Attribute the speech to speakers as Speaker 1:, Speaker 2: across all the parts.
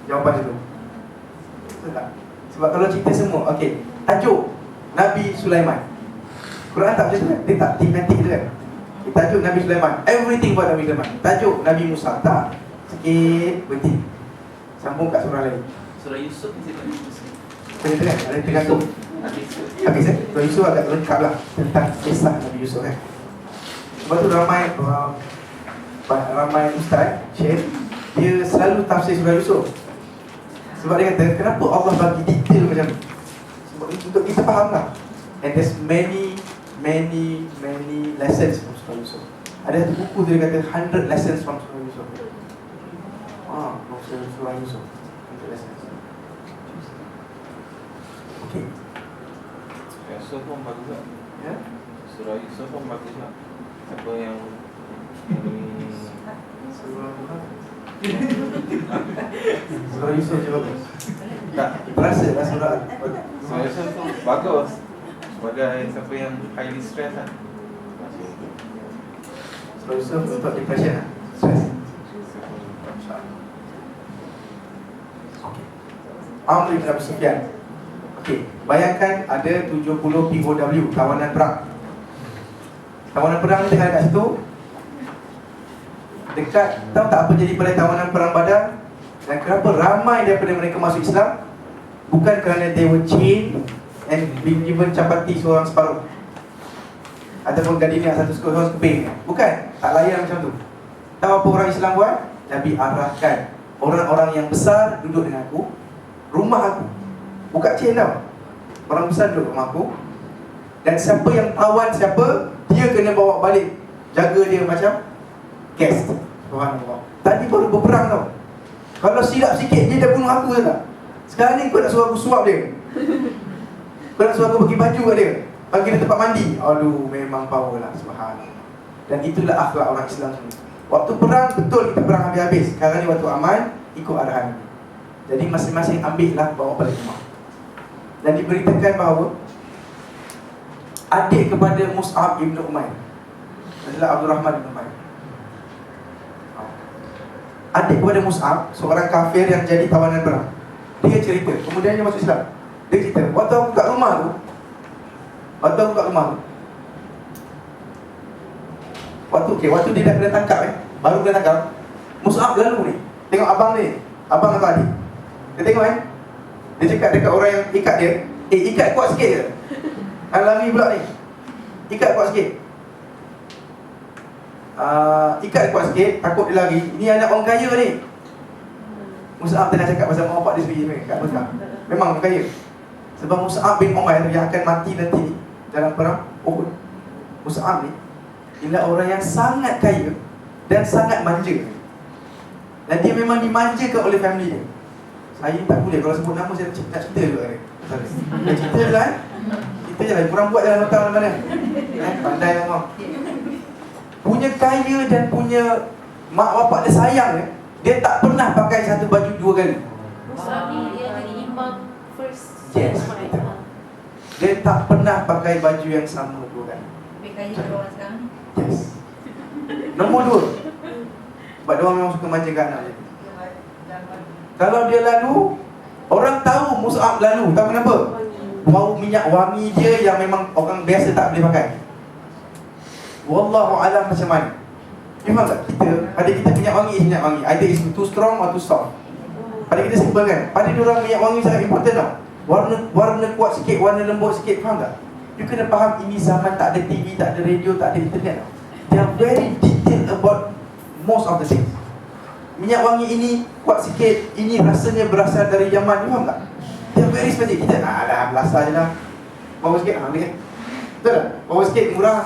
Speaker 1: Jawapan dulu. Betul tak? Sebab kalau cerita semua, okey, tajuk Nabi Sulaiman. Quran tak macam tu kan? Dia tak tematik tu kan? Tajuk Nabi Sulaiman, everything about Nabi Sulaiman. Tajuk Nabi Musa, tak? Sikit, berhenti. Sambung kat surah lain.
Speaker 2: Surah Yusuf mesti tak Yusuf.
Speaker 1: Macam tu kan? Ada tergantung. Habis kan? Surah Yusuf agak lengkap lah tentang kisah Nabi Yusuf kan? Sebab tu ramai ustaz, syekh, dia selalu tafsir surah Yusuf. Sebab dia kata, kenapa Allah bagi detail macam ni? Sebab untuk kita faham lah. And there's many lessons from surah Yusuf. Ada satu buku dia kata 100 lessons from surah Yusuf. From surah Yusuf 100 lessons. Okay.
Speaker 3: Yusuf pun bagus tak?
Speaker 1: Ya?
Speaker 3: Surah Yusuf pun bagus tak? Apa yang
Speaker 1: surah Yusuf je bagus. Tak, berasa lah surah
Speaker 3: Yusuf tu bagus. Sebagai siapa yang highly stress kan?
Speaker 1: surah Yusuf untuk depression lah. Stress. Okay. Amr bin Abi Sufyan. Okey, bayangkan ada 70 POW, tawanan perang. Tawanan perang ni tengah dekat situ. Dekat, tahu tak apa jadi pada tawanan perang Badar? Dan kenapa ramai daripada mereka masuk Islam? Bukan kerana they were chained and being given capati seorang separuh, ataupun gardenia satu seorang keping. Bukan, tak layan macam tu. Tahu apa orang Islam buat? Nabi arahkan orang-orang yang besar duduk dengan aku, rumah aku. Buka chain tau. Orang besar duduk rumah aku. Dan siapa yang tawan siapa, dia kena bawa balik. Jaga dia macam guest. Subhanallah. Tadi baru berperang tau. Kalau silap sikit dia dah bunuh aku tak? Sekarang ni kau nak suruh aku suap dia. Kau nak suruh aku bagi baju kat dia, bagi dia tempat mandi. Aduh, memang power lah. Subhanallah. Dan itulah akhlak orang Islam semua. Waktu perang, betul kita perang habis-habis. Sekarang ni waktu aman, ikut arahan ni. Jadi masing-masing ambil lah, bawa balik rumah. Dan diberitakan bahawa adik kepada Mus'ab ibn Umair adalah Abdul Rahman ibn Umair. Adik kepada Mus'ab, seorang kafir yang jadi tawanan perang. Dia cerita, kemudian dia masuk Islam. Dia cerita, waktu aku kat rumah tu, waktu dia dah kena tangkap baru kena tangkap, Mus'ab lalu ni, tengok abang ni, abang atau adik. Dia tengok dia cakap dekat orang yang ikat dia, ikat kuat sikit je. Lari pula ni, ikat kuat sikit. Ikat kuat sikit, takut dia lari. Ini anak orang kaya ni. Mus'ab tengah cakap pasal mak bapak dia sendiri kat Mekah. Memang orang kaya. Sebab Mus'ab bin Umair yang akan mati nanti dalam perang Uhud. Mus'ab ni ialah orang yang sangat kaya dan sangat manja. Dan dia memang dimanjakan oleh family dia. Saya tak boleh kalau sebut nama, saya nak cerita juga ni. Dia cerita je lah Cerita je lah, korang buat je lah nota mana-mana. Pandai lah kau. Punya kaya dan punya mak bapak dia sayang dia tak pernah pakai satu baju dua kali.
Speaker 4: Mus'ab ni dia jadi imam first.
Speaker 1: Yes. Dia tak pernah pakai baju yang sama dua kali.
Speaker 4: Lebih kaya daripada orang sekarang.
Speaker 1: Yes. Nombor dua, sebab dia orang memang suka manjakan anak dia. Kalau dia lalu, orang tahu Mus'ab lalu. Tahu kenapa? Bau minyak wangi dia yang memang orang biasa tak boleh pakai. Wallahu alam macam mana. You faham tak? Pada kita minyak wangi is minyak wangi. Either is too strong or too soft. Pada kita simple kan? Pada diorang minyak wangi sangat important tau. Warna kuat sikit, warna lembut sikit. Faham tak? You kena faham ini zaman tak ada TV, tak ada radio, tak ada internet tau. They are very detailed about most of the things. Minyak wangi ini kuat sikit, ini rasanya berasal dari Yaman. You faham tak? They are very specific. Kita dah belasah je lah, bawa sikit, boleh kan? Betul tak? Bawa sikit, murah,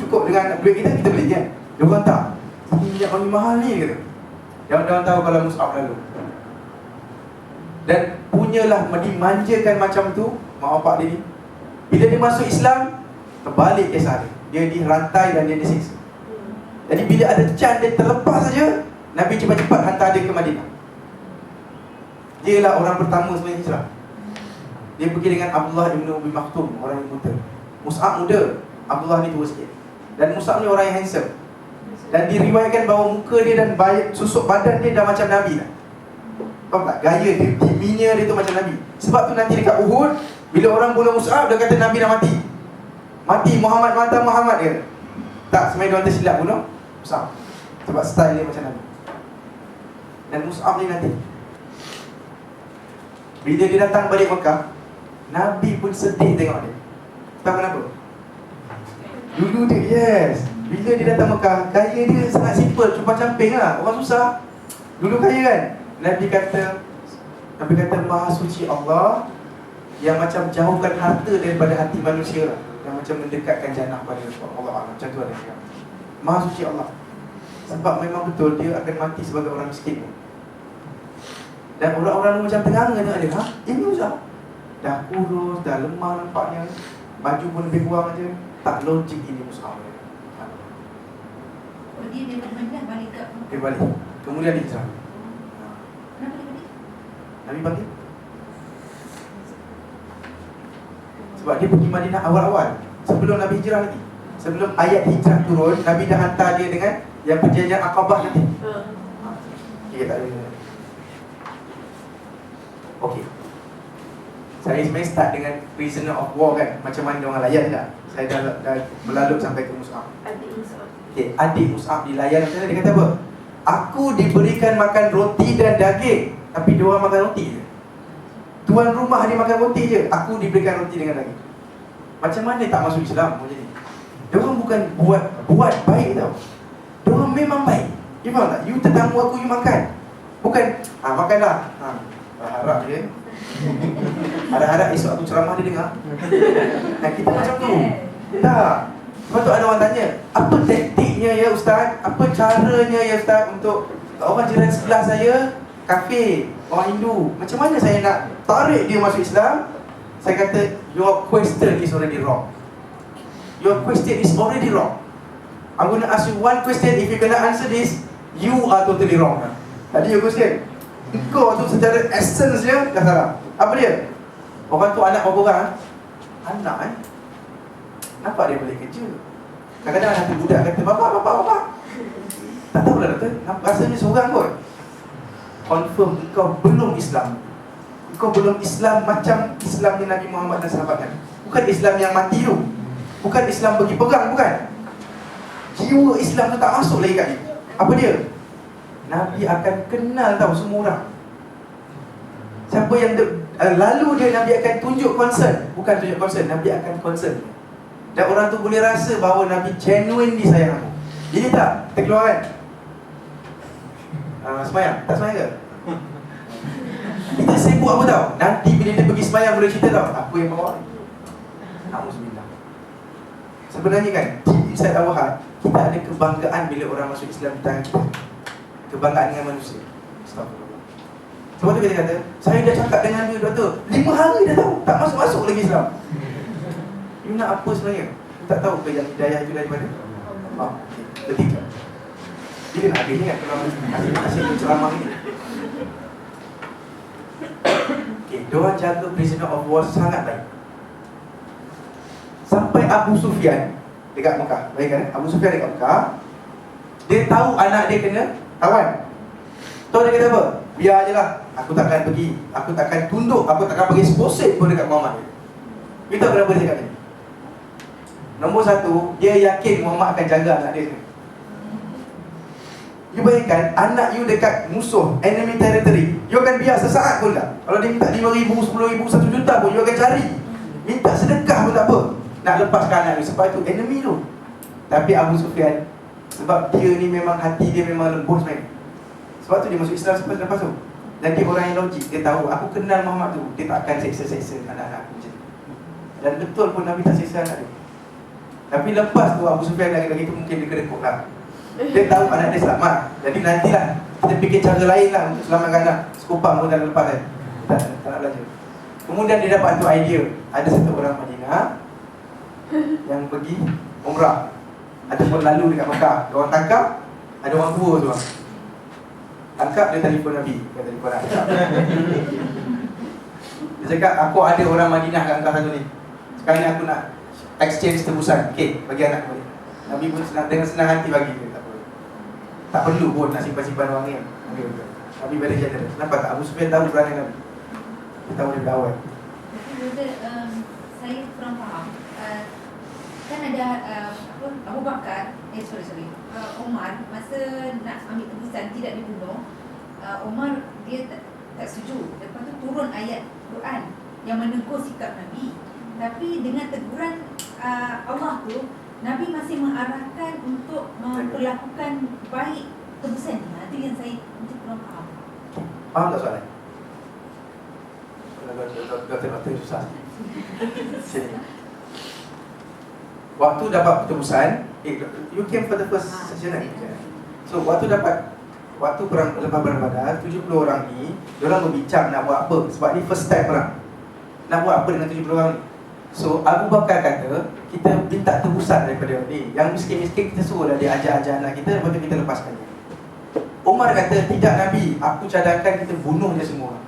Speaker 1: cukup dengan duit kita beli kan? Dia orang tak, ini minyak wangi mahal ni kata. Jangan tahu kalau Mus'ab lalu. Dan punyalah dimanjakan macam tu mak bapak dia ni. Bila dia masuk Islam, terbalik kisah dia. Dia dirantai dan dia disiksa. Jadi bila ada chance dia terlepas saja, Nabi cepat-cepat hantar dia ke Madinah. Dia lah orang pertama sebenarnya hijrah. Dia pergi dengan Abdullah ibn Ubi Maktum, orang yang buta. Mus'ab muda, Abdullah ni tua sikit. Dan Mus'ab ni orang yang handsome. Dan diriwayatkan bahawa muka dia dan susuk badan dia dah macam Nabi lah. Faham tak? Gaya dia, demeanor dia tu macam Nabi. Sebab tu nanti dekat Uhud, bila orang bunuh Mus'ab, dia kata Nabi dah mati. Mati, Muhammad mata Muhammad dia. Tak, sebenarnya dia tersilap bunuh Mus'ab. Sebab style dia macam Nabi. Dan Mus'ab ni nanti, bila dia datang balik Mekah, Nabi pun sedih tengok dia. Tahu kenapa? Dulu dia, yes, bila dia datang Mekah, gaya dia sangat simple, cumpang-camping lah. Orang susah. Dulu kaya kan? Nabi kata Maha suci Allah yang macam jauhkan harta daripada hati manusia lah. Yang macam mendekatkan jannah pada Allah. Macam tu ada cakap. Maha suci Allah. Sebab memang betul dia akan mati sebagai orang miskin. Dan orang-orang macam tengah tengok dia, ini usah. Dah kurus, dah lemah nampaknya, baju pun lebih kurang aja. Tak logik ini Mus'ab.
Speaker 4: Oh, dia daripada Madinah balik ke
Speaker 1: Dia balik. Kemudian dia hijrah.
Speaker 4: Kenapa dia balik?
Speaker 1: Nabi panggil. Sebab dia pergi Madinah awal-awal, sebelum Nabi hijrah lagi. Sebelum ayat hijrah turun, Nabi dah hantar dia dengan yang perjanjian Aqabah nanti. Okay, tak ada. Okay, saya sebenarnya start dengan prisoner of war kan. Macam mana orang layan tak? Saya dah berlalu sampai ke Mus'ab.
Speaker 4: Adik Mus'ab.
Speaker 1: Okay, adik Mus'ab dilayan. Macam mana dia kata apa? Aku diberikan makan roti dan daging, tapi dia orang makan roti je. Tuan rumah dia makan roti je, aku diberikan roti dengan daging. Macam mana tak masuk Islam macam ni? Dia orang bukan buat baik tau. Dia orang memang baik. You faham tak? You tetamu aku, you makan. Bukan, makanlah. Harap dia. Harap-harap esok aku ceramah dia dengar. Kita macam tu. Tak. Sebab tu ada orang tanya, apa taktiknya ya Ustaz? Apa caranya ya Ustaz untuk orang jiran sebelah saya kafir, orang Hindu, macam mana saya nak tarik dia masuk Islam? Saya kata, your question is already wrong. Your question is already wrong. I'm going to ask you one question. If you cannot answer this, you are totally wrong. Tadi your question, engkau tu secara essence dia dah salah. Apa dia? Orang tu anak berapa orang? Anak nampak dia balik kerja. Kadang-kadang ada budak kata, Bapa. Tak tahu lah doktor, rasanya seorang kot. Confirm engkau belum Islam. Engkau belum Islam macam Islamnya Nabi Muhammad dan sahabatnya. Bukan Islam yang mati tu. Bukan Islam bagi pegang, bukan. Jiwa Islam tu tak masuk lagi kat dia. Apa dia? Nabi akan kenal tahu semua orang. Siapa yang lalu dia Nabi akan tunjuk concern. Bukan tunjuk concern, Nabi akan concern. Dan orang tu boleh rasa bahawa Nabi genuine disayang aku. Jadi tak? Kita keluar kan? Semayang? Tak semayang ke? Kita sibuk apa tau? Nanti bila dia pergi semayang boleh cerita tau apa yang bawa. Alhamdulillah. Sebenarnya kan, inside our heart, kita ada kebanggaan bila orang masuk Islam di tangan kita. Kebanggaan dengan manusia. Astagfirullah. Sebab tu kita kata, saya dah cakap dengan dia doktor 5 hari dah tahu, tak masuk-masuk lagi Islam. You nak apa sebenarnya? You tak tahu ke yang hidayah itu daripada? Ketiga. Dia nak habisnya kan kalau masih ceramah ni. Okay, diorang jaga prisoner of war sangat baik. Sampai Abu Sufyan dekat Mekah. Bayangkan Abu Sufyan dekat Mekah, dia tahu anak dia kena tawan. Tahu dia kata apa? Biar je lah, aku takkan pergi, aku takkan tunduk, aku takkan pergi seposit pun dekat Muhammad. You tahu kenapa dia kata? Nombor satu, dia yakin Muhammad akan jaga anak dia. You bayangkan, anak you dekat musuh, enemy territory, you akan biar sesaat pun tak? Kalau dia minta 5,000, 10,000, 1 juta pun, you akan cari. Minta sedekah pun tak apa, nak lepaskan anak you. Sebab itu enemy tu. Tapi Abu Sufyan, sebab dia ni memang hati dia memang lembut sebenarnya. Sebab tu dia masuk Islam lepas tu. Dan dia orang yang logik, dia tahu aku kenal Muhammad tu, dia tak akan seksa-seksa anak-anak aku macam tu. Dan betul pun Nabi tak seksa anak dia. Tapi lepas tu Abu Sufyan lagi tu mungkin dia kedekut lah. Dia tahu anak dia selamat. Jadi nantilah kita fikir cara lain lah untuk selamatkan anak. Sekupang pun dah lepas kan. Tak nak belajar. Kemudian dia dapat tu idea. Ada satu orang Madinah yang pergi umrah ataupun lalu dekat Mekah. Dia orang tangkap, ada orang tua tu lah. Tangkap, dia telefon Nabi. Dia telefon Nabi. Dia cakap, aku ada orang Madinah kat engkau satu ni. Sekarang ni aku nak exchange tebusan. Okay, bagi anak kau ni. Nabi pun dengan senang hati bagi dia. Tak perlu pun nak simpan-simpan wang ni. Nabi very generous. Nampak tak? Abu Sufyan tahu perangai Nabi. Dia tahu daripada awal.
Speaker 4: Tapi brother, saya kurang faham. Kan ada Abu Bakar, Umar masa nak ambil keputusan tidak dibunuh, Umar dia tak setuju. Lepas tu turun ayat Quran yang menegur sikap Nabi. Tapi dengan teguran Allah tu, Nabi masih mengarahkan untuk memperlakukan baik keputusan ni. Itu yang saya macam kurang faham.
Speaker 1: Faham tak soalan? Doktor susah. Sini. Waktu dapat keputusan, you came for the first session kan? So waktu perang lepas perang Badar, 70 orang ni, diorang berbincang nak buat apa. Sebab ni first time perang. Nak buat apa dengan 70 orang ni? So Abu Bakar kata, kita minta tebusan daripada ni. Yang miskin-miskin kita suruh dah dia ajar-ajar anak kita, lepas tu kita lepaskan dia. Umar kata, tidak Nabi, aku cadangkan kita bunuh dia semua.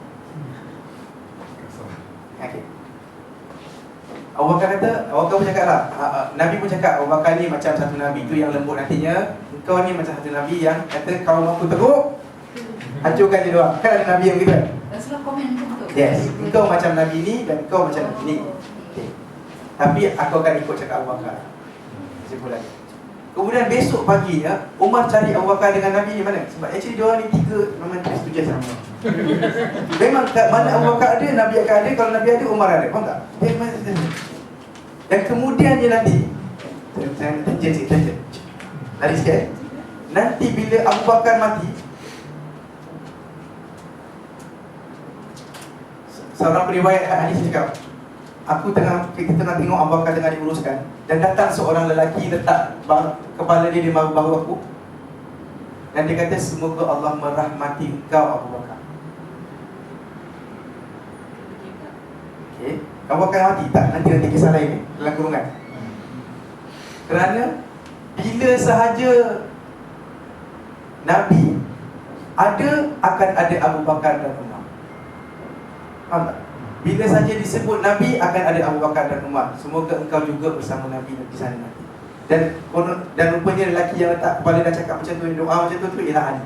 Speaker 1: Okay. Abu Bakar kata, Abu Bakar pun cakap lah, Nabi pun cakap, Abu Bakar ni macam satu Nabi. Itu yang lembut hatinya. Engkau ni macam satu Nabi yang kata, kaum aku teruk, hancurkan dia doang. Kan ada Nabi yang begitu kan?
Speaker 4: Rasulullah komen macam tu.
Speaker 1: Yes, engkau macam Nabi ni dan engkau macam Nabi ni. Okay. Tapi aku akan ikut cakap Abu Bakar. Kesimpulan. Kemudian besok pagi ya, Umar cari Abu Bakar dengan Nabi ni mana? Sebab actually diorang ni tiga memang tak setuju sama. Memang kat mana Abu Bakar ada, Nabi akan ada. Kalau Nabi ada, Umar ada. Faham tak? Dan kemudian dia nanti lari sikit. Nanti bila Abu Bakar mati, seorang periwayat hadis cakap, kita tengah tengok Abu Bakar tengah diuruskan, dan datang seorang lelaki letak kepala dia di bahu aku, dan dia kata, semoga Allah merahmati engkau Abu Bakar. Okay. Abu Bakar mati tak? Nanti kisah lain dalam kurungan. Kerana bila sahaja Nabi ada, akan ada Abu Bakar dan Umar. Faham tak? Bila saja disebut Nabi, akan ada Abu Bakar dan Umar. Semoga engkau juga bersama Nabi di sana nanti. Dan rupanya lelaki yang letak kepala dan cakap macam tu, doa macam tu ialah Ali.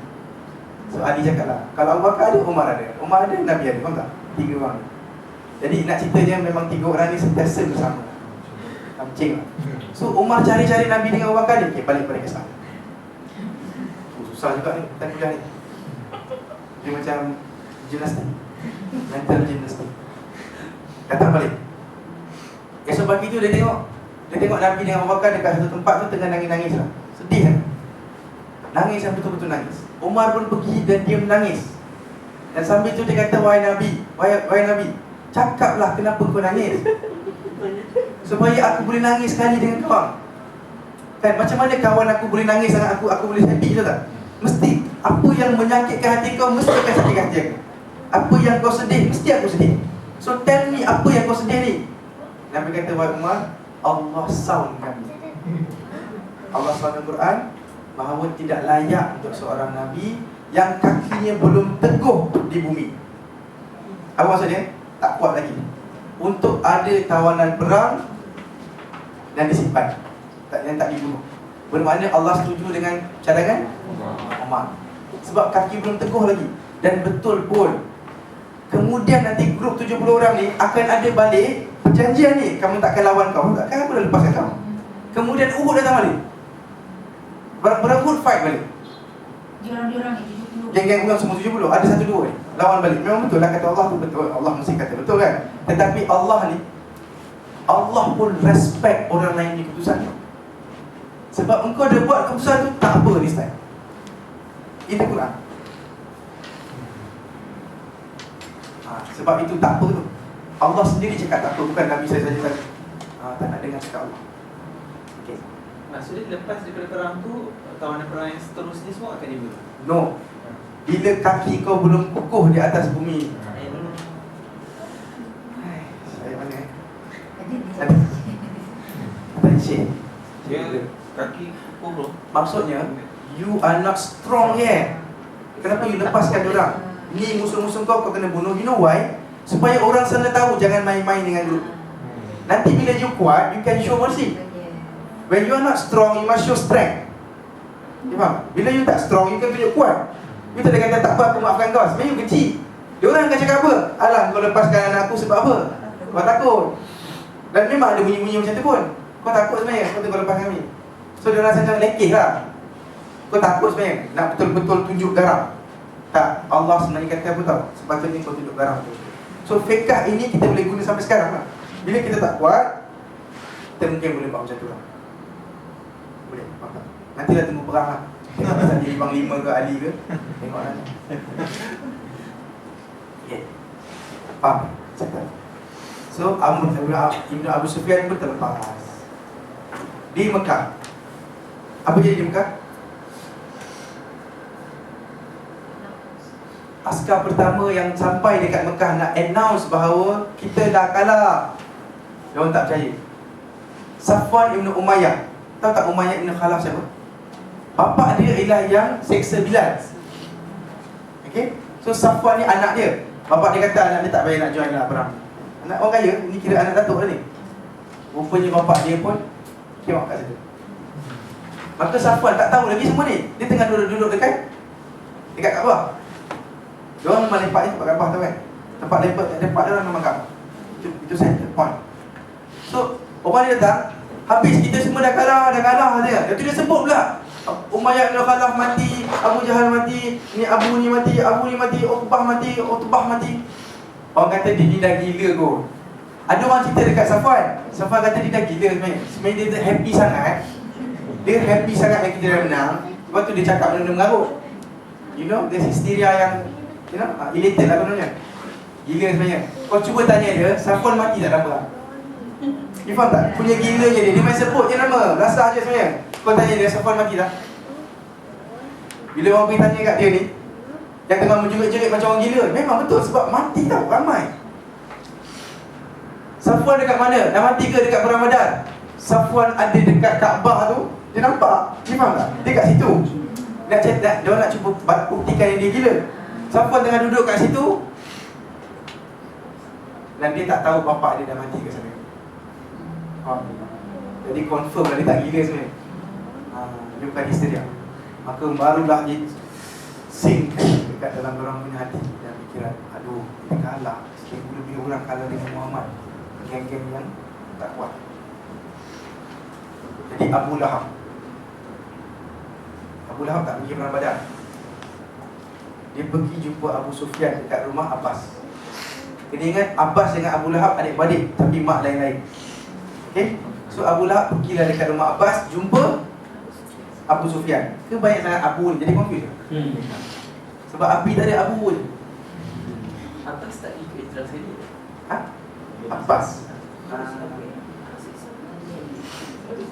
Speaker 1: So Ali cakap lah, kalau Abu Bakar ada, Umar ada. Umar ada, Nabi ada. Faham tak? Tiga orang. Jadi nak ceritanya memang tiga orang ni sentiasa bersama. Kancing lah. So Umar cari-cari Nabi dengan Abu Bakar ni, okay, balik ke sana. Susah juga ni, kita kuliah ni. Dia macam gimnastik, mental gimnastik. Datang balik. Esok pagi tu dia tengok Nabi dengan Abu Bakar dekat satu tempat tu tengah nangis-nangis lah. Sedih kan? Nangis yang betul-betul nangis. Umar pun pergi dan dia menangis. Dan sambil tu dia kata, wahai Nabi, wahai Nabi, cakaplah kenapa kau nangis, supaya aku boleh nangis sekali dengan kau. Kan macam mana kawan aku boleh nangis dengan aku boleh happy, betul tak? Mesti apa yang menyakitkan hati kau mesti akan sakitkan hati aku. Apa yang kau sedih mesti aku sedih. So tell me, apa yang kau sedih ni? Nabi kata, wahai Umar, Allah sound kami. Allah sound Al-Quran bahawa tidak layak untuk seorang Nabi yang kakinya belum teguh di bumi. Apa maksudnya? Tak kuat lagi untuk ada tawanan perang dan disimpan, yang tak dibunuh. Bermakna Allah setuju dengan cadangan Umar, sebab kaki belum teguh lagi. Dan betul pun, kemudian nanti grup 70 orang ni akan ada balik perjanjian ni, kamu takkan lawan kau, takkan aku dah lepaskan kau. Kemudian Uhud datang balik, berang Uhud fight balik.
Speaker 4: Diorang ni
Speaker 1: Geng-geng orang semua 70, ada satu dua ni lawan balik. Memang betul lah kata Allah tu, betul. Allah mesti kata betul kan. Tetapi Allah ni, Allah pun respect orang lain di keputusan tu. Sebab engkau dah buat keputusan tu, tak apa this time. Ini Quran. Sebab itu tak apa tu. Allah sendiri cakap tak apa, bukan Nabi saya saja tadi. Tak nak dengar cakap Allah. Okay.
Speaker 2: Maksudnya lepas daripada perang tu, tawanan perang yang seterusnya semua akan dibunuh?
Speaker 1: No. Bila kaki kau belum kukuh di atas bumi. Saya mana Cik.
Speaker 3: Dia kaki kukuh.
Speaker 1: Maksudnya, you are not strong yet. Kenapa you lepaskan orang? Ni musuh-musuh kau kena bunuh. You know why? Supaya orang sana tahu jangan main-main dengan grup. Nanti bila you kuat, you can show mercy. When you are not strong, you must show strength. You faham? Bila you tak strong, you can tunjuk kuat. You tak ada kata tak apa aku maafkan kau. Sebenarnya you kecil. Dia orang akan cakap apa? Alah kau lepaskan anak aku sebab apa? Kau takut. Dan memang ada bunyi-bunyi macam tu pun. Kau takut sebenarnya kau kau lepaskan kami. So dia rasa macam lekeh lah. Kau takut sebenarnya nak betul-betul tunjuk garam. Tak, Allah sebenarnya kata apa tau? Sepatutnya kau tunjuk garam tu. So fiqh ini kita boleh guna sampai sekarang lah. Bila kita tak kuat, kita mungkin boleh buat macam tu lah. Boleh, faham tak? Nantilah tunggu perang lah. Tengok pasal jadi Panglima ke Ali ke. Tengok lah. Okay, faham? Cakap. So Ibn Abu Sufyan pun terlepas di Mekah. Apa jadi di Mekah? Askar pertama yang sampai dekat Mekah nak announce bahawa kita dah kalah. Dia orang tak percaya. Safwan Ibn Umayyah. Tahu tak Umayyah Ibn Khalaf siapa? Bapa dia ialah yang seksa Bilal. Okay? So Safwan ni anak dia. Bapa dia kata anak dia tak payah nak join lah perang. Anak orang kaya, ni kira anak datuk lah ni. Rupanya bapa dia pun kimak kat situ. Maka Safwan tak tahu lagi semua ni. Dia tengah duduk dekat Kaabah. Dia orang memang lepak ni tempat Kaabah tu kan. Tempat lepak dia orang memang Kaabah. Itu center point. So orang dia datang, habis kita semua dah kalah dia. Lepas tu dia sebut pula Umayyah bin Khalaf mati, Abu Jahal mati, ni Abu ni mati, Utbah mati, Utbah mati. Orang kata dia ni dah gila kot. Ada orang cerita dekat Safwan kata dia dah gila sebenarnya. Sebenarnya dia happy sangat. Dia happy sangat yang kita dah menang. Lepas tu dia cakap benda-benda mengarut. You know, there's hysteria yang elated lah kononnya. Gila sebenarnya. Kau cuba tanya dia, Safwan mati tak dalam perang? You faham tak? Punya gilanya dia. Dia main sebut je nama. Rasa je sebenarnya. Kau tanya dia, Safwan mati tak? Bila orang pergi tanya kat dia ni, yang tengah menjerit-jerit macam orang gila, memang betul sebab mati tau, ramai. Safwan dekat mana? Dah mati ke dekat Perang Badar? Safwan ada dekat Kaabah tu. Dia nampak. You faham tak? Dia kat situ. Dia orang nak cuba buktikan yang dia gila. Safwan tengah duduk kat situ dan dia tak tahu bapak dia dah mati kat sana. Jadi confirm lah dia tak gila sebenarnya. Dia bukan histeria. Maka barulah dia sink dekat dalam orang punya hati dan fikiran, aduh, kita kalah. Lebih orang kalah dengan Muhammad. Geng-geng yang tak kuat. Jadi Abu Lahab tak pergi Perang Badar. Dia pergi jumpa Abu Sufyan dekat rumah Abbas. Kena ingat Abbas dengan Abu Lahab adik-beradik tapi mak lain-lain. Okay? So Abu Lahab pergilah dekat rumah Abbas, jumpa Abu Sufyan. Ke banyak sangat Abu ni, jadi confuse. Sebab Abi tak ada Abu je.
Speaker 2: Atas tak ikut Israel sekali.
Speaker 1: Abbas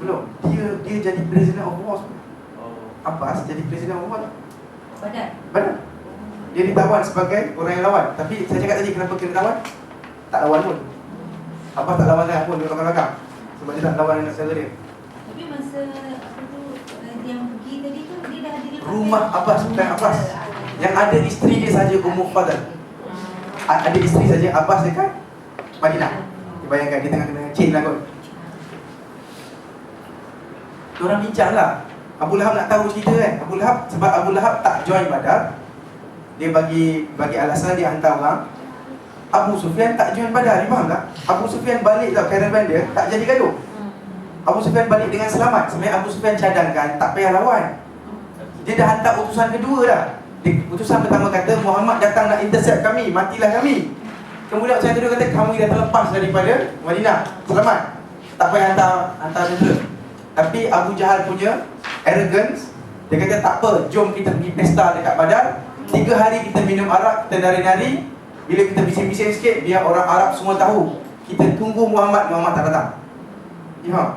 Speaker 1: belum. Dia jadi President of War. Abbas jadi President of War. Badar. Dia ditawan sebagai orang yang lawan. Tapi saya cakap tadi kenapa kena lawan? Tak lawan pun. Abbas tak lawan saya pun di belakang-belakang. Sebab dia tak lawan anak saudara dia.
Speaker 4: Tapi masa apa tu yang pergi tadi tu dia dah ada di
Speaker 1: Rumah Abbas, bukan Abbas. Yang ada isteri dia saja Ummu Fadl. Ada isteri saja Abbas dekat Madinah. Dia bayangkan dia tengah kena chain lah kot. Diorang bincang lah. Abu Lahab nak tahu cerita kan. Sebab Abu Lahab tak join Badar. Dia bagi alasan dia hantar orang. Abu Sufyan tak join Badar. Dia faham tak? Abu Sufyan balik tau, caravan dia tak jadi gaduh. Abu Sufyan balik dengan selamat. Sebenarnya Abu Sufyan cadangkan tak payah lawan. Dia dah hantar utusan kedua dah. Utusan pertama kata Muhammad datang nak intercept kami, matilah kami. Kemudian utusan kedua kata kamu dah terlepas daripada Madinah, selamat. Tak payah hantar tentera. Tapi Abu Jahal punya arrogance, dia kata tak apa, jom kita pergi pesta dekat Badar. 3 hari kita minum arak, kita nari-nari. Bila kita bising-bising sikit, biar orang Arab semua tahu kita tunggu Muhammad tak datang. Faham?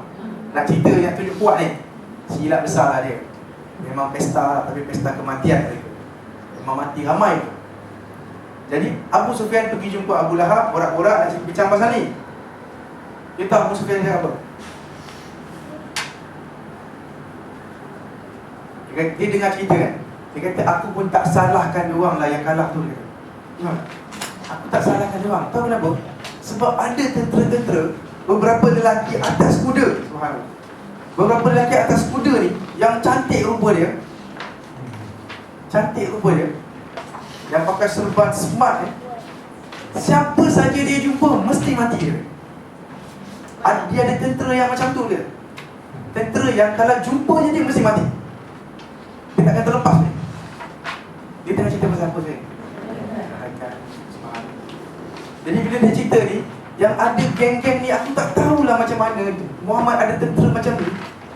Speaker 1: Nak cerita yang tunjuk kuat ni, silap besar lah dia. Memang pesta, tapi pesta kematian mereka. Memang mati ramai. Jadi Abu Sufyan pergi jumpa Abu Lahab, borak-borak nak bincang pasal ni. Dia tahu Abu Sufyan cakap apa? Dia dengar cerita kan. Dia kata aku pun tak salahkan dia orang lah yang kalah tu. Dia kata, aku tak salahkan dia orang. Tahu kenapa? Sebab ada tentera-tentera, beberapa lelaki atas kuda. Subhanallah. Beberapa lelaki atas kuda ni yang cantik rupa dia. yang pakai serban smart siapa saja dia jumpa mesti mati dia. Dia ada tentera yang macam tu dia. Tentera yang kalau jumpa je dia mesti mati. Dia takkan terlepas ni. Dia tengah cerita pasal apa saya? Jadi bila dia cerita ni, yang ada geng-geng ni aku tak tahulah macam mana Muhammad ada tentera macam ni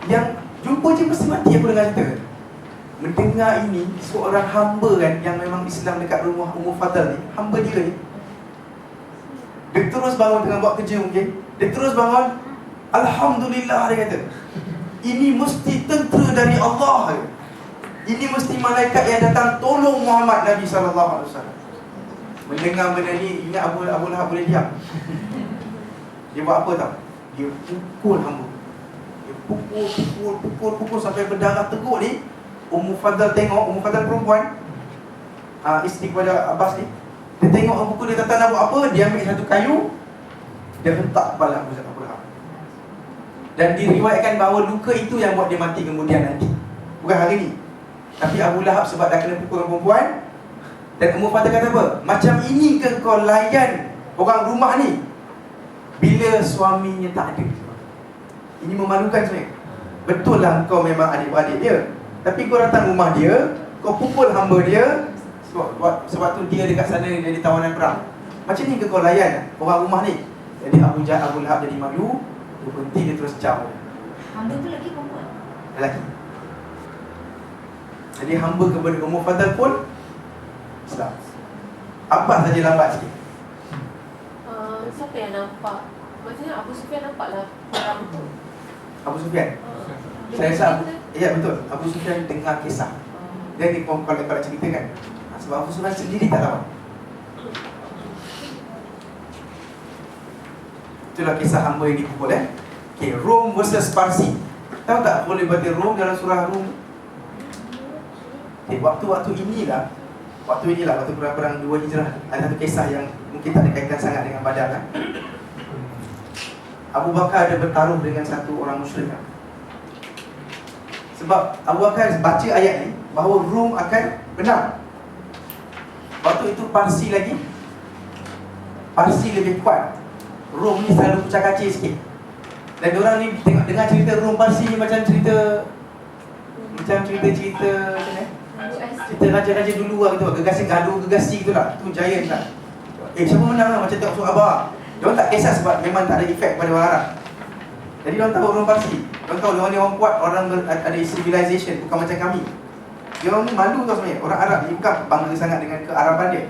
Speaker 1: yang jumpa je mesti mati. Aku dengar cerita. Mendengar ini, seorang hamba kan yang memang Islam dekat rumah Ummu Fadal ni, hamba dia ni, dia terus bangun tengah buat kerja mungkin. Dia terus bangun, Alhamdulillah, dia kata, ini mesti tentera dari Allah. Ini mesti malaikat yang datang tolong Muhammad Nabi SAW. Mendengar benda ni, ingat Abu Lahab boleh diam. Dia buat apa tau? Dia pukul hamba. Dia pukul sampai berdarah teruk ni. Ummu Fadal tengok, Ummu Fadal perempuan, isteri kepada Abbas ni. Dia tengok orang pukul, dia tak nak buat apa. Dia ambil satu kayu, dia hentak kepala Abu Lahab. Dan diriwayatkan bahawa luka itu yang buat dia mati kemudian nanti, bukan hari ni. Tapi Abu Lahab sebab dah kena pukul perempuan. Dan Ummu Fadal kata apa? Macam ini ke kau layan orang rumah ni bila suaminya tak ada? Ini memalukan sebenarnya. Betul lah kau memang adik-beradik dia, tapi kau datang rumah dia, kau pukul hamba dia. Sebab tu dia dekat sana jadi tawanan perang. Macam ni ke kau layan orang rumah ni? Jadi Abu Lahab jadi malu. Dia berhenti, dia terus jauh.
Speaker 4: Hamba tu lelaki perempuan?
Speaker 1: Lelaki. Jadi hamba kepada Ummu Fadal pun Islam. Abbas saja lambat sikit.
Speaker 5: Siapa yang nampak? Maksudnya Abu Sufyan nampak lah perang tu.
Speaker 1: Abu Sufyan? Saya rasa ya betul. Abu Sufyan dengar kisah. Dia ni kalau cerita kan, sebab Abu Sufyan sendiri tak tahu. Itulah kisah hamba yang dipukul Okay, Rom versus Parsi. Tahu tak boleh baca Rom dalam surah Rom? Okay, waktu inilah waktu perang 2 Hijrah. Ada satu kisah yang mungkin tak ada kaitan sangat dengan Badar kan? Abu Bakar ada bertaruh dengan satu orang musyrik. Sebab Abu Bakar baca ayat ni bahawa Rom akan menang. Waktu itu Parsi lebih kuat. Rom ni selalu pecah kacir sikit. Dan diorang ni tengok dengar cerita Rom Parsi ni macam cerita cerita raja-raja dulu lah gitu. Gegasi gitu lah. Tu giant lah. Siapa menang lah, macam tengok surah Abah. Diorang tak kisah sebab memang tak ada efek pada orang Arab. Jadi diorang tahu Rom Parsi. Diorang tahu diorang ni orang kuat, orang ada civilization, bukan macam kami. Diorang ni malu tau sebenarnya. Orang Arab ni bukan bangga sangat dengan kearaban dia.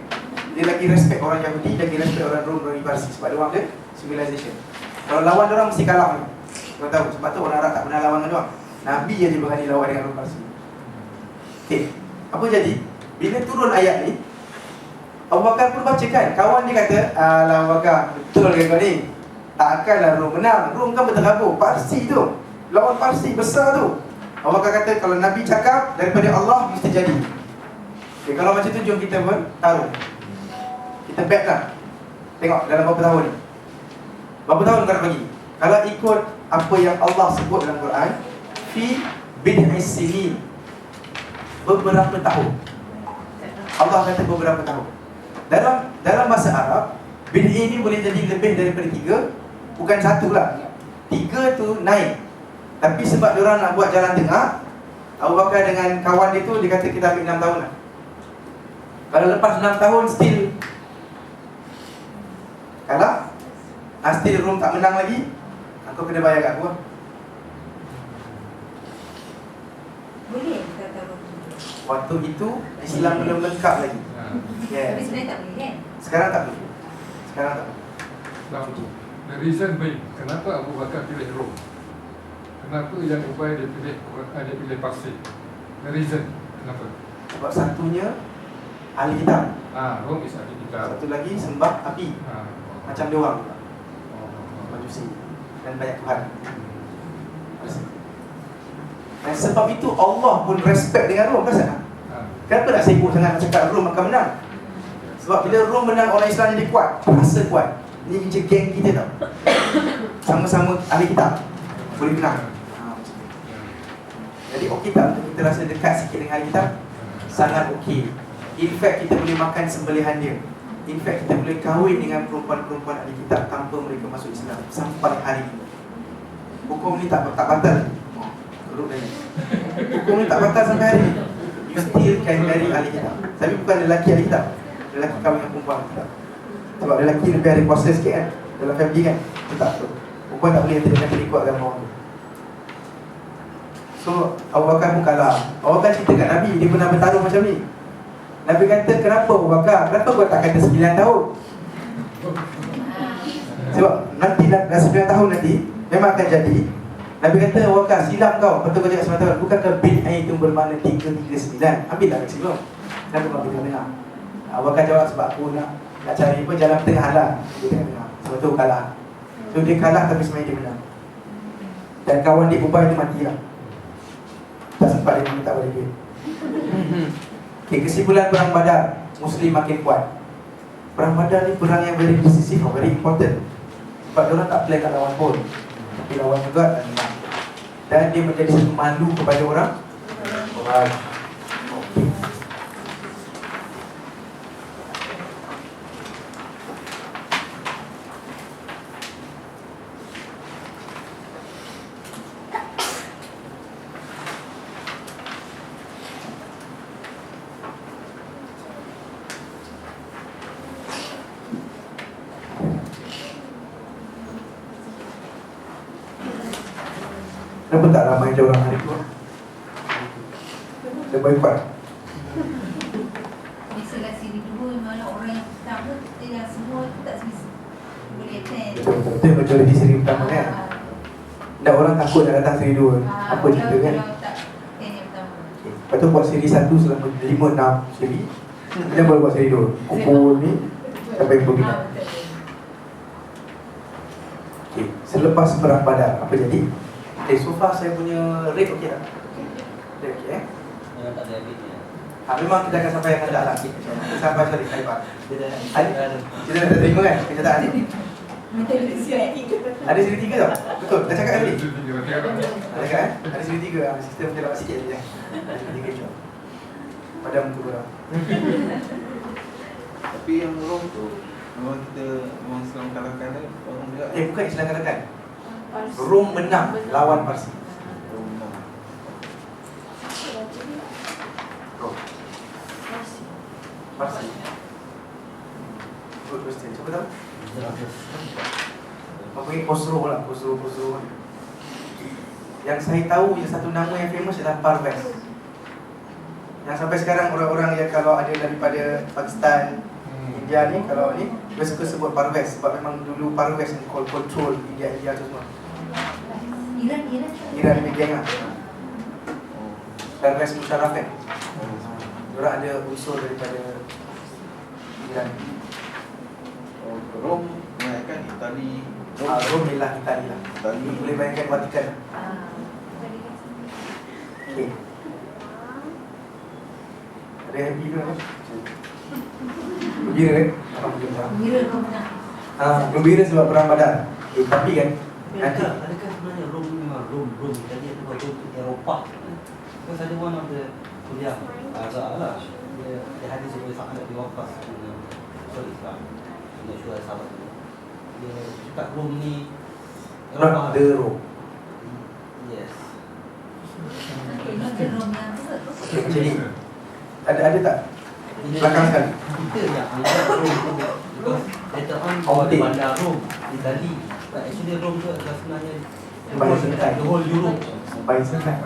Speaker 1: Dia lagi respect orang Yahudi, lagi respect orang Rom, orang Parsi. Sebab diorang ada civilization. Kalau lawan diorang mesti kalah ni. Diorang tahu, sebab tu orang Arab tak pernah lawan dengan diorang. Nabi je berani lawan dengan Rom Parsi. Okay, apa jadi? Bila turun ayat ni, Abu Bakar pun baca kan. Kawan dia kata, alah Abu Bakar, betul ke kau ni? Takkanlah Rom menang. Rom kan berterabur. Parsi tu, lawan Parsi besar tu. Abu Bakar kata, kalau Nabi cakap daripada Allah, mesti jadi. Okay, kalau macam tu, jom kita taruh. Kita bet lah. Tengok dalam berapa tahun ni. Berapa tahun kau nak bagi? Kalau ikut apa yang Allah sebut dalam Quran, fi bid'is sinin, beberapa tahun. Allah kata beberapa tahun. Dalam bahasa Arab, bid'i ni boleh jadi lebih daripada 3. Bukan 1 lah. 3 tu naik. Tapi sebab diorang nak buat jalan tengah, Abu Bakar dengan kawan dia tu, dia kata kita ambil 6 tahun lah. Kalau lepas 6 tahun still kalah, still Rom tak menang lagi, aku kena bayar kat aku lah.
Speaker 4: Boleh kata
Speaker 1: Waktu itu Islam belum lengkap lagi.
Speaker 4: Tapi sebenarnya tak boleh kan?
Speaker 1: Sekarang tak boleh.
Speaker 6: The reason baik, kenapa Abu Bakar pilih Rom? Kenapa yang Ubay dia pilih Parsi? The reason, kenapa?
Speaker 1: Sebab satunya ahli kitab,
Speaker 6: Rom is ahli kitab.
Speaker 1: satu lagi sembah api, macam dia orang Majusi dan banyak Tuhan. Dan sebab itu Allah pun respect dengan Rom. Kenapa? Kenapa nak sibuk sangat nak cakap Rom akan menang? Sebab bila Rom menang, orang Islam jadi kuat, rasa kuat. Ini macam geng kita tau, sama-sama ahli kitab, boleh menang. Jadi okey tak? Kita rasa dekat sikit dengan ahli kitab, sangat okey. In fact kita boleh makan sembelihan dia. In fact kita boleh kahwin dengan perempuan-perempuan ahli kitab tanpa mereka masuk Islam sampai hari ini. Hukum ni tak batal. Hukum ni tak batal sampai hari ini. You still can marry ahli kitab. Tapi bukan lelaki ahli kitab, lelaki kahwin dengan perempuan ahli kitab. Sebab lelaki lebih ada kuasa sikit kan dalam family kan. Tak tu. Perempuan tak boleh terikut agama orang tu. So Abu Bakar pun kalah. Abu Bakar cerita kat Nabi, dia pernah bertaruh macam ni. Nabi kata, kenapa Abu Bakar? Kenapa kau tak kata 9 tahun? Sebab nanti dah 9 tahun nanti memang akan jadi. Nabi kata, Abu Bakar silap kau. Betul kau cakap 9 tahun. Bukankah bid'ah itu bermakna 339? Ambillah kat sebelum. Kenapa kau boleh dengar? Abu Bakar jawab, sebab aku nak cari pun jalan tengah lah. Dia tengah dengar. Sebab tu kalah. So dia kalah tapi sebenarnya dia menang. Dan kawan dia Ubay tu mati lah. Tak sempat dia minta balik duit. Okay, kesimpulan perang Badar, Muslim makin kuat. Perang Badar ni perang yang very decisive, very important. Sebab diorang tak plan kat lawan pun, tapi lawan juga dan menang. Dan dia menjadi satu malu kepada orang. Okay. Kenapa tak ramai je orang hari tu? Dia boycott.
Speaker 4: Biasalah siri dua memanglah orang yang pertama yang semua tak semestinya boleh attend.
Speaker 1: Betul majoriti seri pertama kan. Dan orang takut nak datang seri 2. Apa cerita kan?
Speaker 4: Kalau tak attend yang pertama.
Speaker 1: Okay. Lepas tu buat seri 1 selama 5-6 seri. Kemudian baru buat seri 2. Kumpul ni sampai peminat. Okay. Selepas perang Badar, apa jadi? Okay, so far saya punya rate okey tak? Rate okey
Speaker 2: Yang tak ada habis ni.
Speaker 1: Memang kita akan sampai yang hendak lah. Kita sampai cari Haibar. Kita dah terima kan kenyataan ni? Ada siri 3 tau? Betul, dah cakap tadi? Ada kan? Ada siri 3. Sistem macam dapat sikit je. Ada siri 3 je. Padam tu korang.
Speaker 3: Tapi yang Rom tu memang kita memang Islam kalahkan dia orang juga.
Speaker 1: Bukan Islam kalahkan. Rom menang lawan Parsi.
Speaker 3: Rom menang.
Speaker 1: Rom. Parsi. Good question. Siapa tahu? Apa panggil Khosrow lah, Khosrow. Yang saya tahu yang satu nama yang famous adalah Parvez. Yang sampai sekarang orang-orang yang kalau ada daripada Pakistan, India ni, kalau ni dia suka sebut Parvez sebab memang dulu Parvez yang control India tu semua. Iran ni geng lah. Parvez Musharraf kan. Diorang ada unsur daripada Iran.
Speaker 3: Rom mengaitkan Itali.
Speaker 1: Rom ialah Itali lah.
Speaker 3: Itali.
Speaker 1: Boleh bayangkan Vatikan. Okay. Ada happy ke apa? Gembira kan? Alhamdulillah.
Speaker 4: Mira kau menang.
Speaker 1: Gembira sebab perang Badar. Tapi kan nanti
Speaker 2: Adakah sebenarnya Rom ni memang Rom tadi itu waktu Eropah? Because ada one of the kuliah agak lah dia hadis sebagai sahabat di wafat sorry Islam dia syurah sahabat dia cakap Rom ni
Speaker 1: not the Rome.
Speaker 2: yes
Speaker 4: Not the Rom yang
Speaker 1: Okay, macam ni. Ada tak? Belakang sekali.
Speaker 2: kita yang anggap Rom tu because later on ada bandar Rom Itali but actually Rom tu adalah sebenarnya the whole Europe
Speaker 1: Byzantine.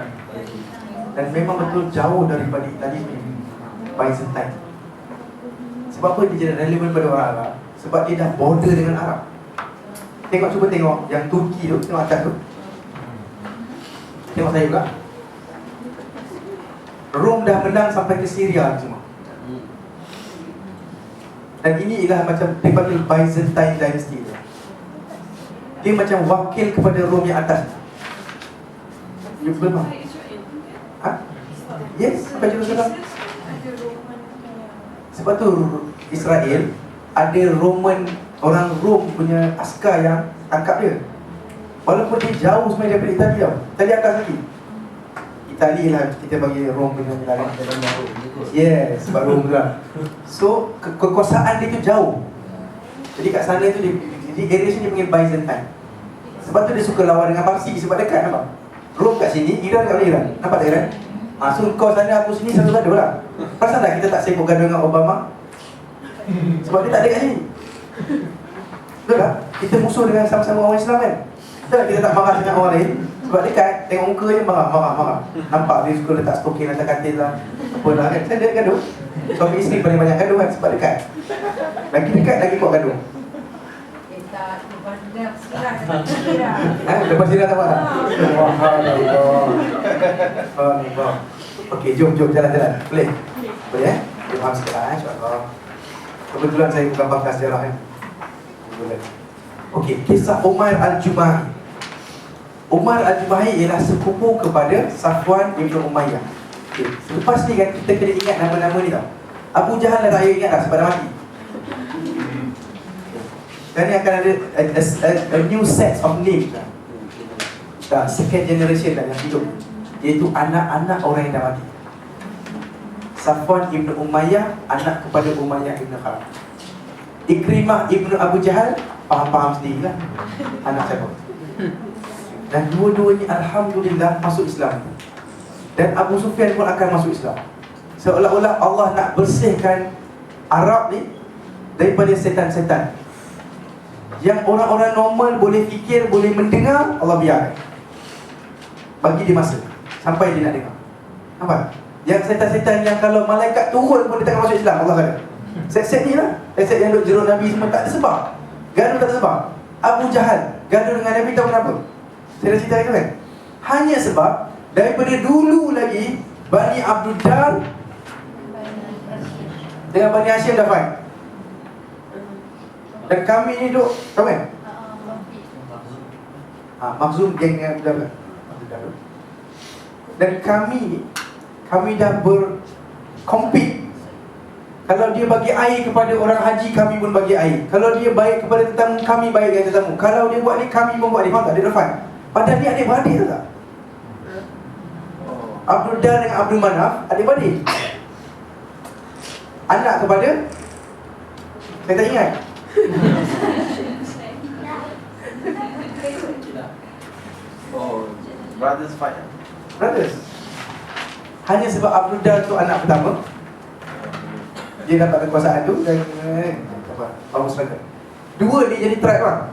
Speaker 1: Dan memang betul jauh daripada Itali Byzantine. Sebab apa dia jadi relevan pada orang Arab? Sebab dia dah border dengan Arab. Cuba tengok yang Turki tu, tengok atas tu. Tengok saya juga. Rom dah menang sampai ke Syria semua. Dan ini ialah macam dipanggil Byzantine Dynasty tu. Dia macam wakil kepada Rom yang atas. You betul tak? Ha? Yes, sampai Jerusalem. Sebab tu Israel ada Roman, orang Rom punya askar yang tangkap dia. Walaupun dia jauh sebenarnya daripada Itali tau. Itali atas lagi. Itali lah kita bagi Rom dengan negara. Yes, sebab Rom juga. So kekuasaan dia tu jauh. Jadi kat sana tu di area sini dia panggil Byzantine. Sebab tu dia suka lawan dengan Parsi sebab dekat, nampak? Rom kat sini, Iran kat Iran. Nampak tak Iran? So kau sana aku sini satu gaduh lah. Perasan tak kita tak sibuk gaduh dengan Obama? Sebab dia tak ada kat sini. Betul tak? Kita musuh dengan sama-sama orang Islam kan? Betul tak kita tak marah dengan orang lain? Sebab dekat, tengok muka je marah. Nampak dia suka letak stokin atas katil lah. Apa lah kan? Saya ada gaduh. Suami isteri paling banyak gaduh kan? Sebab dekat. Lagi dekat, lagi buat gaduh.
Speaker 4: Tak, lepas sirah.
Speaker 1: Lepas sirah tak buat? Allah. Okey, jom jalan-jalan. Boleh? Boleh Dia faham sikit lah insyaAllah. Kebetulan saya bukan pakar sejarah kan. Boleh. Okey, kisah Umar Al-Jumahi. Umar Al-Jumahi ialah sepupu kepada Safwan Ibn Umayyah. Okay. Selepas ni kan kita kena ingat nama-nama ni tau. Abu Jahal dah tak payah ingat dah sebab dah mati. Dan ni akan ada a new set of names lah. Second generation dah yang hidup, iaitu anak-anak orang yang dah mati. Safwan Ibn Umayyah, anak kepada Umayyah Ibn Khalaf. Ikrimah Ibn Abu Jahal, faham-faham sendirilah anak siapa. Dan dua-dua ni alhamdulillah masuk Islam. Dan Abu Sufyan pun akan masuk Islam. Seolah-olah Allah nak bersihkan Arab ni daripada setan-setan. Yang orang-orang normal boleh fikir, boleh mendengar, Allah biarkan. Bagi dia masa sampai dia nak dengar. Nampak? Yang setan-setan yang kalau malaikat turun pun dia takkan masuk Islam, Allah kata. Set-set ni lah. Set-set yang duduk jeruk Nabi semua tak ada sebab. Gaduh tak ada sebab. Abu Jahal gaduh dengan Nabi tahu kenapa? Saya dah cerita itu kan? Hanya sebab daripada dulu lagi Bani Abdul Dar dengan Bani Hashim dah fight. Dan kami ni duk, tahu kan? Makhzum geng dengan Abdul Dar. Dan kami dah berkompet. Kalau dia bagi air kepada orang haji, kami pun bagi air. Kalau dia baik kepada tetamu, kami baik dengan tetamu. Kalau dia buat ni, kami pun buat ni. Faham tak? Dia dah fight. Padahal ni adik-beradik tak? Abdul Dar dengan Abdul Manaf adik-beradik. Anak kepada, saya tak ingat.
Speaker 3: Brothers fight.
Speaker 1: Brothers. Hanya sebab Abdul Dar tu anak pertama, dia dapat kekuasaan tu dan power struggle. Dua dia jadi tribe lah.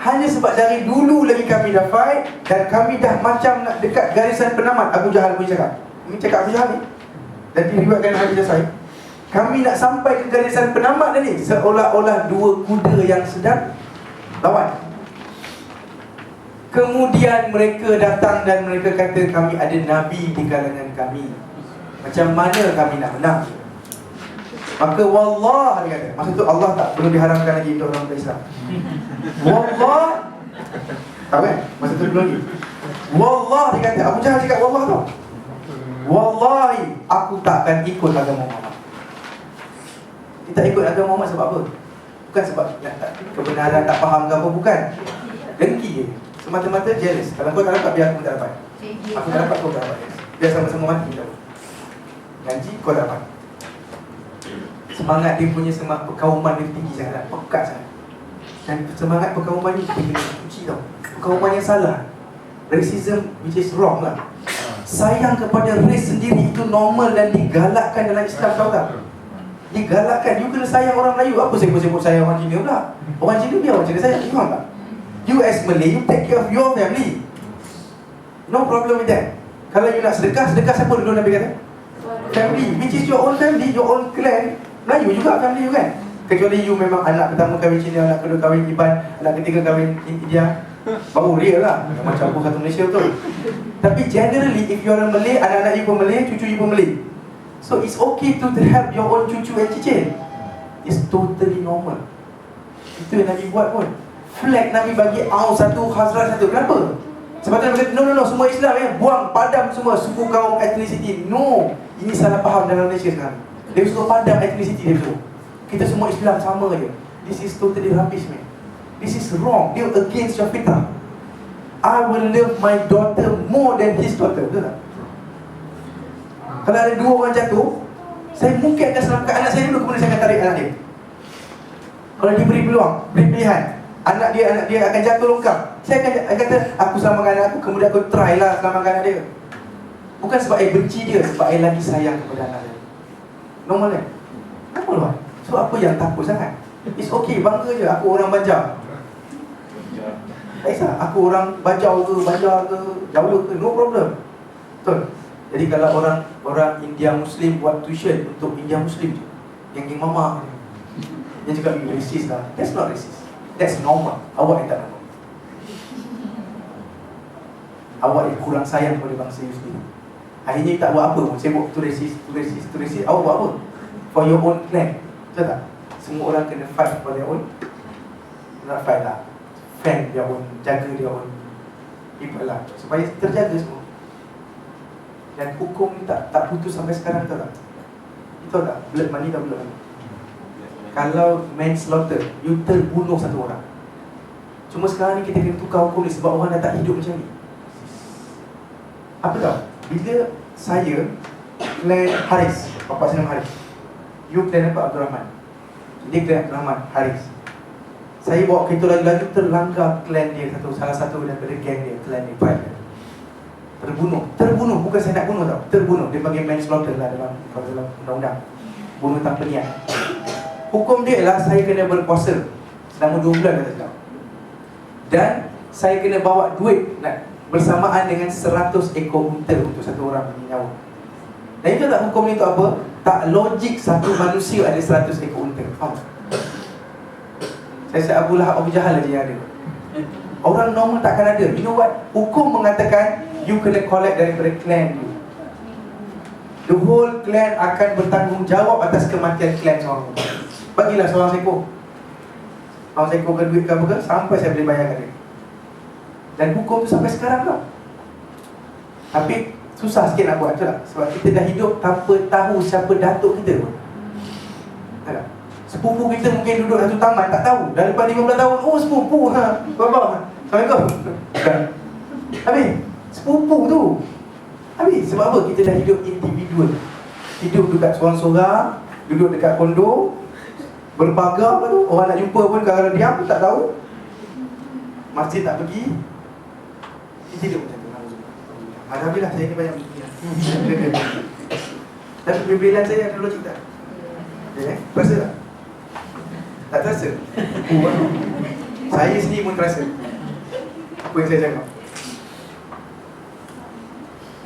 Speaker 1: Hanya sebab dari dulu lagi kami dah fight dan kami dah macam nak dekat garisan penamat. Abu Jahal pun cakap. Ini cakap Abu Jahal ni. Dan diriwayatkan Abu Jahal. Kami nak sampai ke garisan penamat dah ni, seolah-olah dua kuda yang sedang lawan. Kemudian mereka datang dan mereka kata kami ada Nabi di kalangan kami. Macam mana kami nak menang? Maka wallah dia kata. Maksud tu Allah tak belum diharamkan lagi untuk orang Islam. Wallah. Tahu kan? Masa tu belum lagi. Wallah dia kata. Abu Jahal cakap wallah tau. Wallahi aku tak akan ikut agama Muhammad. Kita ikut agama Muhammad sebab apa? Bukan sebab kebenaran tak faham ke apa, bukan. Dengki je. Semata-mata jealous. Kalau kau tak dapat, biar aku pun tak dapat. Aku tak dapat, kau tak dapat. Biar sama-sama mati tau. Janji kau dapat. Semangat dia punya semangat perkauman dia tinggi sangat, pekat sangat. Dan semangat perkauman ni kita kena cuci tau. Perkauman yang salah, racism which is wrong lah. Sayang kepada race sendiri itu normal dan digalakkan dalam Islam, tahu tak? Digalakkan. You kena sayang orang Melayu. Apa sebut sayang orang Cina pula? Orang Cina biar orang Cina sayang. You faham tak? You as Malay, you take care of your family. No problem with that. Kalau you nak sedekah, sedekah siapa dulu Nabi kata? Family, which is your own family, your own clan. Melayu juga family you kan. Kecuali you memang anak pertama kahwin Cina, anak kedua kahwin Iban, anak ketiga kahwin India, baru real lah. Macam aku satu Malaysia betul. Tapi generally, if you are a Malay, anak-anak you pun Malay, cucu you pun Malay. So it's okay to help your own cucu and cicit. It's totally normal. Itu yang Nabi buat pun. Flag Nabi bagi Aus satu, Khazraj satu. Kenapa? Sebab tu Nabi kata, no, semua Islam buang, padam semua suku kaum ethnicity. No, ini salah faham dalam Malaysia sekarang. Dia suruh padam ethnicity dia suruh. Kita semua Islam sama je. This is totally rubbish man. This is wrong. Dia against your fitrah. I will love my daughter more than his daughter. Betul tak? Kalau ada dua orang jatuh, saya mungkin akan selamatkan anak saya dulu, kemudian saya akan tarik anak dia. Kalau diberi peluang, beri pilihan, anak dia akan jatuh longkang, saya akan kata, aku selamatkan anak aku, kemudian aku try lah selamatkan anak dia. Bukan sebab saya benci dia, sebab saya lagi sayang kepada anak dia. Normal kan? Normal lah. So apa yang takut sangat? It's okay, bangga je aku orang Banjar. Tak kisah, aku orang Bajau ke, Banjar ke, Jawa ke, no problem. Betul? Jadi kalau orang India Muslim buat tuition untuk India Muslim je, geng-geng mama dia cakap you racist lah. That's not racist, that's normal. Awak yang tak normal. Awak yang kurang sayang pada bangsa you sendiri. Akhirnya tak buat apa pun, sibuk tu racist. Awak buat apa? For your own clan. Betul tak? Semua orang kena fight for their own. Not fight lah, fan dia own, jaga dia own people lah, supaya terjaga semua. Dan hukum ni tak putus sampai sekarang, tahu tak? Tahu tak? Blood money tak blood money. Kalau manslaughter, you terbunuh satu orang. Cuma sekarang ni kita kena tukar hukum ni sebab orang dah tak hidup macam ni. Apa tau? Bila saya clan Haris, bapa saya nama Haris, you clan apa? Abdul Rahman. Dia clan Abdul Rahman, Haris. Saya bawa kereta lagi-lagi, terlanggar clan dia, salah satu daripada geng dia, clan dia, fight dia. Terbunuh, bukan saya nak bunuh tau, terbunuh. Dia panggil manslaughter lah dalam undang-undang, bunuh tanpa niat. Hukum dia ialah saya kena berpuasa selama 2 bulan kata cakap. Dan saya kena bawa duit bersamaan dengan 100 ekor unta untuk satu orang punya nyawa. Dan itu tak hukum ni untuk apa? Tak logik satu manusia ada 100 ekor unta. Faham? Saya Abu Lahab, Abu Jahal aja yang ada. Orang normal takkan ada. You know what? Hukum mengatakan you kena collect daripada clan you. The whole clan akan bertanggungjawab atas kematian clan seorang. Bagilah seorang seekor. Seorang seekor ke duit ke apa ke, sampai saya boleh bayarkan dia. Dan hukum tu sampai sekarang tau. Tapi susah sikit nak buat tu lah. Sebab kita dah hidup tanpa tahu siapa datuk kita pun. Tak? Sepupu kita mungkin duduk satu taman, tak tahu. Dah lepas 15 tahun, oh sepupu, bapa, Assalamualaikum. Habis, sepupu tu. Habis, sebab apa? Kita dah hidup individual. Hidup dekat seorang-seorang, duduk dekat kondo, berpagar tu. Orang nak jumpa pun kalau diam, tak tahu. Masjid tak pergi. Kita hidup macam tu. Alhamdulillah, saya ni banyak bukti. Tapi perbezaan saya ada logik tak? Terasa tak? Tak terasa? Saya sendiri pun terasa apa yang saya cakap.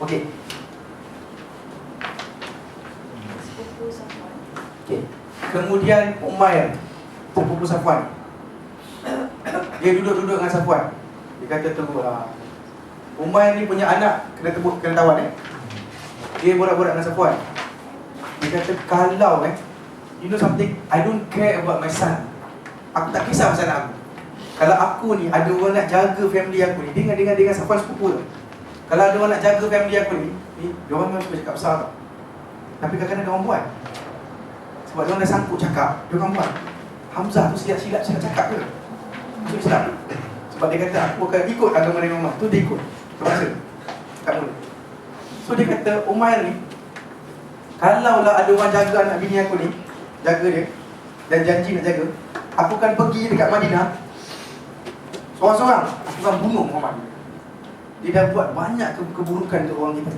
Speaker 1: Okey. Okey. Kemudian Umair, sepupu Safwan. Dia duduk-duduk dengan Safwan. Dia kata teruk lah. Umair ni punya anak kena tawan Dia borak-borak dengan Safwan. Dia kata kalau you know something, I don't care about my son. Aku tak kisah pasal anak aku. Kalau aku ni ada orang nak jaga family aku ni, dengan Safwan sepupu tu. Kalau ada orang nak jaga family aku ni diorang memang suka cakap besar tau. Tapi kadang-kadang diorang buat. Sebab diorang dah sangkut cakap, diorang buat. Hamzah tu silap-silap cakap ke? Itu Islam. Sebab dia kata aku akan ikut agama Nabi Muhammad. Tu dia ikut. Terasa tak boleh. So dia kata Umair ni, kalau lah ada orang jaga anak bini aku ni, jaga dia dan janji nak jaga, aku akan pergi dekat Madinah seorang-seorang, aku akan bunuh Muhammad. Dia dah buat banyak keburukan untuk orang kita.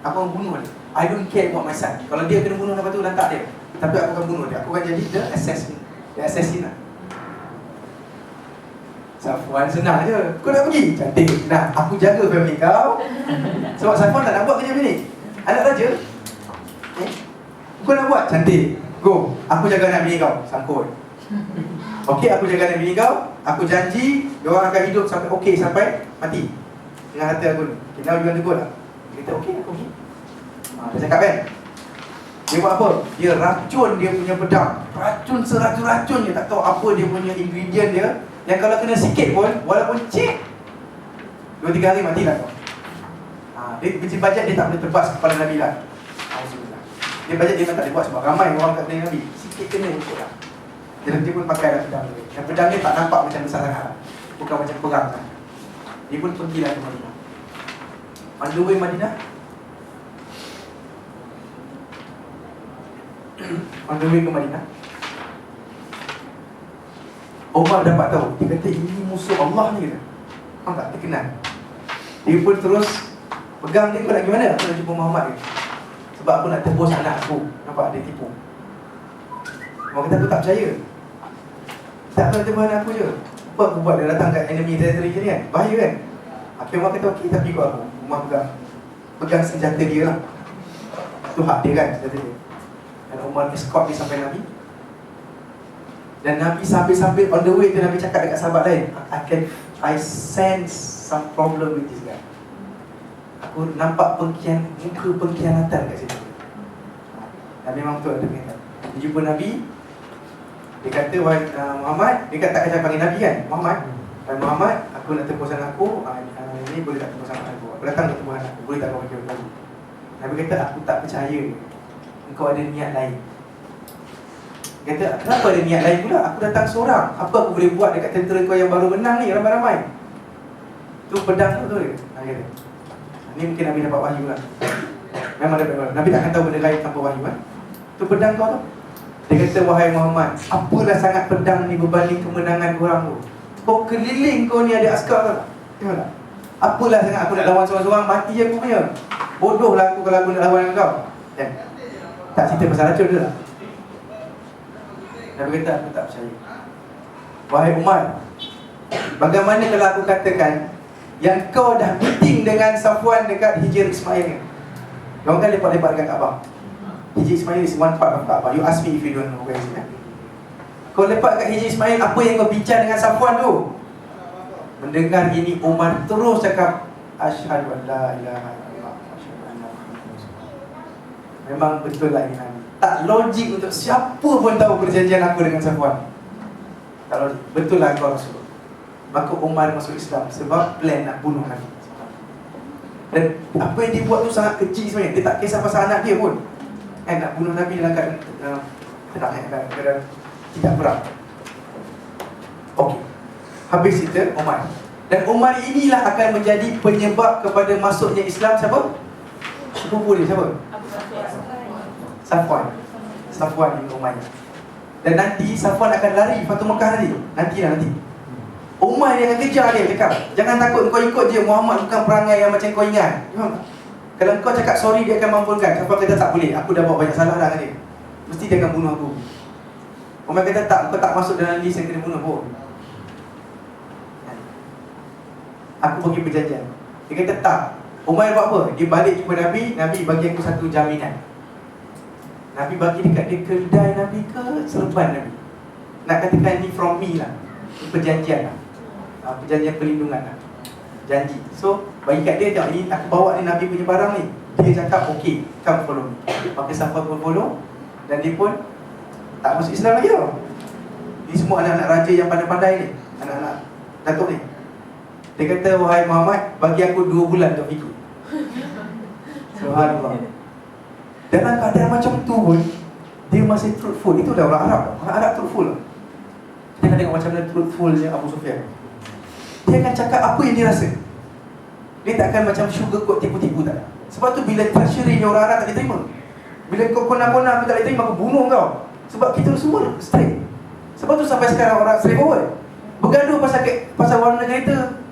Speaker 1: Aku akan bunuh dia. I don't care about my son. Kalau dia kena bunuh, lepas tu lantak dia, tapi aku akan bunuh dia. Aku akan jadi the assassin lah. Safwan senang je, kau nak pergi? Cantik. Nah, aku jaga family kau. Sebab Safwan tak nak buat kerja macam ni. Anak raja, kau nak buat? Cantik. Go, aku jaga anak bini kau. Sangkut. Okey, aku jaga anak bini kau. Aku janji diorang akan hidup sampai okey, sampai mati dengan hati aku ni. Okay, now you want to go lah? Dia kata okey, aku pergi. Dia cakap kan, dia buat apa? Dia racun dia punya pedang. Racun seracun-racun dia. Tak tahu apa dia punya ingredient dia, yang kalau kena sikit pun, walaupun cik, 2-3 hari matilah kau. Dia kecil bajet, dia tak boleh tebas kepala Nabi lah. Dia bajet dia tak boleh buat sebab ramai orang tak boleh Nabi. Sikit kena ikut lah. Dia pun pakai lah pedang dia. Dan pedang dia tak nampak macam besar sangat lah. Bukan macam perang lah. Dia Dia pun pergilah ke Madinah. On the way Madinah, on the way ke Madinah, Umar dapat tahu. Dia kata ini musuh Allah ni kata. Faham tak? Dia kenal. Dia pun terus pegang dia, kau nak gimana? Aku nak jumpa Muhammad ni, sebab aku nak tebus anak aku. Nampak dia tipu. Orang kata aku tak percaya. Tak nak tebus anak aku je. Apa aku buat? Dia datang kat enemy territory je ni kan? Bahaya kan? Akhirnya Umar kata okey, tapi ikut aku. Umar pegang senjata dia lah. Itu hak dia kan, senjata dia. Dan Umar escort dia sampai Nabi. Dan Nabi sambil-sambil on the way tu Nabi cakap dekat sahabat lain, I sense some problem with this guy. Aku nampak muka pengkhianatan kat situ. Dan memang betul ada pengkhianatan. Dia jumpa Nabi. Dia kata, Muhammad, dia tak akan panggil Nabi kan, Muhammad, aku nak tebus anak aku, ini boleh tak tebus anak aku? Aku datang untuk tebus anak aku, boleh tak kau bagi aku? Nabi kata, aku tak percaya engkau ada niat lain. Dia kata, kenapa ada niat lain pula? Aku datang seorang, apa aku boleh buat dekat tentera kau yang baru menang ni, ramai-ramai? Tu pedang tu dia. Ni mungkin Nabi dapat wahyu lah. Memang dapat wahyu. Nabi takkan tahu benda lain tanpa wahyu kan? Tu pedang kau tu. Dia kata, wahai Muhammad, apalah sangat pedang ni berbanding kemenangan korang tu. Kau keliling kau ni ada askar tak? Tengok tak? Apalah sangat aku nak lawan seorang-seorang, mati aku punya. Bodoh lah aku kalau aku nak lawan dengan kau. Dan tak cerita pasal racun tu lah. Nabi kata, aku tak percaya. Wahai Umar, bagaimana kalau aku katakan yang kau dah meeting dengan Safwan dekat Hijr Ismail ni? Diorang kan lepak-lepak dekat Kaabah. Hijr Ismail is one part of Kaabah. You ask me if you don't know where is it. Kau lepak kat Hijr Ismail, apa yang kau bincang dengan Safwan tu? Mendengar ini, Umar terus cakap, Asyhadu an la ilaha illallah, asyhadu anna Muhammadan Rasulullah. Memang betul lah ini Nabi. Tak logik untuk siapa pun tahu perjanjian aku dengan Safwan. Tak logik. Betul lah kau Rasul. Maka Umar masuk Islam sebab plan nak bunuh Nabi. Dan apa yang dia buat tu sangat kecil sebenarnya. Dia tak kisah pasal anak dia pun. Nak bunuh Nabi dalam keadaan tenang, tidak perang. Okey. Habis cerita Umar. Dan Umar inilah akan menjadi penyebab kepada masuknya Islam siapa? Sepupu dia siapa? Safwan bin Umayyah. Dan nanti Safwan akan lari Fatu Mekah nanti. Umar yang akan kejar dia, cakap, jangan takut, kau ikut je, Muhammad bukan perangai yang macam kau ingat. Kalau kau cakap sorry, dia akan mampunkan. Safwan kata tak boleh, aku dah buat banyak salah dah dengan dia, mesti dia akan bunuh aku. Umar kata tak, kau tak masuk dalam list yang kena bunuh pun. Aku bagi perjanjian. Dia kata tak. Umar buat apa? Dia balik jumpa Nabi, Nabi bagi aku satu jaminan. Nabi bagi dekat dia kedai Nabi ke serban Nabi. Nak katakan ni from me lah. Perjanjian lah. Perjanjian perlindungan lah. Janji. So, bagi kat dia, tengok ni aku bawa ni Nabi punya barang ni. Dia cakap, okay, come follow me. Maka Safwan pun follow. Dan dia pun tak masuk Islam lagi tau. Ni semua anak-anak raja yang pandai-pandai ni, anak-anak Datuk ni. Dia kata, wahai Muhammad, bagi aku 2 bulan untuk ikut. Subhanallah. Dalam keadaan macam tu pun dia masih truthful. Itu dah orang Arab. Orang Arab truthful. Kita akan tengok macam mana truthfulnya Abu Sufyan. Dia akan cakap apa yang dia rasa. Dia tak akan macam sugarcoat tipu-tipu tak. Sebab tu bila treasury ni orang Arab tak diterima. Bila kau kona-kona aku tak diterima, aku bunuh kau. Sebab kita semua straight. Sebab tu sampai sekarang orang straight forward. Bergaduh pasal warna kereta.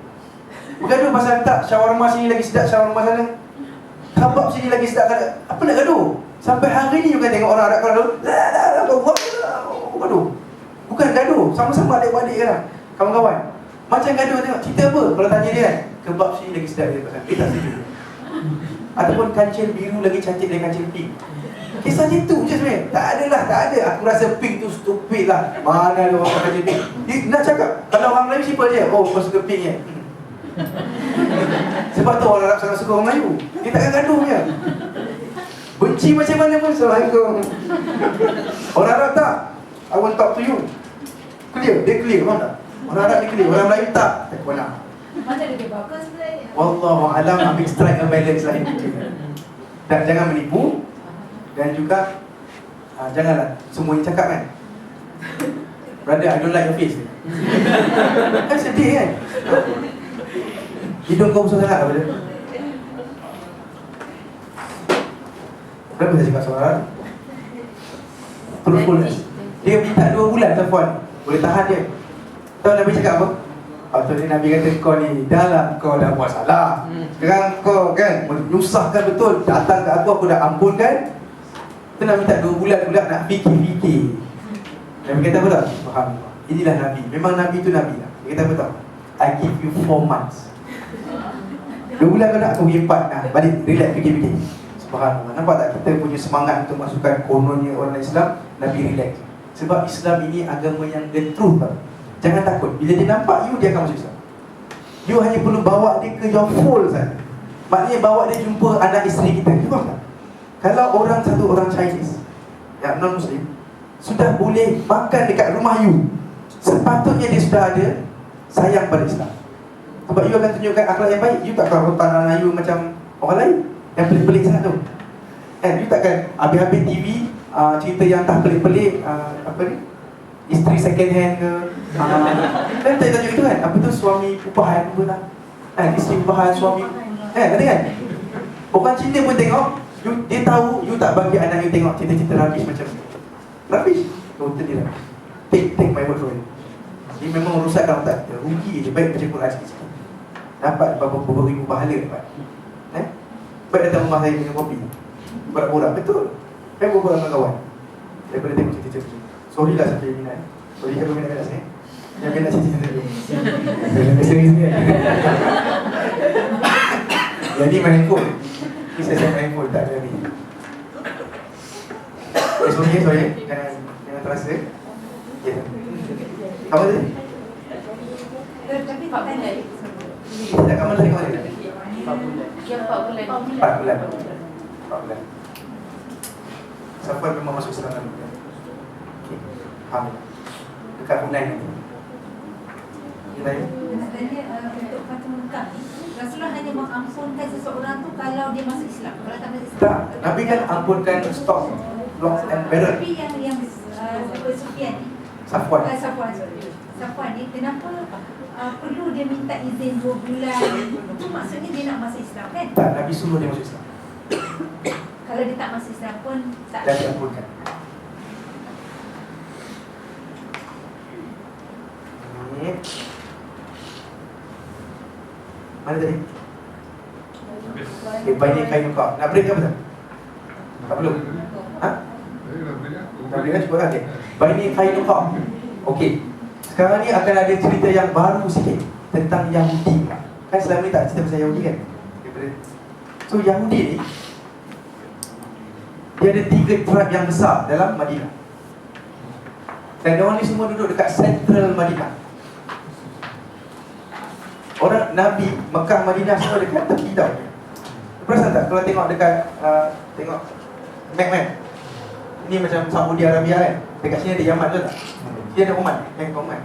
Speaker 1: Bergaduh pasal tak shawarma sini lagi sedap, shawarma sana. Kebab sini lagi sedap. Apa nak gaduh? Sampai hari ni juga tengok orang Arab kalau gaduh. Bukan gaduh, sama-sama adik-adik kan, kawan-kawan. Macam gaduh, tengok cerita apa? Kalau tanya dia kan, kebab sini lagi sedap dia tak setuju. Ataupun kancil biru lagi cantik dari kancil pink. Kisah itu je sebenarnya. Tak ada. Aku rasa pink tu stupid lah. Mana ada orang kancil pink. Dia nak cakap, kalau orang Melayu simple je. Oh, kau suka pink je. Sebab tu orang Arab sangat suka orang Melayu. Dia takkan gaduh je. Benci macam mana pun, Assalamualaikum. Orang Arab tak, I want talk to you. Clear, dia clear, faham tak? Orang Arab dia clear, orang Melayu tak. Tak pernah.
Speaker 4: Mana dia bagus sebenarnya?
Speaker 1: Wallahualam, ambil strike a balance lah. Dan jangan menipu. Dan juga janganlah semua yang cakap kan, brother, I don't like your face. Kan sedih kan? Hidung kau besar sangat apa dia? Kenapa saya cakap soalan? Truthfulness. Dia minta 2 bulan Safwan. Boleh tahan dia. Tahu Nabi cakap apa? Atau ni Nabi kata kau ni dah lah, kau dah buat salah. Sekarang kau kan menyusahkan betul. Datang ke aku dah ampunkan. Kita nak minta 2 bulan pula nak fikir-fikir. Nabi kata apa tak? Faham. Inilah Nabi. Memang Nabi tu Nabi lah. Dia kata apa tak? I give you 4 months. 2 bulan kau nak, aku pergi 4. Nah, balik, relax, fikir-fikir. Subhanallah. Nampak tak kita punya semangat untuk masukkan kononnya orang Islam, Nabi relax. Sebab Islam ini agama yang the truth tau. Jangan takut. Bila dia nampak you, dia akan masuk Islam. You hanya perlu bawa dia ke your fold saja. Maknanya bawa dia jumpa anak isteri kita. You faham tak? Kalau satu orang Chinese yang non-Muslim sudah boleh makan dekat rumah you, sepatutnya dia sudah ada sayang pada Islam. Sebab you akan tunjukkan akhlak yang baik. You takkan rotan anak you macam orang lain yang pelik-pelik sangat tu. You takkan habis-habis TV cerita yang tak pelik-pelik, apa ni, isteri second hand ke, kan tak tajuk itu kan, apa tu, suami upahan pun tak, isteri upahan, suami, ada kan. Orang Cina pun tengok, dia tahu you tak bagi anak you tengok cerita-cerita rubbish macam ni. Rubbish, totally rubbish. Take my word for it. Dia memang merosakkan otak kita. Rugi je, baik baca Quran sikit-sikit, dapat beberapa ribu pahala dapat. Baik datang rumah saya minum kopi, borak-borak, betul. Saya berbual dengan kawan daripada tengok cerita-cerita. Sorry lah sampai minat. Sorry kalau minat kat sini. Yang minat cerita-cerita tu. Yang sering sini. Jadi main handphone. Ini saya main handphone, tak ada ni. Sorry. Jangan terasa. Ya. Apa tadi?
Speaker 4: Tapi tak pandai.
Speaker 1: Kita kat mana tadi kemarin?
Speaker 5: 4 bulan.
Speaker 1: 4 bulan. 4 bulan. Safwan memang masuk Islam dulu. Okey. Faham. Dekat Hunain nanti. Kita
Speaker 4: Nak tanya untuk Fathu Mekah ni, Rasulullah hanya mengampunkan seseorang tu kalau dia masuk Islam. Kalau tak masuk Islam.
Speaker 1: tak. Nabi kan ampunkan stok, lock and barrel.
Speaker 4: Tapi yang Sufyan ni,
Speaker 1: Safwan.
Speaker 4: Safwan ni kenapa perlu dia minta izin 2 bulan? Itu maksudnya dia nak masuk Islam kan?
Speaker 1: Tak, Nabi suruh dia masuk Islam.
Speaker 4: Kalau dia tak masuk Islam pun tak.
Speaker 1: Dan diampunkan. Ini. Mana tadi? Bayi kain kau. Nak break ke apa tak? Tak perlu. Ha? Tak boleh kan? Cuba kan? Bayi kain kau. Okey. Sekarang ni akan ada cerita yang baru sikit tentang Yahudi. Kan selama ni tak cerita pasal Yahudi kan? So Yahudi ni dia ada 3 tribe yang besar dalam Madinah. Dan orang ni semua duduk dekat central Madinah. Orang Nabi, Mekah, Madinah semua dekat tepi tau. Perasan tak kalau tengok dekat tengok map. Ini macam Saudi Arabia kan. Dekat sini ada Yaman tu tak? Sini ada Oman. Oman.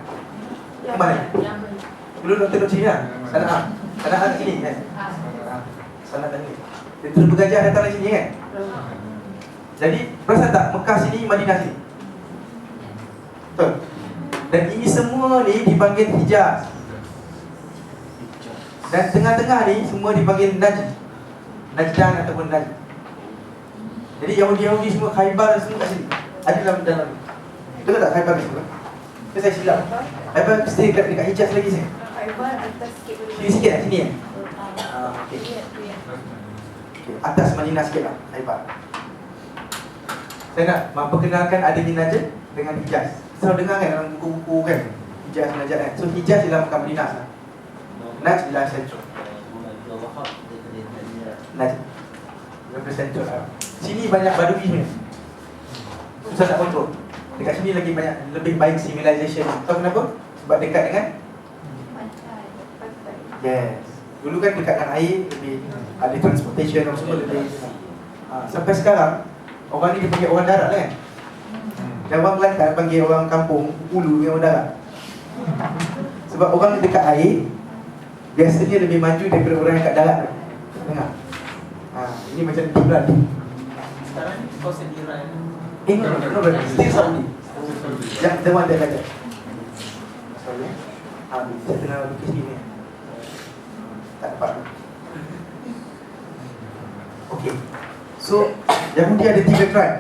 Speaker 1: Oman kan? Dulu Dr. Sini lah. Sanaa kat sini kan? Sanaa kat sini. Dia terus bergajah datang dari sini kan? Jadi perasan tak Mekah sini, Madinah sini? Betul. Dan ini semua ni dipanggil Hijaz. Dan tengah-tengah ni semua dipanggil Najd. Najdan ataupun Najd. Jadi Yahudi semua, Khaybar semua kat sini. Ada dalam. Betul tak Khaybar ni semua? Ke saya silap? Khaybar mesti dekat Hijaz lagi sini.
Speaker 5: Khaybar atas sikit dulu.
Speaker 1: Sini sikit lah, sini kan? Okey. Atas Madinah sikit lah, Khaybar. Saya nak memperkenalkan adanya Najd dengan Hijaz. Selalu dengar kan dalam buku-buku kan, Hijaz, Najd kan. So Hijaz ialah Mekah Madinah. Najd ialah sentral. Najd lebih sentral lah. Sini banyak Badui ni, susah nak kontrol. Dekat sini lagi banyak, lebih baik civilization. Tahu kenapa? Sebab dekat dengan yes. Dulu kan dekat dengan air, lebih ada transportation dan semua lebih. Sampai sekarang orang ni dia panggil orang darat lah kan. Dan orang Kelantan panggil orang kampung Ulu yang orang darat. Sebab orang dekat air biasanya lebih maju daripada orang yang kat darat. Dengar. Ini macam Iran.
Speaker 2: Sekarang ni kau sendiri.
Speaker 1: No, still Saudi. Yang the one that ada. Sorry. Saya tengah lukis ni. Tak dapat. Okey. So, Yahudi ada 3 tribe.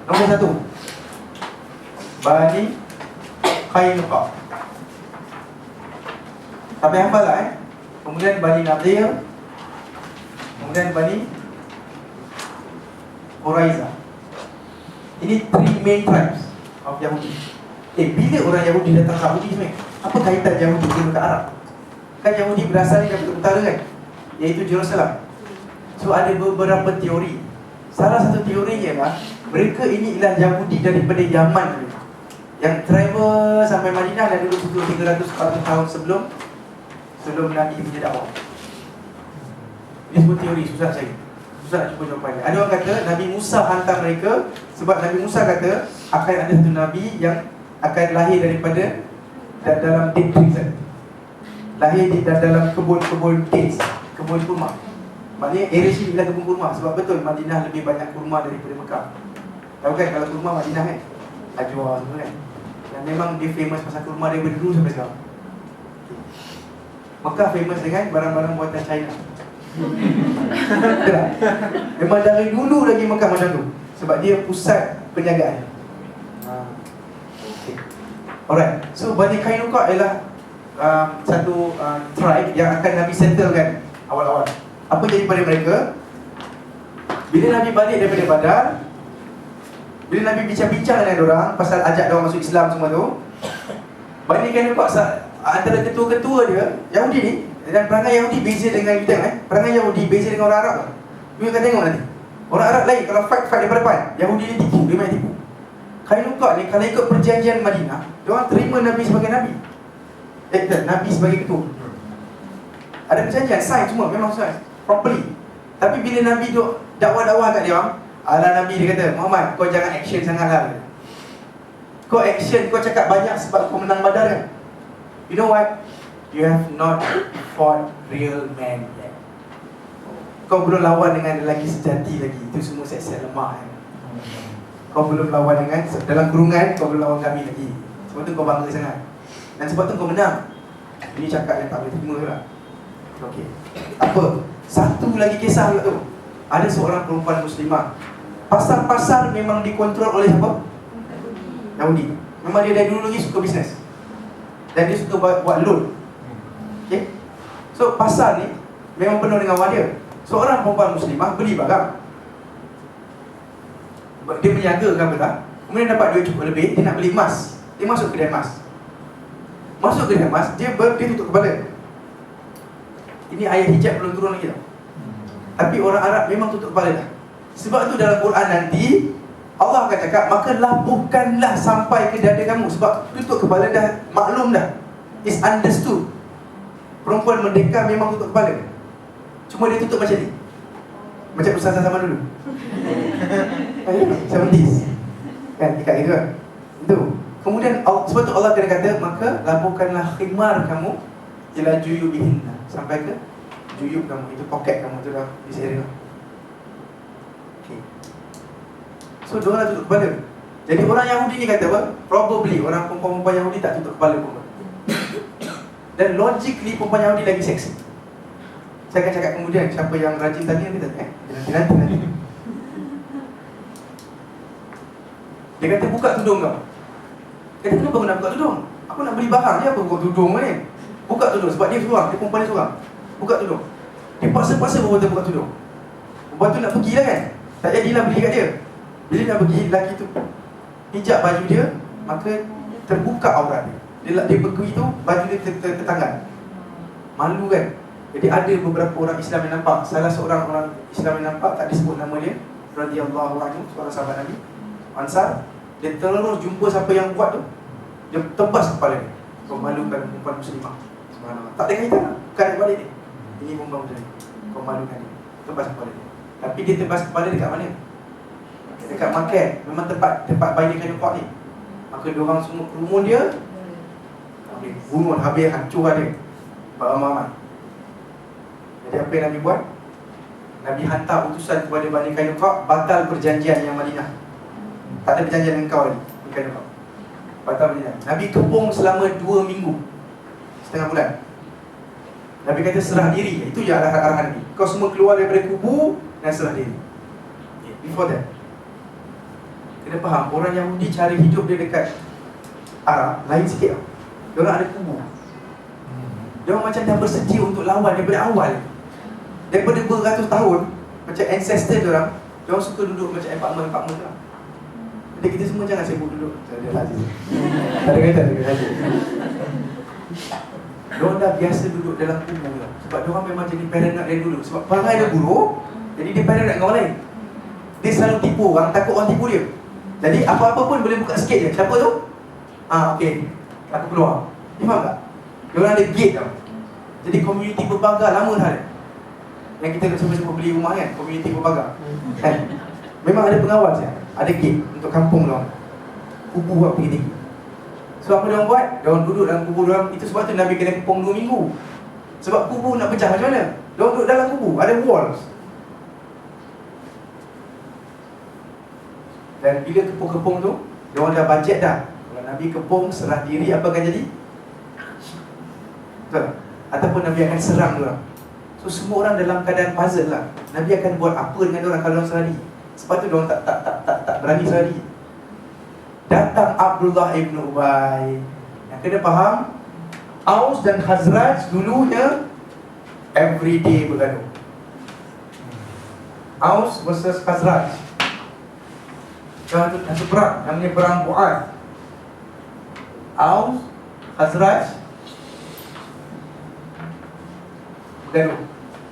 Speaker 1: Nombor 1, Bani Qainuqa. Sampai hafal lah Kemudian Bani Nadir, kemudian Bani Quraiza. Ini 3 main tribes of Yahudi. Bila orang Yahudi datang Saudi sebenarnya, apa kaitan Yahudi dengan ke Arab? Kan Yahudi berasal dari Kota Utara kan, iaitu Jerusalem. So ada beberapa teori. Salah satu teori ialah mereka ini ialah Yahudi daripada Yaman dulu, yang travel sampai Madinah dan dulu 300-400 tahun sebelum Nabi punya dakwah. Ini semua teori, susah cari, susah nak cuba jawapannya. Ada orang kata Nabi Musa hantar mereka sebab Nabi Musa kata akan ada satu Nabi yang akan lahir daripada dalam date prison, lahir di dalam kebun-kebun dates, kebun kurma. Maknanya area sini ialah kebun kurma. Sebab betul Madinah lebih banyak kurma daripada Mekah. Tahu kan kalau kurma Madinah kan, Ajwa semua kan, dan memang dia famous pasal kurma daripada dulu sampai sekarang. Mekah famous dengan barang-barang buatan China. Betul tak? Memang dari dulu lagi Mekah macam tu, sebab dia pusat perniagaan. Okay. Alright, so Bani Qainuqa ialah satu tribe yang akan Nabi settlekan awal-awal. Apa jadi pada mereka? Bila Nabi balik daripada Badar, bila Nabi bincang-bincang dengan orang pasal ajak diorang masuk Islam semua tu, Bani Qainuqa antara ketua-ketua dia Yahudi ni, dan perangai Yahudi beza dengan kita perangai Yahudi beza dengan orang Arab. You akan tengok nanti. Orang Arab lain, kalau fight daripada depan. Yahudi ni tipu, dia main tipu. Qainuqa ni kalau ikut perjanjian Madinah, diorang terima Nabi sebagai Nabi. Nabi sebagai ketua. Ada perjanjian, sign semua, memang sign properly. Tapi bila Nabi duk dakwah-dakwah kat dia, ala Nabi dia kata, Muhammad, kau jangan action sangat lah. Kau action, kau cakap banyak sebab kau menang Badar kan. You know what? You have not fought real man yet. Kau belum lawan dengan lelaki sejati lagi. Itu semua set-set lemah kan. Kau belum lawan dengan, dalam kurungan, kau belum lawan kami lagi. Sebab tu kau bangga sangat. Dan sebab tu kau menang. Ini cakap yang tak boleh terima lah. Okey. Apa? Satu lagi kisah pula tu. Ada seorang perempuan muslimah. Pasar-pasar memang dikontrol oleh siapa? Yahudi. Memang dia dari dulu lagi suka bisnes. Dan dia suka buat loan. Okay? So pasar ni memang penuh dengan wadah. Seorang perempuan muslimah beli barang, dia berniaga ke apa tak, kemudian dapat duit cukup lebih, dia nak beli emas. Dia masuk kedai emas. Masuk kedai emas, dia tutup kepala. Ini ayat hijab belum turun lagi tau. Tapi orang Arab memang tutup kepala dah. Sebab tu dalam Quran nanti Allah akan cakap, maka labuhkanlah sampai ke dada kamu. Sebab tutup kepala dah maklum dah, it's understood. Perempuan merdeka memang tutup kepala. Cuma dia tutup macam ni, macam ustazah zaman dulu. 70s kan, ikat gitu kan. Itu. Kemudian sebab tu Allah kena kata, maka labuhkanlah khimar kamu ila juyubihinna, sampai ke juyub kamu, itu poket kamu tu dah diseret. Okay. So diorang dah tutup kepala. Jadi orang Yahudi ni kata apa? Probably orang perempuan Yahudi tak tutup kepala pun. Dan logically perempuan Yahudi lagi seksi. Saya akan cakap kemudian siapa yang rajin tanya ni tanya nanti. Dia kata buka tudung kau. Dia kata kenapa kau nak buka tudung? Aku nak beli barang je, apa buka tudung ni? Buka tudung sebab dia seorang, dia perempuan dia seorang. Buka tudung. Dia paksa-paksa perempuan buka tudung. Perempuan tu nak pergi lah kan, tak jadilah beli kat dia. Bila nak pergi, lelaki tu hijab baju dia, maka terbuka aurat dia. Dia pergi tu, baju dia tertanggal. Malu kan. Jadi ada beberapa orang Islam yang nampak. Salah seorang orang Islam yang nampak, tak disebut nama dia, radhiyallahu anhu, seorang sahabat Nabi Ansar. Dia terus jumpa siapa yang buat tu, dia tebas kepala dia. Kau malukan perempuan muslimah. Subhanallah. Tak ada kaitan lah, bukan balik dia. Ini perempuan muslimah, kau malukan dia. Tebas kepala dia. Tapi dia tebas kepala dekat mana? Dekat market. Memang tempat bayi Qainuqa ni. Maka diorang semua kerumun dia, bunuh, habis, hancur dia Pak Muhammad. Jadi apa yang Nabi buat? Nabi hantar utusan kepada Bani Qainuqa, batal perjanjian yang Madinah. Tak ada perjanjian dengan kau lagi, Bani Qainuqa. Batal perjanjian. Nabi kepung selama 2 minggu, setengah bulan. Nabi kata serah diri. Itu je arahan Nabi. Kau semua keluar daripada kubu dan serah diri. Before that, kena faham, orang Yahudi cara hidup dia dekat Arab lain sikit tau. Diorang ada kubu. Diorang macam dah bersedia untuk lawan daripada awal. Daripada beratus tahun, macam ancestor diorang suka duduk macam apartment lah. Jadi kita semua jangan sibuk duduk. Tak ada kata. Diorang dah biasa duduk dalam kubu lah. Sebab diorang memang jadi paranoid dari dulu. Sebab perangai dia buruk, jadi dia paranoid dengan orang lain. Dia selalu tipu orang, takut orang tipu dia. Jadi apa-apa pun boleh buka sikit je. Siapa tu? Okey, aku keluar. Dia faham tak? Diorang ada gate tau. Jadi community berpagar lama dah ada. Yang kita cuba-cuba beli rumah kan, community berpagar kan? Memang ada pengawal saja. Ada gate untuk kampung diorang. Kubu buat pergi tinggi. So apa diorang buat? Diorang duduk dalam kubu diorang. Itu sebab tu Nabi kena kepung 2 minggu. Sebab kubu nak pecah macam mana? Diorang duduk dalam kubu, ada walls. Dan bila kepung-kepung tu, diorang dah bajet dah. Kalau Nabi kepung, serah diri, apa akan jadi? Betul? Ataupun Nabi akan serang diorang. So semua orang dalam keadaan puzzle lah. Nabi akan buat apa dengan diorang kalau diorang serah diri? Sebab tu diorang tak berani serah diri. Datang Abdullah ibn Ubay. Yang kena faham, Aus dan Khazraj dulunya everyday bergaduh. Aus versus Khazraj. Satu perang, namanya perang Bu'ad. Aus, Khazraj bergaduh.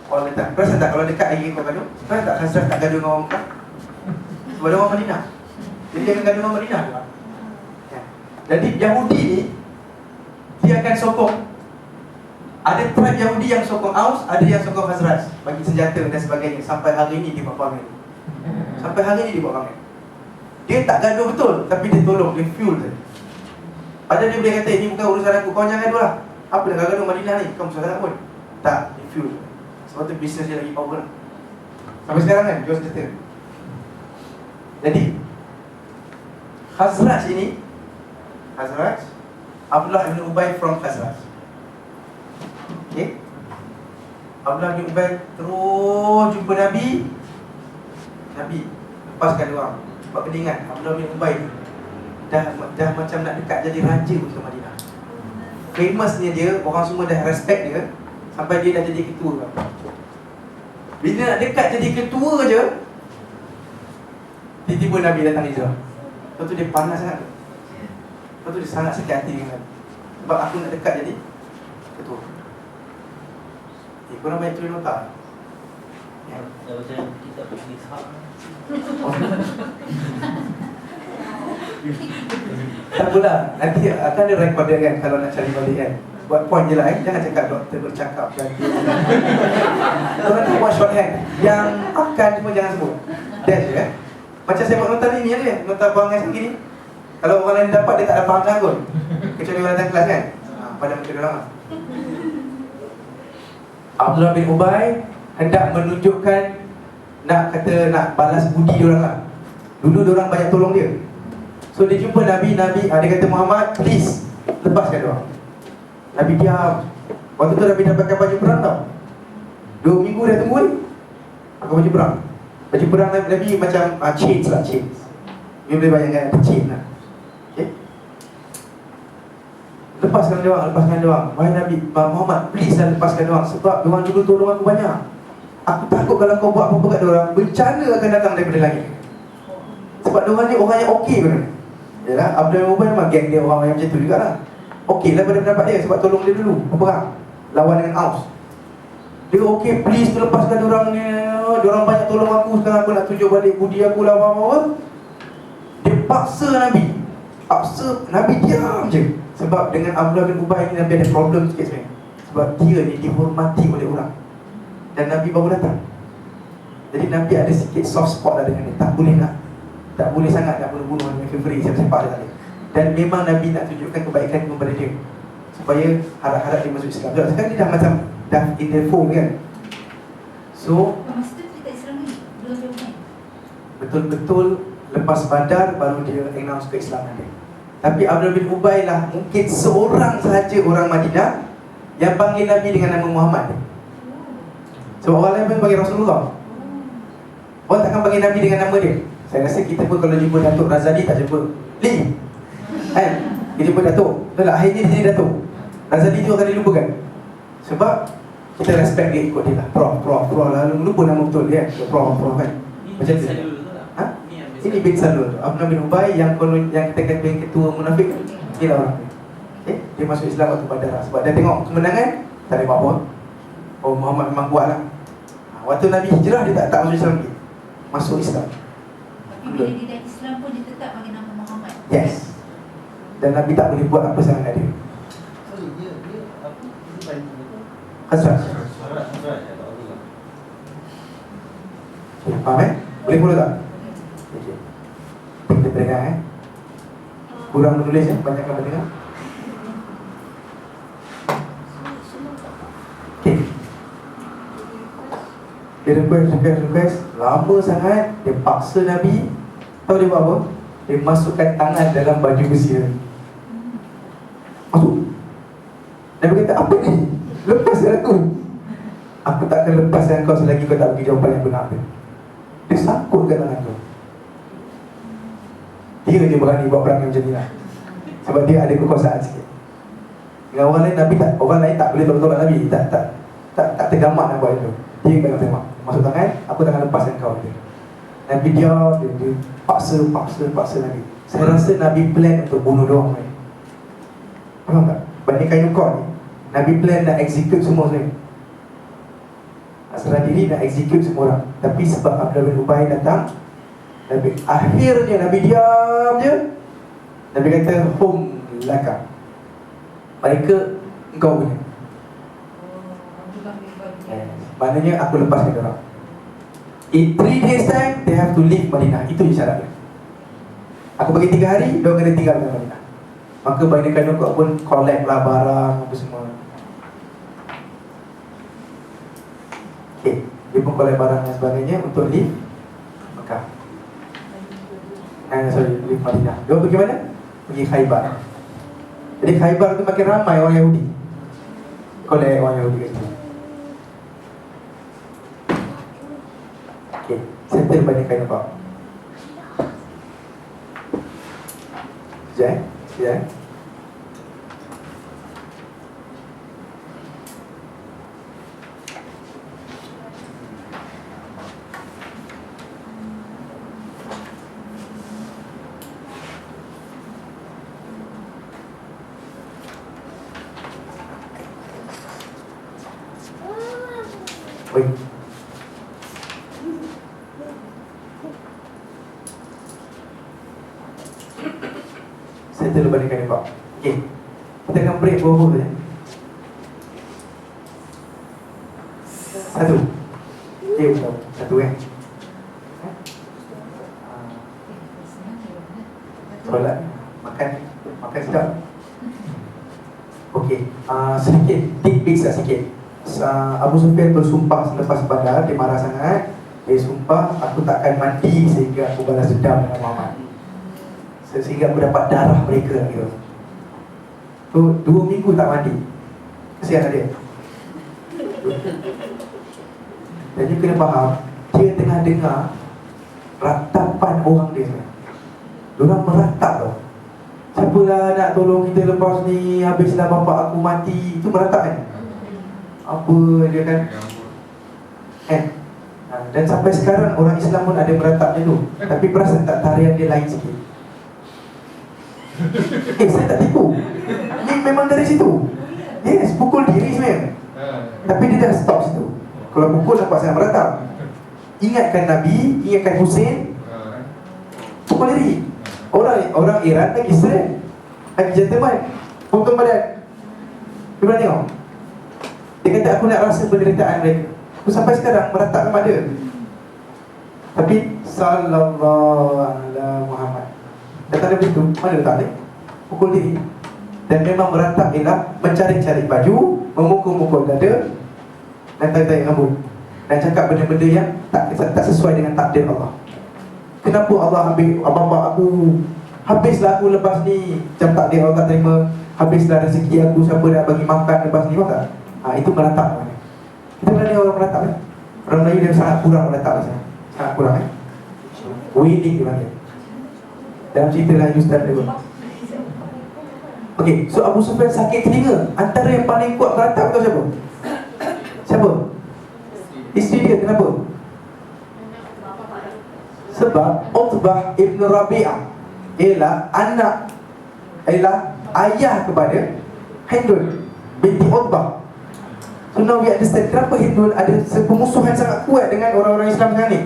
Speaker 1: Kalau letak, perasan tak kalau dekat lagi kau gaduh? Perasan tak Khazraj tak gaduh dengan orang Mekah? Sebab dia orang Madinah. Jadi dia akan gaduh dengan Madinah juga. Jadi Yahudi ni, dia akan sokong. Ada tribe Yahudi yang sokong Aus, ada yang sokong Khazraj, bagi senjata dan sebagainya. Sampai hari ni dia buat pamer. Sampai hari ni dia buat pamer. Dia tak gaduh betul, tapi dia tolong, dia fuel je. Padahal dia boleh kata, ini bukan urusan aku, kau jangan gaduh lah. Apa nak gaduh Madinah ni, kau musuh sangat pun. Tak, dia fuel. Sebab tu bisnes dia lagi power. Sampai sekarang kan, jual senjata. Jadi Khazraj ini, Abdullah bin Ubay from Khazraj. Okay, Abdullah bin Ubay terus jumpa Nabi. Nabi lepaskan dia orang. Sebab kena ingat, Abdullah bin Ubay dah macam nak dekat jadi raja untuk Madinah. Famousnya dia, orang semua dah respect dia, sampai dia dah jadi ketua. Bila nak dekat jadi ketua je, tiba-tiba Nabi datang hijrah. Lepas tu dia panas sangat. Lepas tu dia sangat sakit hati dengan Nabi. Sebab aku nak dekat jadi ketua. Korang banyak tulis nota? Ya.
Speaker 2: Dah macam kita pergi sahab.
Speaker 1: Tak apalah, nanti akan ada recorder kan kalau nak cari balik kan. Buat point je lah jangan cakap doktor bercakap dan kalau nak buat shorthand yang akan cuma jangan sebut. That's je Macam saya buat nota ni je, nota perangai sekali ni. Kalau orang lain dapat dia tak ada perangai pun. Kecuali orang datang kelas kan. Pada muka dia orang. Abdullah bin Ubay hendak menunjukkan nak balas budi diorang lah. Dulu diorang banyak tolong dia. So dia jumpa Nabi, dia kata Muhammad, please lepaskan diorang. Nabi diam. Waktu tu Nabi dah pakai baju perang tau. 2 minggu dah tunggu ni pakai baju perang. Baju perang Nabi macam chains lah, chains. Dia boleh bayangkan ada chain lah. Okay? Lepaskan diorang. Wahai Nabi Muhammad, please lah lepaskan diorang. Sebab diorang dulu tolong aku banyak. Aku takut kalau kau buat apa-apa kat diorang, bencana akan datang daripada langit. Sebab diorang ni orang yang okey benar. Yalah, Abdul Ubay memang geng dia orang yang macam tu juga lah. Okey lah pada pendapat dia sebab tolong dia dulu berperang lawan dengan Aus. Dia okey, please lepaskan diorang ni. Diorang banyak tolong aku, sekarang aku nak tunjuk balik budi aku lah apa-apa. Dia paksa Nabi diam je. Sebab dengan Abdullah bin Ubay ni Nabi ada problem sikit sebenarnya. Sebab dia ni dihormati oleh orang dan Nabi baru datang. Jadi Nabi ada sikit soft spot lah dengan dia. Tak boleh sangat nak bunuh dengan favorit siapa-siapa dia tadi. Dan memang Nabi nak tunjukkan kebaikan kepada dia supaya harap-harap dia masuk Islam. Sebab sekarang dia dah macam dah in the phone kan. So
Speaker 4: masa tu kita Islam ni belum jauh.
Speaker 1: betul-betul lepas Badar baru dia announce ke Islam dia. Tapi Abdullah bin Ubay lah mungkin seorang sahaja orang Madinah yang panggil Nabi dengan nama Muhammad. Sebab orang lain pun panggil Rasulullah. Orang takkan panggil Nabi dengan nama dia. Saya rasa kita pun kalau jumpa Datuk Razali tak jumpa Lee kan? Kita jumpa Datuk, betul tak? Akhirnya dia jadi Datuk. Razali tu akan dilupakan. Sebab kita respect dia, ikut dia lah. Prof lalu lupa nama betul dia, Prof kan. Macam tu. Ha? Ini bin Salul, Abdullah bin Ubay yang kita kata ketua munafik. Dia lah orang. Okay? Dia masuk Islam waktu Badar. Sebab dia tengok kemenangan, tak ada apa-apa. Oh, Muhammad memang kuat lah. Waktu Nabi hijrah, dia tak masuk Islam lagi. Masuk Islam.
Speaker 4: Tapi bila dia dah Islam pun dia tetap panggil nama Muhammad.
Speaker 1: Yes. Dan Nabi tak boleh buat apa sangat dia.
Speaker 2: Sorry, dia apa? Dia paling apa?
Speaker 1: Khazraj.
Speaker 2: Khazraj, ya tak boleh lah.
Speaker 1: Faham Boleh follow tak? Okay. Kita pendengar kurang menulis banyakkan mendengar. Okay. Dia request lama sangat. Dia paksa Nabi. Tahu dia buat apa? Dia masukkan tangan dalam baju besi dia. Masuk. Nabi kata, apa ni? Lepaskan aku. Aku tak akan lepaskan kau selagi kau tak bagi jawapan yang benar. Dia sangkutkan tangan tu. Dia je berani buat perang macam ni lah. Sebab dia ada kekuasaan sikit. Dengan orang lain, orang lain tak boleh tolak Nabi. Tak tergamak nak buat itu. Dia kena tembak. Masuk tangan, aku tak akan lepaskan kau. Nabi dia paksa Nabi. Saya rasa Nabi plan untuk bunuh doang. Faham tak? Bani Kainuqa ni, Nabi plan nak execute semua ni. Serah diri nak execute semua orang. Tapi sebab Abdullah bin Ubay datang, akhirnya Nabi diam je. Nabi kata, hum laka. Mereka engkau punya. Maknanya aku lepaskan orang. In 3 days time, they have to leave Madinah. Itu je syarat dia. Aku bagi 3 hari, dia kena tinggal di Madinah. Maka Bani Kainuqa pun collect lah barang apa semua. Okay, dia pun collect barang dan sebagainya untuk leave Mekah. Leave Madinah. Dia pergi mana? Pergi Khaybar. Jadi Khaybar tu makin ramai orang Yahudi. Collect orang Yahudi kat situ. Okay, settle Bani Kainuqa. Sekejap Oi. Settle Bani Kainuqa. Okay, kita akan break berapa je. Satu. Okay, betul. Satu solat. Makan sedap. Okay, sedikit tidbits lah sikit. Abu Sufyan bersumpah selepas Badar. Dia marah sangat. Dia sumpah, aku takkan mati sehingga aku balas dendam dengan Muhammad, sehingga aku dapat darah mereka gitu. Tu 2 minggu tak mandi. Kesian dia. Jadi kena faham, dia tengah dengar ratapan orang dia. Diorang meratap tau. Siapalah nak tolong kita lepas ni, habislah bapak aku mati. Itu meratap kan. Apa dia kan. Dan sampai sekarang orang Islam pun ada meratapnya tu. Tapi perasan tak tarian dia lain sikit. Saya tak tipu. Ini memang dari situ. Yes, pukul diri sebenarnya. Tapi dia dah stop situ. Kalau pukul nampak sangat meratap. Ingatkan Nabi, ingatkan Hussein, pukul diri. Orang Iran lagi straight, lagi gentleman, potong badan. Dia pernah tengok? Dia kata aku nak rasa penderitaan mereka. Aku sampai sekarang meratap kepada dia. Tapi sallallahu alaihi Muhammad. Kata dia begitu, mana letak ni? Pukul diri. Dan memang meratap ialah mencari-cari baju, memukul-mukul dada dan tarik-tarik rambut, dan cakap benda-benda yang tak sesuai dengan takdir Allah. Kenapa Allah ambil bapak aku? Habislah aku lepas ni. Macam takdir Allah tak terima. habislah rezeki aku, siapa nak bagi makan lepas ni, faham tak? Itu meratap. Kita pernah dengar orang meratap kan? Orang Melayu dia sangat kurang meratap macam. Sangat kurang wedding dia panggil. Dalam cerita lain Ustaz dia pun. Okey, so Abu Sufyan sakit telinga. Antara yang paling kuat meratap kau siapa? Siapa? Isteri dia. Kenapa? Sebab Utbah Ibn Rabi'ah ialah ayah kepada Hindun binti Utbah. So now we understand kenapa Hindun ada pemusuhan sangat kuat dengan orang-orang Islam sekarang ni.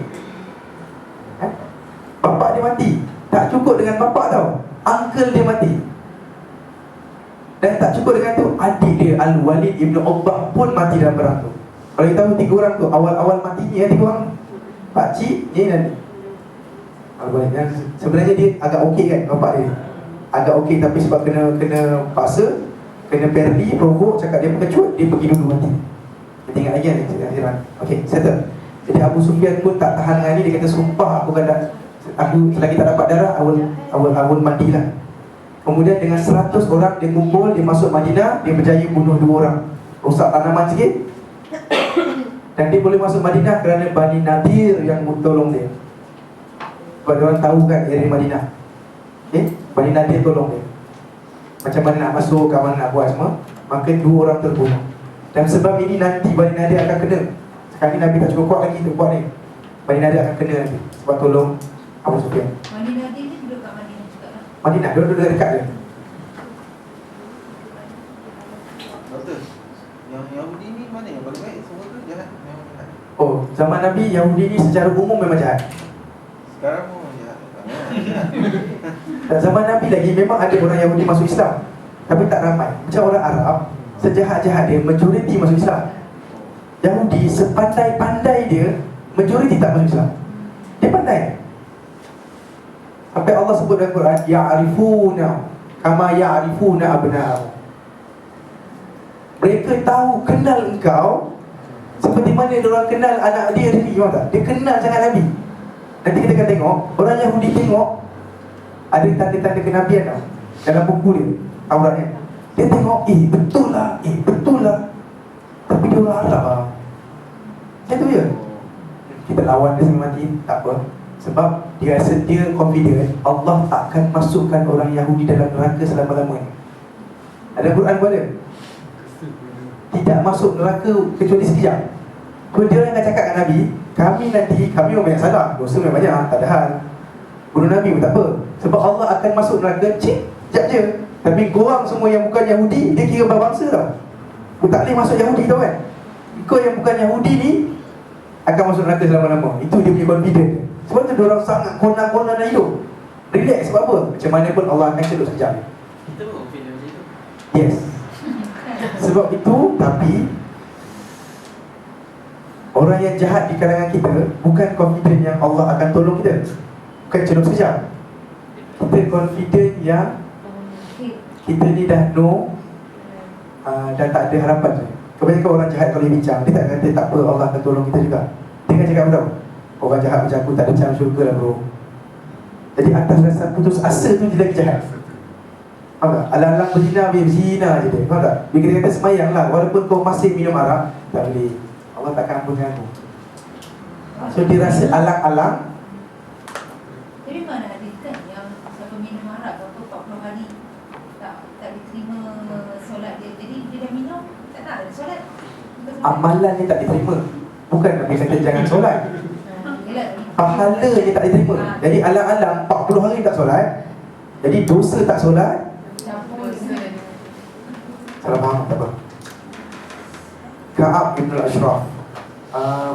Speaker 1: Bapak dia mati. Tak cukup dengan bapak tau, uncle dia mati. Dan tak cukup dengan tu, adik dia Al-Walid Ibn Utbah pun mati dalam perang tu. Kalau kita tahu 3 orang tu, awal-awal matinya 3 orang, pakcik ni dan Al-Walid. Dan sebenarnya dia agak okey kan, bapak dia agak okey, tapi sebab kena paksa, kena Perli, provok, cakap dia pengecut, dia pergi dulu mati. Kita ingat lagi kan akhiran. Okey, settle. Jadi Abu Sufyan pun tak tahan dengan ni, dia kata sumpah aku selagi tak dapat darah, awal matilah. Kemudian dengan 100 orang dia kumpul, dia masuk Madinah, dia berjaya bunuh 2 orang, rosak tanaman sikit. Dan dia boleh masuk Madinah kerana Bani Nadir yang tolong dia. Sebab dia orang tahu kan area Madinah. Bani Nadir tolong dia. Macam mana nak masuk, kat mana nak buat semua. Maka 2 orang terbunuh. Dan sebab ini nanti Bani Nadir akan kena. Sekarang ni Nabi tak cukup kuat lagi untuk buat ni. Bani Nadir akan kena nanti sebab tolong Abu Sufyan.
Speaker 4: Bani Nadir ni duduk kat Madinah juga lah.
Speaker 1: Madinah, dia duduk dekat dia.
Speaker 3: Doktor, yang Yahudi ni mana yang paling baik? Semua tu jahat? Memang jahat.
Speaker 1: Oh, zaman Nabi Yahudi ni secara umum memang jahat.
Speaker 3: Sekarang pun jahat. Jahat.
Speaker 1: Dan zaman Nabi lagi memang ada orang Yahudi masuk Islam, tapi tak ramai. Macam orang Arab, sejahat-jahat dia, majoriti masuk Islam. Yahudi sepandai-pandai dia, majoriti tak masuk Islam. Dia pandai. Sampai Allah sebut dalam Quran, ya'rifuna kama ya'rifuna abna'ahum. Mereka tahu, kenal engkau seperti mana orang kenal anak dia sendiri. Faham tak? Dia kenal sangat Nabi. Nanti kita akan tengok, orang Yahudi tengok ada tanda-tanda kenabian tau dalam buku dia, Tauratnya. Dia tengok, betul lah. Tapi dia orang Arab lah. Macam tu je. Kita lawan dia sampai mati, tak apa. Sebab dia rasa dia confident Allah takkan masukkan orang Yahudi dalam neraka selama-lamanya. Ada Quran pun ada, tidak masuk neraka kecuali sekejap. So dia orang akan cakap dengan Nabi, kami orang banyak salah, dosa memang banyak, tak ada hal. Bunuh Nabi pun tak apa. Sebab Allah akan masuk neraka sekejap je. Tapi korang semua yang bukan Yahudi, dia kira berbangsa tau. Kau tak boleh masuk Yahudi tau kan. Kau yang bukan Yahudi ni akan masuk neraka selama-lama. Itu dia punya confident. Sebab tu diorang sangat konan-konan nak hidup. Relax sebab apa? Macam mana pun Allah akan celup sekejap.
Speaker 2: Kita pun confident macam tu.
Speaker 1: Yes. Sebab itu, tapi orang yang jahat di kalangan kita bukan confident yang Allah akan tolong kita, bukan celup sekejap. Kita confident yang kita ni dah know, dah tak ada harapan je. Kebanyakan orang jahat kalau dia bincang, dia tak kata tak apa, Allah akan tolong kita juga. Dia kan cakap apa tau? Orang jahat macam aku tak ada chance syurga lah bro. Jadi atas dasar putus asa tu dia lagi jahat. Faham tak? Alang-alang berzina, berzina je dia. Faham tak? Dia kata semayang lah, walaupun kau masih minum arak, tak boleh, Allah takkan ampunkan aku. So dia rasa alang-alang.
Speaker 4: Tapi mana ada kan yang siapa minum arak berapa 40 hari tak diterima solat dia. Jadi dia dah minum, tak nak ada solat.
Speaker 1: Amalan dia tak diterima. Bukan Nabi kata jangan solat, pahala dia tak diterima. Jadi alang-alang 40 hari tak solat, jadi dosa tak solat. Salah faham tak apa. Ka'ab Ibn al-Ashraf.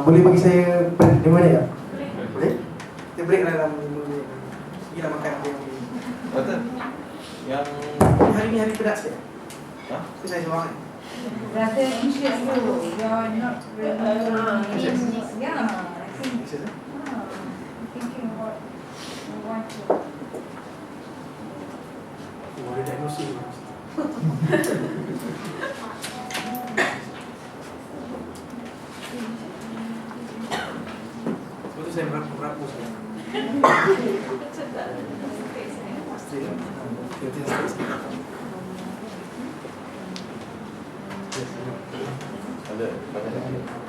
Speaker 1: Boleh bagi saya break 5 minit tak? Boleh? Kita break dalam 5 minit. Pergilah makan apa yang boleh.
Speaker 3: Doktor, yang
Speaker 1: Hari ni hari pedas ke?
Speaker 3: ha?
Speaker 1: Kita saya jawab kan?
Speaker 4: Rasa anxious tu, you're not really yeah, I think thinking about what to.
Speaker 1: Boleh diagnosis. Sebab tu saya merapu-rapu sekarang. Pasti lah. Kita
Speaker 3: Ada banyak lagi.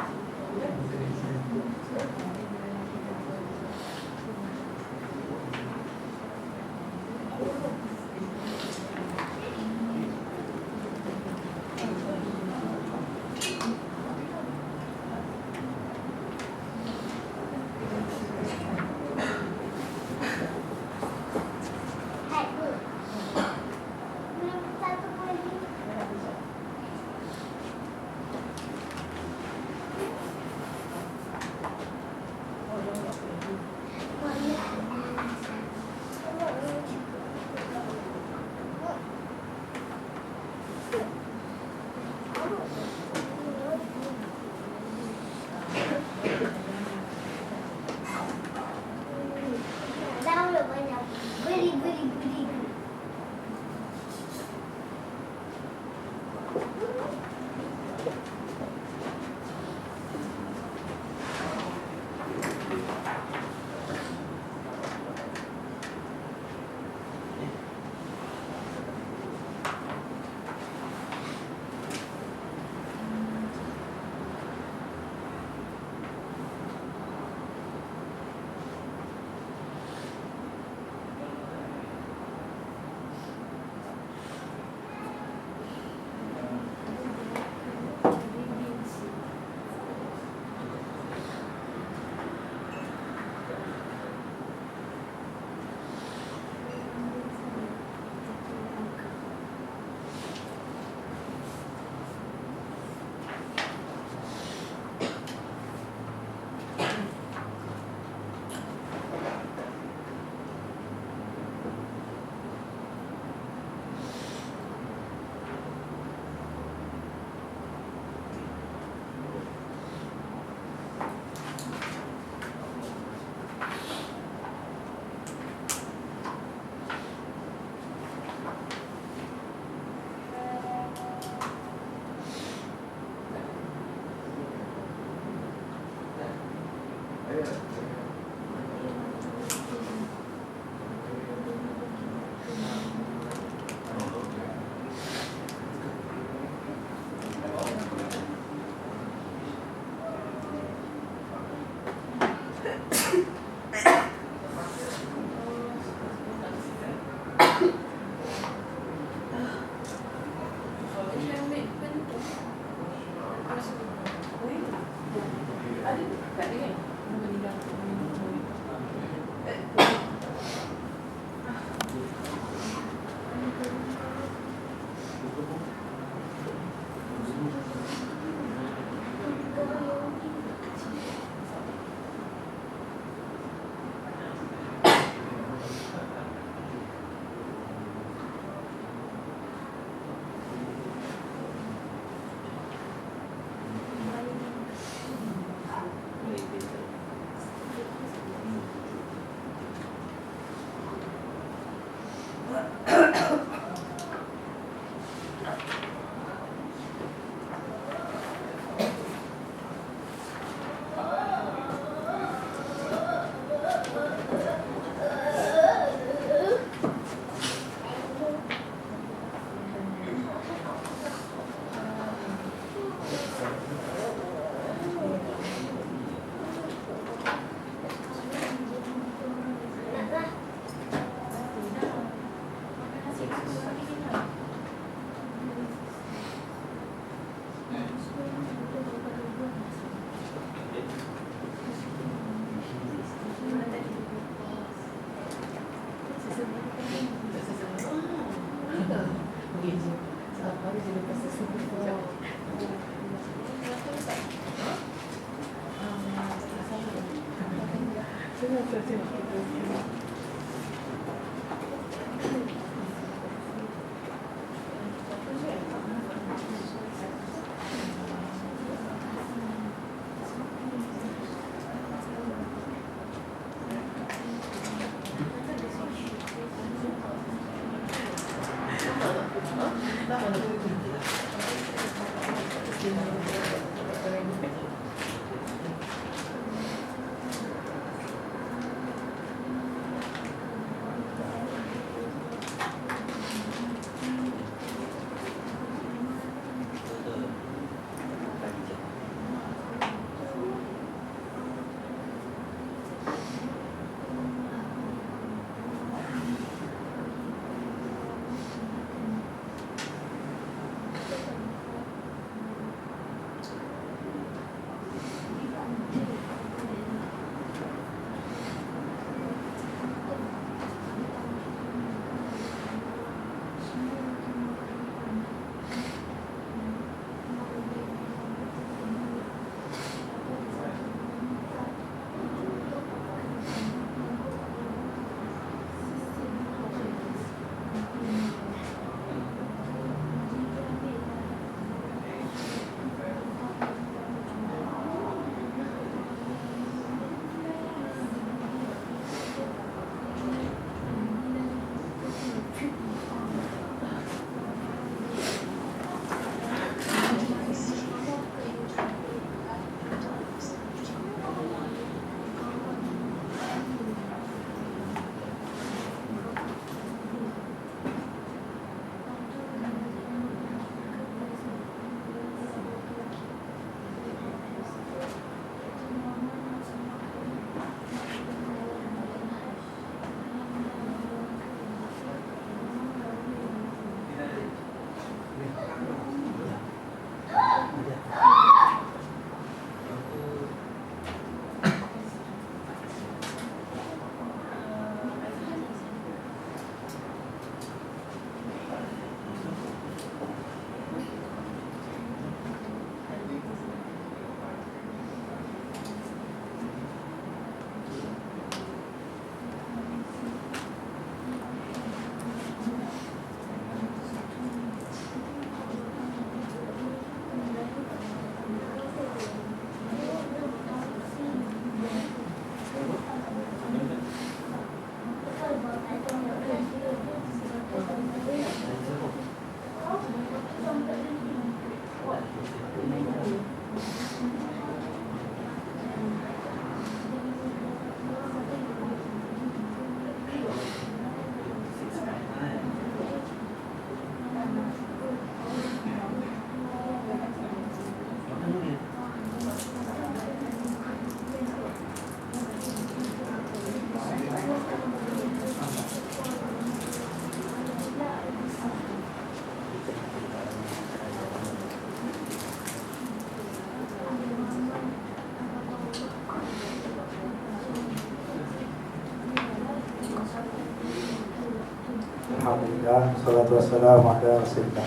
Speaker 1: Alhamdulillah, wassalatu wassalamu ala Rasulillah.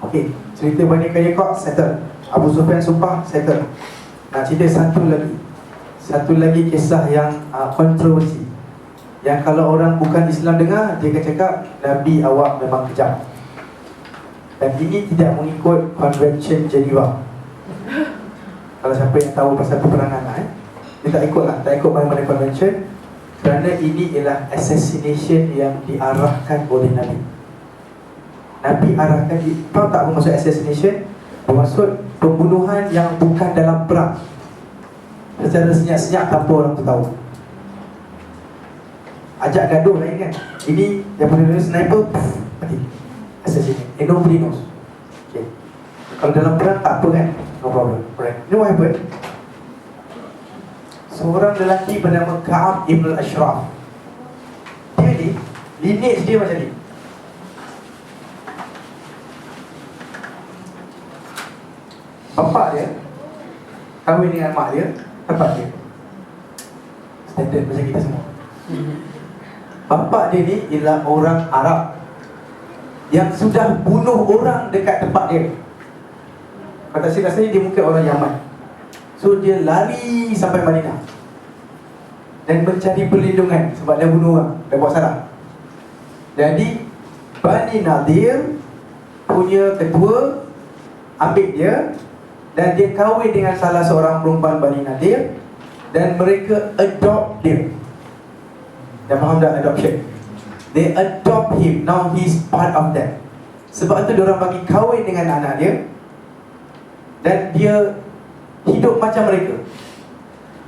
Speaker 1: Okey, cerita Bani Qaynuqa settle. Abu Sufyan sumpah settle. Nak cerita satu lagi kisah yang kontroversi, yang kalau orang bukan Islam dengar, dia akan cakap Nabi awak memang kejam. Dan ini tidak mengikut Convention Geneva. Kalau siapa yang tahu pasal peperangan dia tak ikut mana-mana convention, kerana ini ialah assassination yang diarahkan oleh Nabi. Nabi arahkan, tahu tak apa maksud assassination? Bermaksud pembunuhan yang bukan dalam perang, secara senyap-senyap tanpa orang tu tahu. Ajak gaduh lain kan. Ini daripada sniper, mati. Assassination. Nobody knows. Okay. Kalau dalam perang tak apa kan, no problem. Right. You know what happened? Seorang lelaki bernama Ka'ab Ibn Ashraf. Dia ni, lineage dia macam ni. Bapak dia kahwin dengan mak dia, tempat dia. Standard macam kita semua. Bapak dia ni ialah orang Arab yang sudah bunuh orang dekat tempat dia. Kata saya rasanya dia mungkin orang Yaman. So dia lari sampai Madinah dan mencari perlindungan sebab dia bunuh orang, dia buat salah. Jadi Bani Nadir punya ketua ambil dia, dan dia kahwin dengan salah seorang perempuan Bani Nadir, dan mereka adopt dia. Dah faham tak adoption? They adopt him. Now he's part of them. Sebab tu diorang bagi kahwin dengan anak dia, dan dia hidup macam mereka.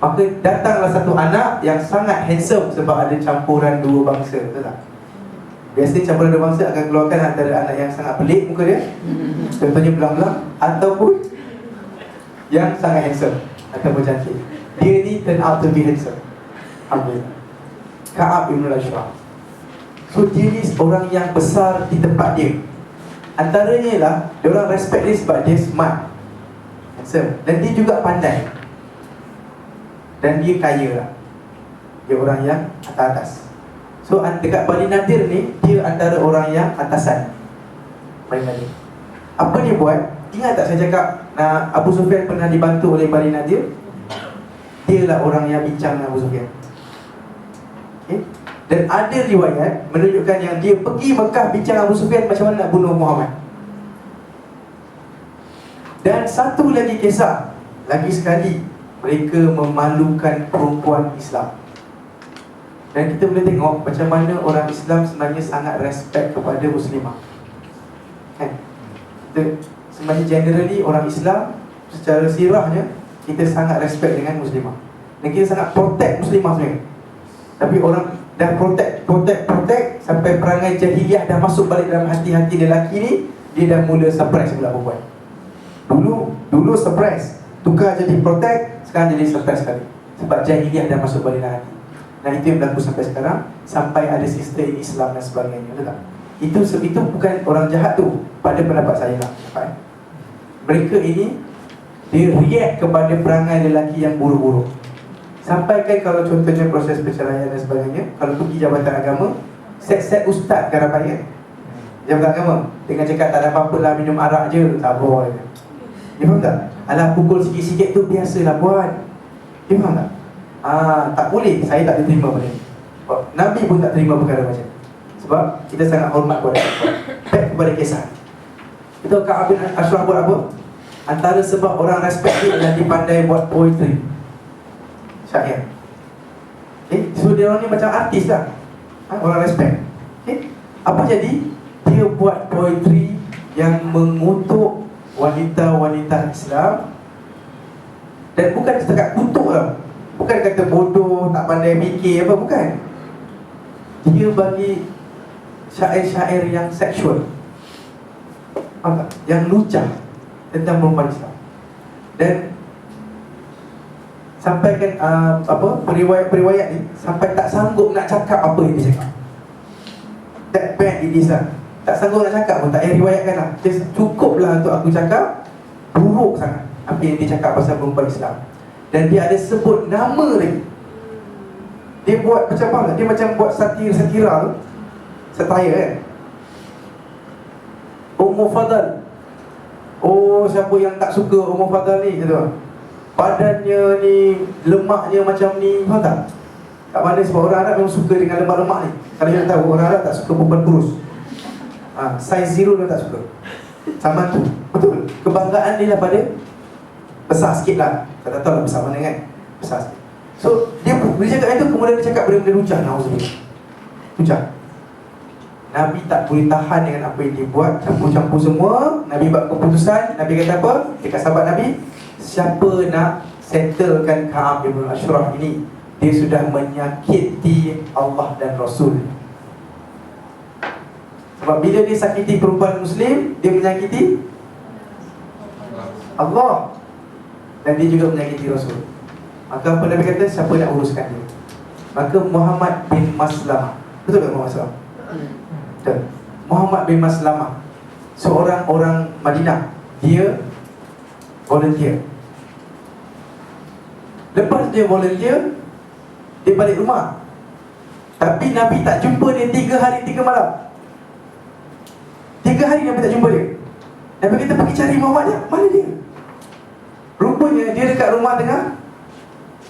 Speaker 1: Maka datanglah satu anak yang sangat handsome sebab ada campuran dua bangsa, betul tak? Biasanya campuran dua bangsa akan keluarkan antara anak yang sangat pelik muka dia, contohnya belang-belang, ataupun yang sangat handsome ataupun cantik. Dia ni turn out to be handsome. Alhamdulillah. Ka'ab Ibn Ashraf. So dia ni orang yang besar di tempat dia. Antaranya lah, diorang respect dia sebab dia smart, handsome, dan dia juga pandai, dan dia kaya lah. Dia orang yang atas-atas. So dekat Bani Nadir ni, dia antara orang yang atasan Bani Nadir. Apa dia buat? Ingat tak saya cakap Abu Sufyan pernah dibantu oleh Bani Nadir? Dia lah orang yang bincang dengan Abu Sufyan. Okay? Dan ada riwayat menunjukkan yang dia pergi Mekah bincang Abu Sufyan macam mana nak bunuh Muhammad. Dan satu lagi kisah, lagi sekali mereka memalukan perempuan Islam. Dan kita boleh tengok macam mana orang Islam sebenarnya sangat respect kepada Muslimah, kan? Kita sebenarnya generally orang Islam secara sirahnya kita sangat respect dengan Muslimah, dan kita sangat protect Muslimah sebenarnya. Tapi orang dah protect sampai perangai jahiliah dah masuk balik dalam hati-hati lelaki ni, dia dah mula suppress pula perempuan. Dulu suppress, tukar jadi protect, sekarang jadi suppress sekali, sebab jahiliah dah masuk balik dalam hati. Dan itu yang berlaku sampai sekarang, sampai ada sistem Islam dan sebagainya, betul tak? Itu bukan orang jahat tu, pada pendapat saya lah. Mereka ini dia react kepada perangai lelaki yang buruk-buruk. Sampai kan kalau contohnya proses perceraian dan sebagainya, kalau pergi Jabatan Agama, set ustaz kan rapat kan, Jabatan Agama, dengan cakap tak ada apa-apa lah, minum arak je, tak boleh. Dia faham tak? Alah pukul sikit-sikit tu biasalah buat. Dia faham tak? Tak boleh, saya tak diterima benda ni. Nabi pun tak terima perkara macam ni, sebab kita sangat hormat kepada perempuan. Back kepada kisah. Itu Ka'ab bin Ashraf buat apa? Antara sebab orang respect dia adalah dia pandai buat poetry, syair. Okay? So dia orang ni macam artis lah, orang respect. Okay? Apa jadi? Dia buat poetry yang mengutuk wanita-wanita Islam. Dan bukan setakat kutuk lah, bukan kata bodoh, tak pandai fikir apa, bukan. Dia bagi syair-syair yang seksual, yang lucah tentang perempuan Islam. Dan sampaikan periwayat ni sampai tak sanggup nak cakap apa yang dia cakap. That bad it is lah. Tak sanggup nak cakap pun, tak payah riwayatkan lah. Just cukuplah untuk aku cakap buruk sangat apa yang dia cakap pasal perempuan Islam. Dan dia ada sebut nama lagi. Dia buat macam apa? Dia macam buat satira tu. Satire kan. Ummu Fadal. Oh, siapa yang tak suka Ummu Fadal ni gitu. Badannya ni, lemaknya macam ni, faham tak? Kat mana sebab orang Arab memang suka dengan lemak-lemak ni. Kalau kita tahu orang Arab tak suka perempuan kurus. Size 0 dia tak suka. Sama tu. Betul. Kebanggaan dia lah pada besar sikit lah. Tak tahu lah besar mana kan. Besar sikit. So dia cakap itu, kemudian dia cakap benda-benda lucah. Na'udzubillah. Lucah. Nabi tak boleh tahan dengan apa yang dia buat. Campur-campur semua. Nabi buat keputusan. Nabi kata apa? Dia kata sahabat Nabi, siapa nak settlekan Ka'ab bin Ashraf ini, dia sudah menyakiti Allah dan Rasul. Sebab bila dia sakiti perempuan Muslim, dia menyakiti Allah, dan dia juga menyakiti Rasul. Maka apa Nabi kata? Siapa nak uruskan dia? Maka Muhammad bin Maslamah. Betul tak Muhammad Maslamah? Betul. Muhammad bin Maslamah, seorang orang Madinah. Dia volunteer. Lepas dia volunteer, dia balik rumah. Tapi Nabi tak jumpa dia 3 hari 3 malam. 3 hari Nabi tak jumpa dia. Nabi kata pergi cari Muhammad je. Mana dia? Rupanya dia dekat rumah tengah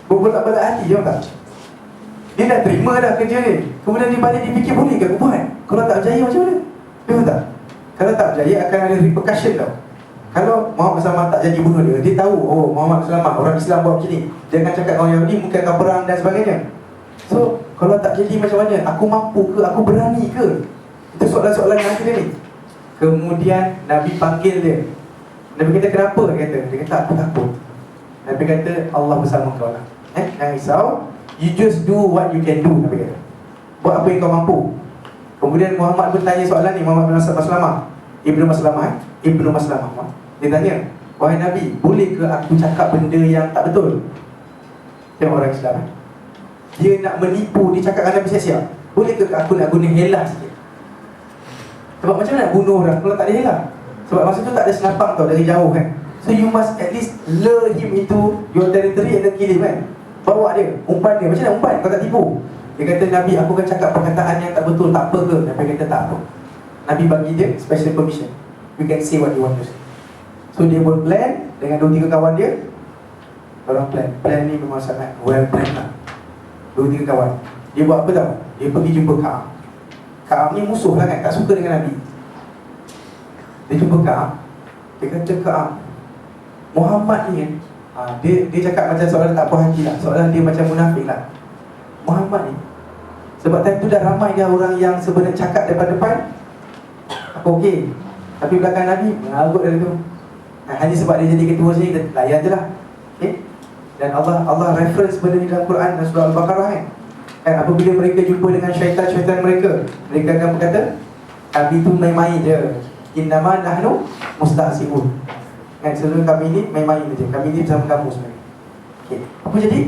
Speaker 1: berbolak-balik hati, jawab tak? Dia dah terima dah kerja ni. Kemudian dia balik, dia fikir boleh ke aku buat? Kalau tak berjaya macam mana? Jawab tak? Kalau tak berjaya akan ada repercussion tau. Kalau Muhammad SAW tak jadi bunuh dia, dia tahu, oh Muhammad SAW, orang Islam buat macam ni, dia akan cakap orang Yahudi mungkin akan perang dan sebagainya. So, kalau tak jadi macam mana? Aku mampu ke? Aku berani ke? Itu soalan-soalan yang ada ni. Kemudian Nabi panggil dia. Nabi kata, kenapa? Dia kata, aku takut. Nabi kata, Allah bersama kau lah. Jangan risau. You just do what you can do. Nabi kata, buat apa yang kau mampu. Kemudian Muhammad pun tanya soalan ni. Muhammad bin Maslamah, Ibnu Maslamah, dia tanya, wahai Nabi, boleh ke aku cakap benda yang tak betul? Tengok orang Islam, dia nak menipu, dia cakap dengan Nabi siap-siap. Boleh ke aku nak guna helah sikit? Sebab macam mana nak bunuh orang kalau tak ada helah? Sebab masa tu tak ada senapang tau, dari jauh kan. So you must at least lure him into your territory and then kill him kan. Bawa dia, umpan dia. Macam mana umpan? Kau tak tipu. Dia kata, Nabi, aku akan cakap perkataan yang tak betul, tak apa ke? Nabi kata tak apa. Nabi bagi dia special permission. You can say what you want to say. So dia buat plan dengan 2-3 kawan dia. Orang plan ni memang sangat well planned lah. 2-3 kawan. Dia buat apa tau? Dia pergi jumpa Ka'ab. Ka'ab ni musuh lah kan, tak suka dengan Nabi. Dia jumpa Ka'ab. Dia kata, Ka'ab, Muhammad ni kan, dia cakap macam soalan tak puas hati lah. Soalan dia macam munafik lah. Muhammad ni, sebab time tu dah ramai dah orang yang sebenarnya cakap depan-depan aku okey, tapi belakang Nabi mengagut dari tu. Hanya sebab dia jadi ketua sini, kita layan je lah. Okay? Dan Allah reference benda ni dalam Quran dan surah Al-Baqarah kan. Dan apabila mereka jumpa dengan syaitan-syaitan mereka, mereka akan berkata, kami tu main-main je. Innama nahnu mustahzi'un. Kan, seluruh kami ni main-main je. Kami ni bersama kamu sebenarnya. Okay. Apa jadi?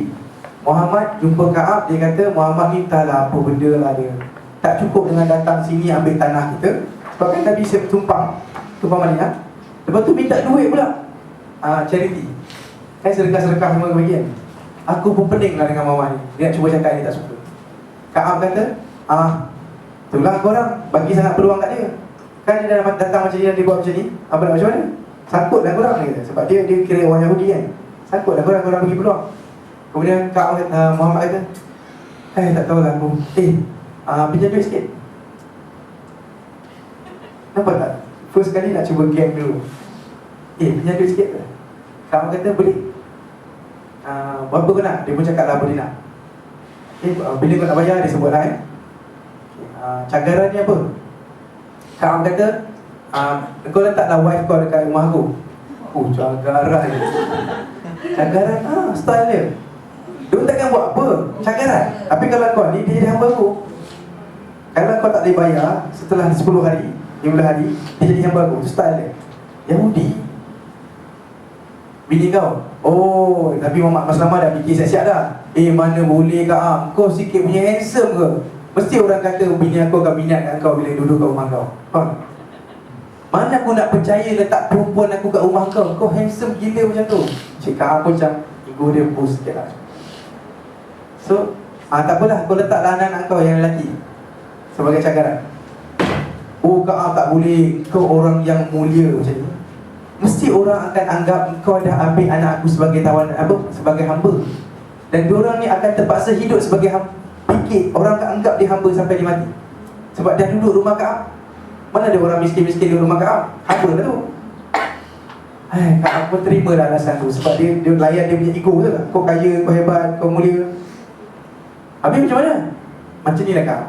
Speaker 1: Muhammad jumpa Ka'ab, dia kata, Muhammad ni entahlah apa benda lah dia. Tak cukup dengan datang sini ambil tanah kita. Sebab kan Nabi tumpang Madinah. Lepas tu minta duit pula. Charity. Kan sedekah-sedekah semua kebagian. Aku pun pening lah dengan Muhammad ni. Dia nak cuba cakap dia tak suka. Ka'ab kata, itulah korang bagi sangat peluang kat dia. Kan dia dah datang macam ni dan dia buat macam ni. Apa nak macam mana? Sangkut lah korang dia kata. Sebab dia kira orang Yahudi kan. Sangkut lah korang bagi peluang. Kemudian Ka'ab kata, Muhammad kata, tak tahulah aku. Pinjam duit sikit. Nampak tak? First kali nak cuba game dulu. Pinjam duit sikit lah. Ka'ab kata, boleh. Berapa kau nak? Dia pun cakap lah apa dia nak. Bila kau nak bayar, dia sebut lah cagaran ni apa? Ka'ab kata, kau letaklah wife kau dekat rumah aku. Cagaran. Cagaran, style dia. Dia takkan buat apa? Cagaran. Tapi kalau kau ni, dia jadi hamba aku. Kalau kau tak boleh bayar setelah 10 hari, 15 hari, dia jadi hamba aku. Itu style dia. Yahudi. Bini kau, Nabi Muhammad Maslamah dah fikir siap-siap dah. Mana boleh Ka'ab, kau sikit punya handsome ke? Mesti orang kata bini aku akan minat kat kau bila duduk kat rumah kau. Mana aku nak percaya letak perempuan aku kat rumah kau? Kau handsome gila macam tu. Cik Ka'ab pun macam ego dia boost sikit lah. So, Tak apalah, kau letaklah anak-anak kau yang lelaki sebagai cagaran. Oh Kaab tak boleh, kau orang yang mulia macam ni. Mesti orang akan anggap kau dah ambil anak aku sebagai tawanan, sebagai hamba. Dan diorang ni akan terpaksa hidup sebagai hamba. Fikir, orang akan anggap dia hamba sampai dia mati. Sebab dah duduk rumah Kaab. Mana ada orang miskin-miskin di rumah Kaab? Hamba lah tu. Kaab pun terima lah alasan tu. Sebab dia layan dia punya ego tu lah. Kau kaya, kau hebat, kau mulia. Habis macam mana? Macam ni lah Kaab.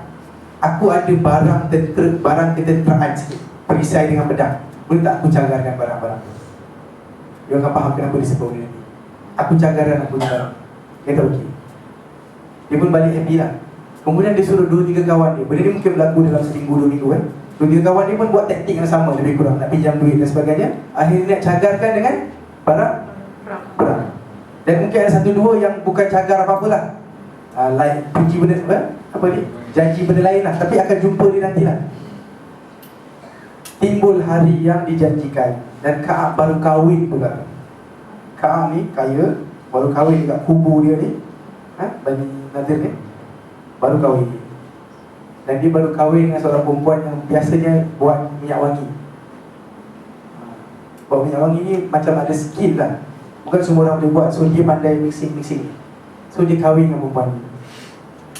Speaker 1: Aku ada barang ketenteraan sikit, perisai dengan pedang. Boleh tak aku cagarkan barang-barang tu? Dia akan faham kenapa disebut ni. Aku cagarkan, aku cagarkan. Dia kata okey. Dia pun balik happy lah. Kemudian dia suruh 2-3 kawan dia. Benda ni mungkin berlaku dalam seminggu 2 minggu kan. 2-3 kawan dia pun buat taktik yang sama, lebih kurang nak pinjam duit dan sebagainya. Akhirnya nak cagarkan dengan barang perang. Dan mungkin ada 1-2 yang bukan cagar apa-apa lah, like puji benda apa ni, janji benda lain lah, tapi akan jumpa dia nantilah. Timbul hari yang dijanjikan dan Kaab baru kahwin pula. Kaab ni kaya, baru kahwin dekat kubu dia ni, Bani Nadir ni, baru kahwin. Dan dia baru kahwin dengan seorang perempuan yang biasanya buat minyak wangi. Buat minyak wangi ni macam ada skill lah, bukan semua orang boleh buat. So dia pandai mixing. So dia kahwin dengan perempuan ni.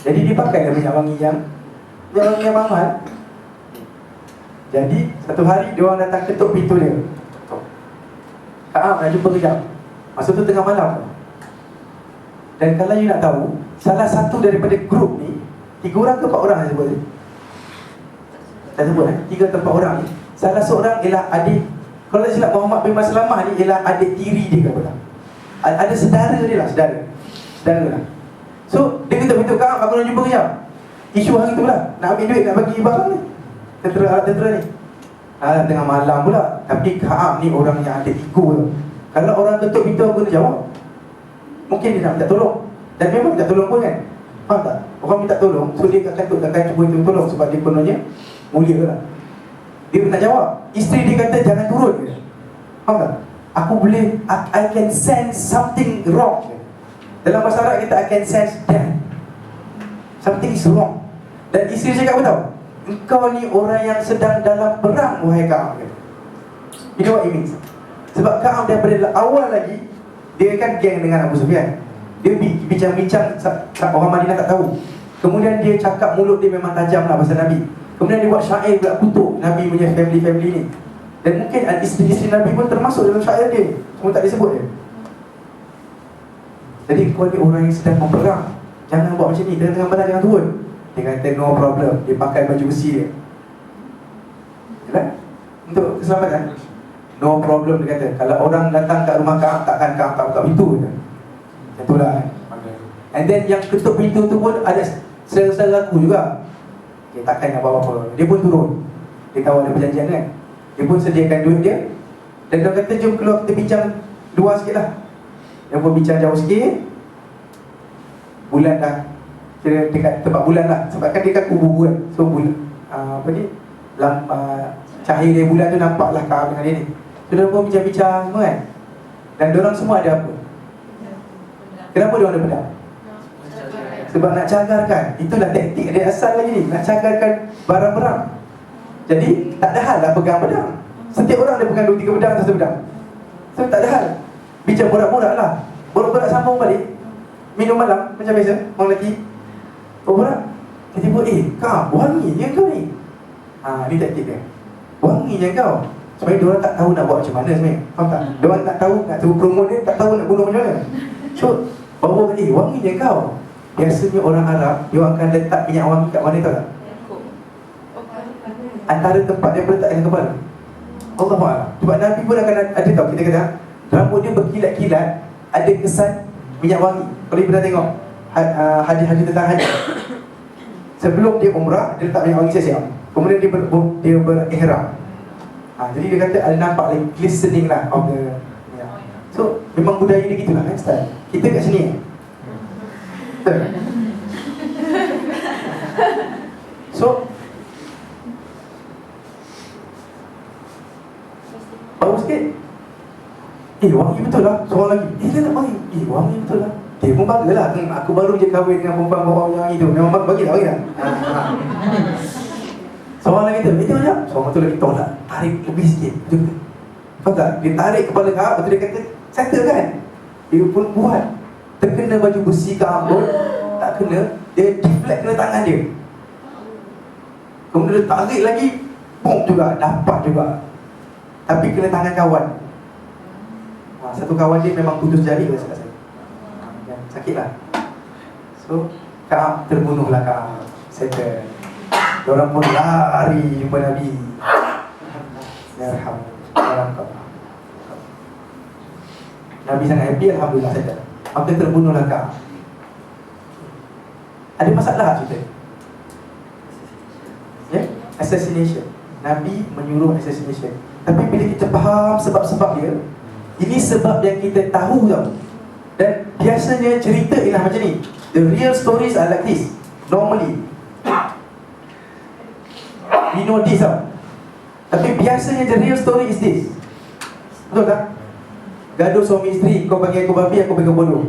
Speaker 1: Jadi dia pakai minyak wangi yang mahal. Jadi satu hari dia orang datang ketuk pintu dia. Kaab nak jumpa kejap. Masa tu tengah malam. Dan kalau you nak tahu, salah satu daripada grup ni 3 orang ke 4 orang saya sebut ni? Saya sebut 3 atau 4 orang ni. Salah seorang ialah adik, kalau tak silap Muhammad bin Maslamah ni ialah adik tiri dia ke apa tak? Ada saudara dia lah, saudara lah. So dia ketuk pintu, Kaab aku nak jumpa kejap. Isu hari tu lah, nak ambil duit, nak bagi barang ni, alat tentera ni. Tengah malam pula. Tapi Kaab ni orang yang ada ego tu. Kalau orang ketuk pintu aku kena jawab. Mungkin dia nak minta tolong. Dan memang minta tolong pun kan. Faham tak? Orang minta tolong, so dia akan cuba itu tolong. Sebab dia kononnya mulia lah. Dia nak jawab. Isteri dia kata jangan turun. Faham tak? Aku boleh, I can sense something wrong. Dalam bahasa Arab kita I can sense death. Something is wrong. Dan isteri cakap apa tau? Engkau ni orang yang sedang dalam perang, wahai Kaab. You know what it means? Sebab Kaab daripada awal lagi, dia kan geng dengan Abu Sufyan. Dia bincang-bincang, orang Madinah tak tahu. Kemudian dia cakap, mulut dia memang tajam lah pasal Nabi. Kemudian dia buat syair pula kutuk Nabi punya family ni. Dan mungkin isteri-isteri Nabi pun termasuk dalam syair dia, cuma tak disebut dia. Jadi kau ni orang yang sedang berperang, jangan buat macam ni, tengah perang jangan turun. Dia kata no problem. Dia pakai baju besi dia. Yalah? Untuk keselamatan. No problem dia kata. Kalau orang datang kat rumah Kaab, takkan Kaab tak buka pintu je. Itulah. And then yang ketuk pintu tu pun ada saudara aku juga. Dia takkan nak buat apa-apa. Dia pun turun. Dia tahu ada perjanjian kan. Dia pun sediakan duit dia. Dan dia kata jom keluar kita bincang luar sikit lah. Dia pun bincang jauh sikit. Bulan dah, kira dekat tempat bulan lah. Sebab kan dia kan kubu kan. So bulan cahaya dari bulan tu nampaklah Kaab dengan dia ni. So dia pun bincang-bincang semua kan. Dan diorang semua ada apa? Kenapa diorang ada pedang? Sebab nak cagarkan. Itulah taktik dia asal lagi ni. Nak cagarkan barang perang. Jadi tak ada hal lah pegang pedang. Setiap orang dia pegang 2-3 pedang atau 1 pedang. So tak ada hal. Bincang borak-borak lah. Borak-borak sambung balik. Minum malam macam biasa, orang lelaki. Borak. Tiba-tiba Kaab, wangi je kau ni. Ni taktik dia. Wangi je kau. Supaya diorang tak tahu nak buat macam mana sebenarnya. Faham tak? Diorang tak tahu, nak tahu promo dia, tak tahu nak bunuh macam mana. So bawa wangi je kau. Biasanya orang Arab, dia akan letak minyak wangi kat mana tahu tak? Antara tempat dia letak dengan kepala. Allahuakbar. Sebab Nabi pun akan ada tahu, kita kata rambut dia berkilat-kilat, ada kesan minyak wangi. Kalau you pernah tengok hadis-hadis tentang haji, sebelum dia umrah, dia letak minyak wangi siap-siap. Kemudian dia berihram. Jadi dia kata ada nampak like glistening lah of the, yeah. So memang budaya dia gitulah kan style. Kita kat sini so baru sikit wangi betul lah. Seorang lagi dia nak wangi, wangi betul lah. Dia pun banggalah, aku baru je kahwin dengan perempuan bawah yang itu. Memang bagi tak bagi tak? Seorang lagi tu, itu macam seorang tu lagi tolak, tarik lebih sikit. Betul ke? Faham tak? Dia tarik kepala Kaab, lepas tu dia kata, settle kan? Dia pun buat. Terkena baju besi Kaab pun, tak kena, dia deflect kena tangan dia. Kemudian dia tarik lagi, boom juga, dapat juga. Tapi kena tangan kawan. Satu kawan dia memang putus jari lah saya. Sakit lah. So Kaab terbunuhlah Kaab. Settle. Diorang pun lari jumpa Nabi. Yarham. Nabi sangat happy, alhamdulillah settle. Maka terbunuhlah Kaab. Ada masalah cerita? Ya? Assassination. Nabi menyuruh assassination. Tapi bila kita faham sebab-sebab dia, ini sebab yang kita tahu tau. Dan biasanya cerita ialah macam ni. The real stories are like this. Normally we know this tau. Tapi biasanya the real story is this. Betul tak? Gaduh suami isteri, kau panggil aku babi, aku panggil bodoh.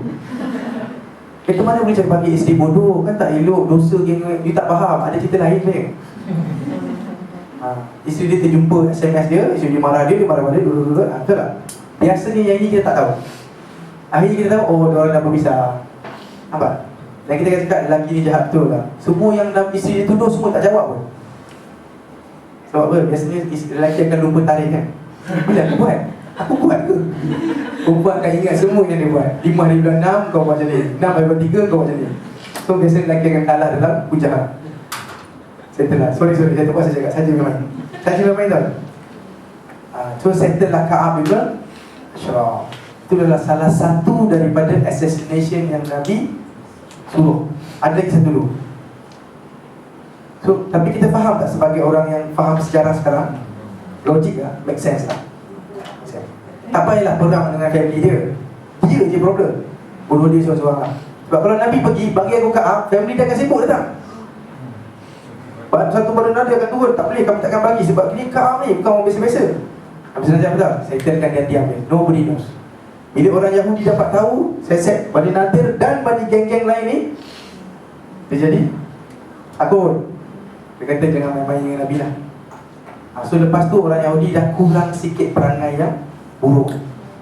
Speaker 1: Itu mana boleh cakap panggil isteri bodoh? Kan tak elok, dosa geng. You tak faham, ada cerita lain ni. Isteri dia terjumpa SMS dia, isteri dia marah dia marah dia, betul tak? Biasanya yang ini kita tak tahu. Akhirnya kita tahu, oh diorang dah berpisah. Nampak? Dan kita cakap lelaki ni jahat betul lah. Semua yang isteri dia tuduh semua tak jawab pun. Sebab apa? Biasanya lelaki akan lupa tarikh kan. Bila aku buat? Aku buat ke? Perempuan akan ingat semua yang dia buat. 5 dari bulan 6 kau buat macam ni, 6 dari 3 kau buat macam ni. So biasanya lelaki akan kalah dalam hujah. Settle lah. Sorry saya terpaksa cakap. Saja memang main tau. So settle lah Kaab juga. Syarah. Itu adalah salah satu daripada assassination yang Nabi suruh. Ada lagi satu dulu. So, tapi kita faham tak sebagai orang yang faham sejarah sekarang? Logik lah, make sense lah. Tak payahlah perang dengan family dia. Dia je problem. Bunuh dia seorang-seorang lah. Sebab kalau Nabi pergi, bagi aku Kaab, family dia akan sibuk datang. Satu pada Nabi akan turun, tak boleh, kamu takkan bagi. Sebab ini Kaab ni bukan orang biasa-biasa. Habis nanti apa tak? Saya settlekan dia diam je. Nobody knows. Bila orang Yahudi dapat tahu, saya set Bani Nadir dan Bani geng-geng lain ni terjadi takut. Dia kata jangan main-main dengan Nabi lah. So lepas tu orang Yahudi dah kurang sikit perangai yang buruk.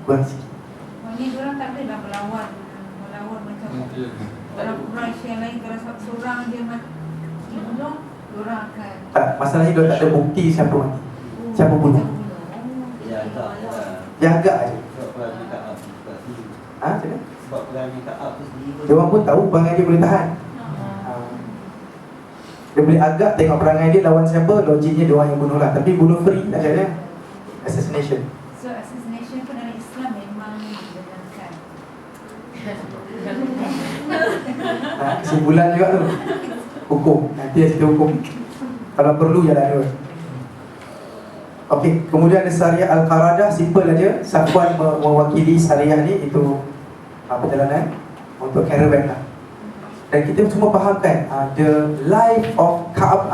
Speaker 1: Kurang sikit.
Speaker 4: Ini diorang tak boleh lah melawan macam orang Quraisy yang lain. Kalau seorang dia mati bunuh, diorang akan
Speaker 1: Tak, masalahnya dia tak ada bukti siapa mati, siapa bunuh.
Speaker 2: Ya, tak.
Speaker 1: Dia agak je.
Speaker 2: Sebab perangai Kaab tu.
Speaker 1: Macam mana?
Speaker 2: Sebab perangai Kaab tu sendiri.
Speaker 1: Dia orang pun tahu perangai dia boleh tahan. Dia boleh agak tengok perangai dia lawan siapa, logiknya dia orang yang bunuh lah. Tapi bunuh free tak ada. Assassination.
Speaker 4: So assassination pun dalam Islam memang dibenarkan.
Speaker 1: Kesimpulan juga tu. Hukum. Nanti ada cerita hukum. Kalau perlu jalan dulu. Okey, kemudian ada Syariah Al-Qaradah. Simple aja. Safwan mewakili Syariah ni. Itu perjalanan untuk caravan lah. Dan kita semua faham kan, the life of Kaab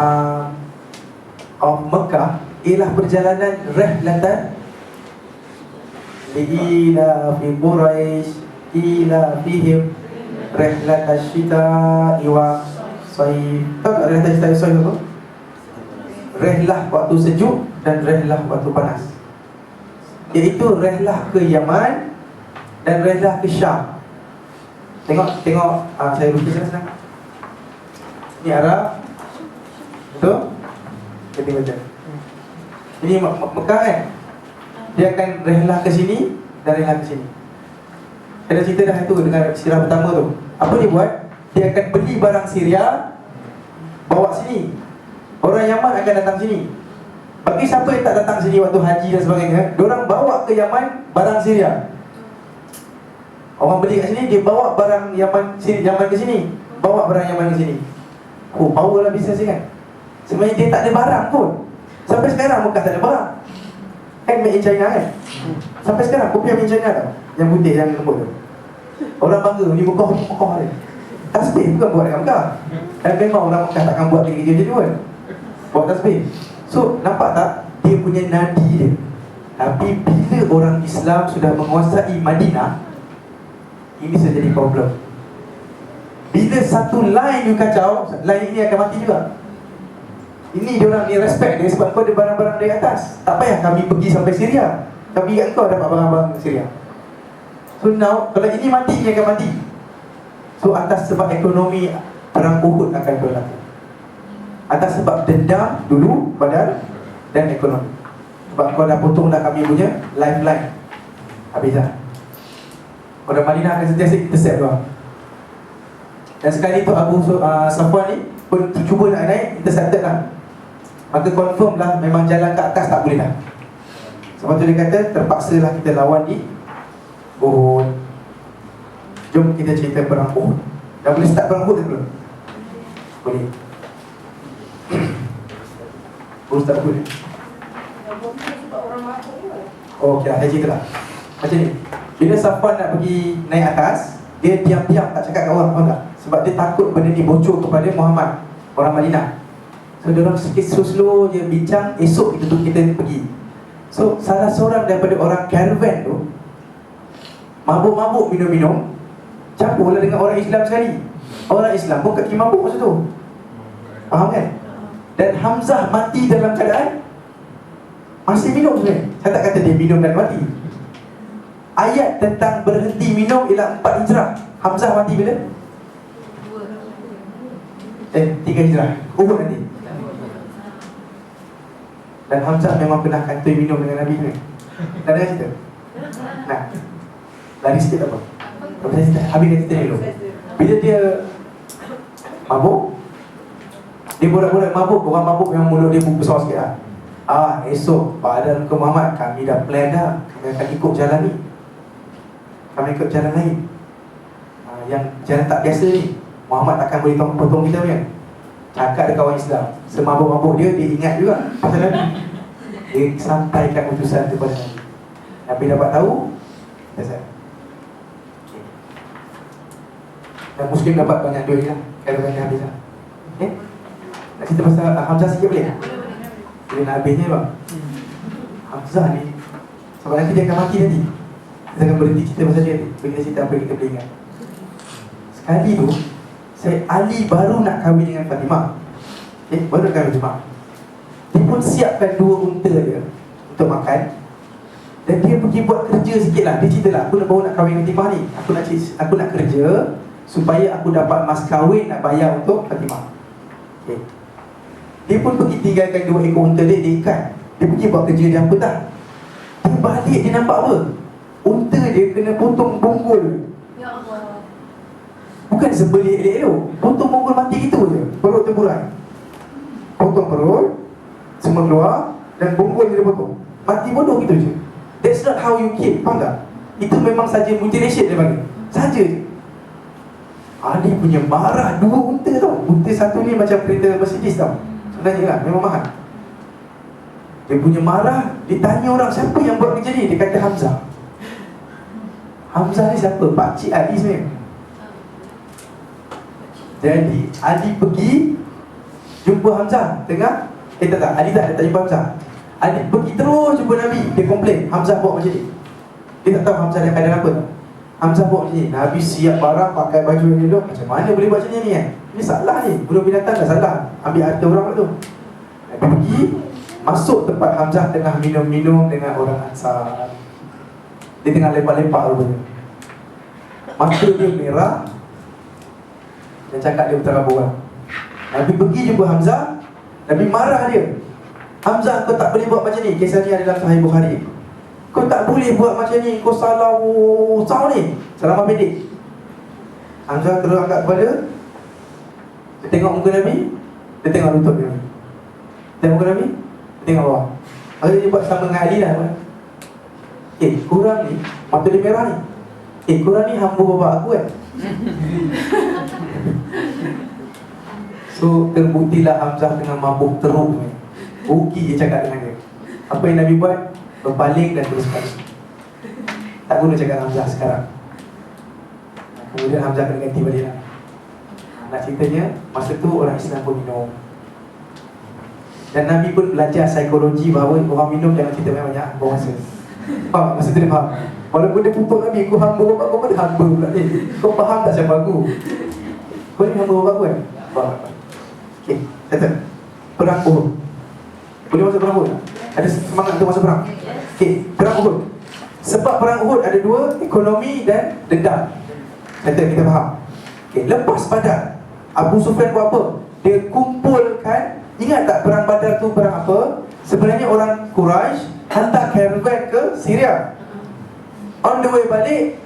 Speaker 1: of Mekah ialah perjalanan rihlatan ila fi Quraisy ila fihim rihlat asyita wa sayf. Tahu tak rihlat asyita wa sayf apa? Rihlah waktu sejuk dan rihlah waktu panas. Iaitu rihlah ke Yaman dan rihlah ke Syam. Tengok saya lukis senang. Ini Arab. Betul? Kita baca. Ini Mekah kan? Dia akan rehlah ke sini dan rehlah ke sini. Ada cerita dah itu dengan sirah pertama tu. Apa dia buat? Dia akan beli barang Syria, bawa sini. Orang Yaman akan datang sini. Bagi siapa yang tak datang sini waktu haji dan sebagainya, diorang bawa ke Yaman barang Syria. Orang beli kat sini, dia bawa barang Yaman ke sini. Bawa barang Yaman ke sini. Oh, power lah bisnes ni kan. Sebenarnya dia tak ada barang pun. Sampai sekarang Mekah tak ada barang. Kan made in China kan. Sampai sekarang kopi made in China tau. Yang putih, yang lembut tu. Orang bangga, ni Mekah ni. Tasbih bukan buat dekat Mekah. Dan memang orang Mekah takkan buat kerja dia pun. Buat tasbih. So, nampak tak? Dia punya nadi dia. Tapi bila orang Islam sudah menguasai Madinah, ini sudah jadi problem. Bila satu line you kacau, line ini akan mati juga. Ini diorang ni respect dia sebab kau ada barang-barang dari atas. Tak payah kami pergi sampai Syria, kami ingat kau dapat barang-barang dari Syria. So now, kalau ini mati, ini akan mati. So atas sebab ekonomi, perang Uhud akan berlaku. Atas sebab dendam dulu, badan dan ekonomi. Sebab kau dah potong dah kami punya lifeline. Habis dah. Orang Madinah akan sentiasa intercept doang. Dan sekali tu Abu Safwan ni pun cuba nak naik, intercepted lah. Maka confirm lah memang jalan ke atas tak boleh dah. Sebab tu dia kata terpaksa lah kita lawan di Uhud. Jom kita cerita perang Uhud. Dah boleh start perang Uhud ke belum? Boleh. Boleh start Uhud. Oh, okey lah, saya cerita lah. Macam ni, bila Safwan nak pergi naik atas, dia diam-diam tak cakap kat orang, faham tak? Sebab dia takut benda ni bocor kepada Muhammad, orang Madinah. So dia orang sikit slow je bincang, esok kita pergi. So salah seorang daripada orang caravan tu mabuk-mabuk minum-minum, campurlah dengan orang Islam sekali. Orang Islam pun kaki mabuk masa tu. Faham kan? Dan Hamzah mati dalam keadaan masih minum sebenarnya. Saya tak kata dia minum dan mati. Ayat tentang berhenti minum ialah 4 hijrah. Hamzah mati bila? 3 hijrah. Uhud nanti. Dan Hamzah memang pernah kantoi minum dengan Nabi ni. Dah dengar cerita? Nah, lari sikit apa? Tapi saya cerita, habiskan cerita ni dulu. Bila dia mabuk, dia borak-borak mabuk. Orang mabuk memang mulut dia besar sikit lah. Esok pada ke Muhammad, kami dah plan dah. Kami akan ikut jalan ni. Kami ikut jalan lain, yang jalan tak biasa ni. Muhammad takkan boleh potong kita punya. Cakap dekat orang Islam, semabuk-mabuk dia ingat juga pasal Nabi. Dia sampaikan utusan tu pada Nabi. Nabi dapat tahu, selesai. Dan Muslim dapat banyak duit lah, kalau banyak habis lah. Okay? Nak cerita pasal Hamzah sikit boleh? Boleh nak habisnya bang. Hamzah ni, sebab nanti dia akan mati nanti. Kita akan berhenti cerita pasal dia. Kita cerita apa yang kita boleh ingat. Sekali tu Ali baru nak kahwin dengan Fatimah. Baru nak kahwin Fatimah. Dia pun siapkan 2 unta dia untuk makan. Dan dia pergi buat kerja sikit lah. Dia cerita lah, aku baru nak kahwin dengan Fatimah ni. Aku nak kerja supaya aku dapat mas kahwin nak bayar untuk Fatimah. Dia pun pergi tinggalkan 2 ekor unta dia ikat. Dia pergi buat kerja dia apa tak. Dia balik, dia nampak apa? Unta dia kena potong bonggol.
Speaker 5: Ya Allah.
Speaker 1: Bukan sebeli elok-elok, potong bonggol mati gitu je. Perut terburai. Potong perut, semua keluar, dan bonggol dia potong. Mati bodoh gitu je. That's not how you kill, faham tak? Itu memang saja mutilation dia panggil. Saja je. Ali punya marah 2 unta tau. Unta satu ni macam kereta Mercedes tau. Sebenarnya lah, memang mahal. Dia punya marah, dia tanya orang, siapa yang buat kerja ni? Dia kata Hamzah. Hamzah ni siapa? Pakcik Ali sebenarnya. Jadi Ali pergi jumpa Hamzah tengah tak, Ali tak jumpa Hamzah. Ali pergi terus jumpa Nabi. Dia komplain Hamzah buat macam ni. Dia tak tahu Hamzah dalam keadaan apa. Hamzah buat macam ni. Nabi siap barang, pakai baju yang elok. Macam mana boleh buat macam ni kan? Ini salah ni. Bunuh binatang dah salah. Ambil harta orang tu. Nabi pergi masuk tempat Hamzah tengah minum-minum dengan orang Ansar. Dia tengah lepak-lepak rupanya. Mata dia merah. Dan cakap dia berterabur. Nabi pergi jumpa Hamzah. Nabi marah dia. Hamzah, kau tak boleh buat macam ni. Kisah ni ada dalam Sahih Bukhari. Kau tak boleh buat macam ni. Kau salah usah ni. Salah pendek. Hamzah terus angkat kepala. Dia tengok muka Nabi. Dia tengok lutut Nabi. Tengok muka Nabi. Dia tengok bawah. Lalu dia buat sama dengan Ali lah. Korang ni, mata dia merah ni. Korang ni hamba bapak aku kan. So terbuktilah Hamzah dengan mabuk teruk ni. Rugi dia cakap dengan dia. Apa yang Nabi buat? Berpaling dan teruskan. Tak guna cakap Hamzah sekarang. Kemudian Hamzah kena ganti balik lah. Nak ceritanya, masa tu orang Islam pun minum. Dan Nabi pun belajar psikologi bahawa orang minum jangan cerita banyak-banyak. Bawa masa. Faham? Masa tu dia faham. Walaupun dia pupuk Nabi, kau hamba bapak kau pun hamba pula ni. Kau faham tak siapa aku? Boleh hamba bapak aku kan? Okey, settle. Perang Uhud. Boleh masuk perang Uhud? Ada semangat untuk masuk perang? Okey, perang Uhud. Sebab perang Uhud ada dua, ekonomi dan dendam. Settle, kita faham. Okey, lepas Badar, Abu Sufyan buat apa? Dia kumpulkan, ingat tak perang Badar tu perang apa? Sebenarnya orang Quraisy hantar caravan ke Syria. On the way balik,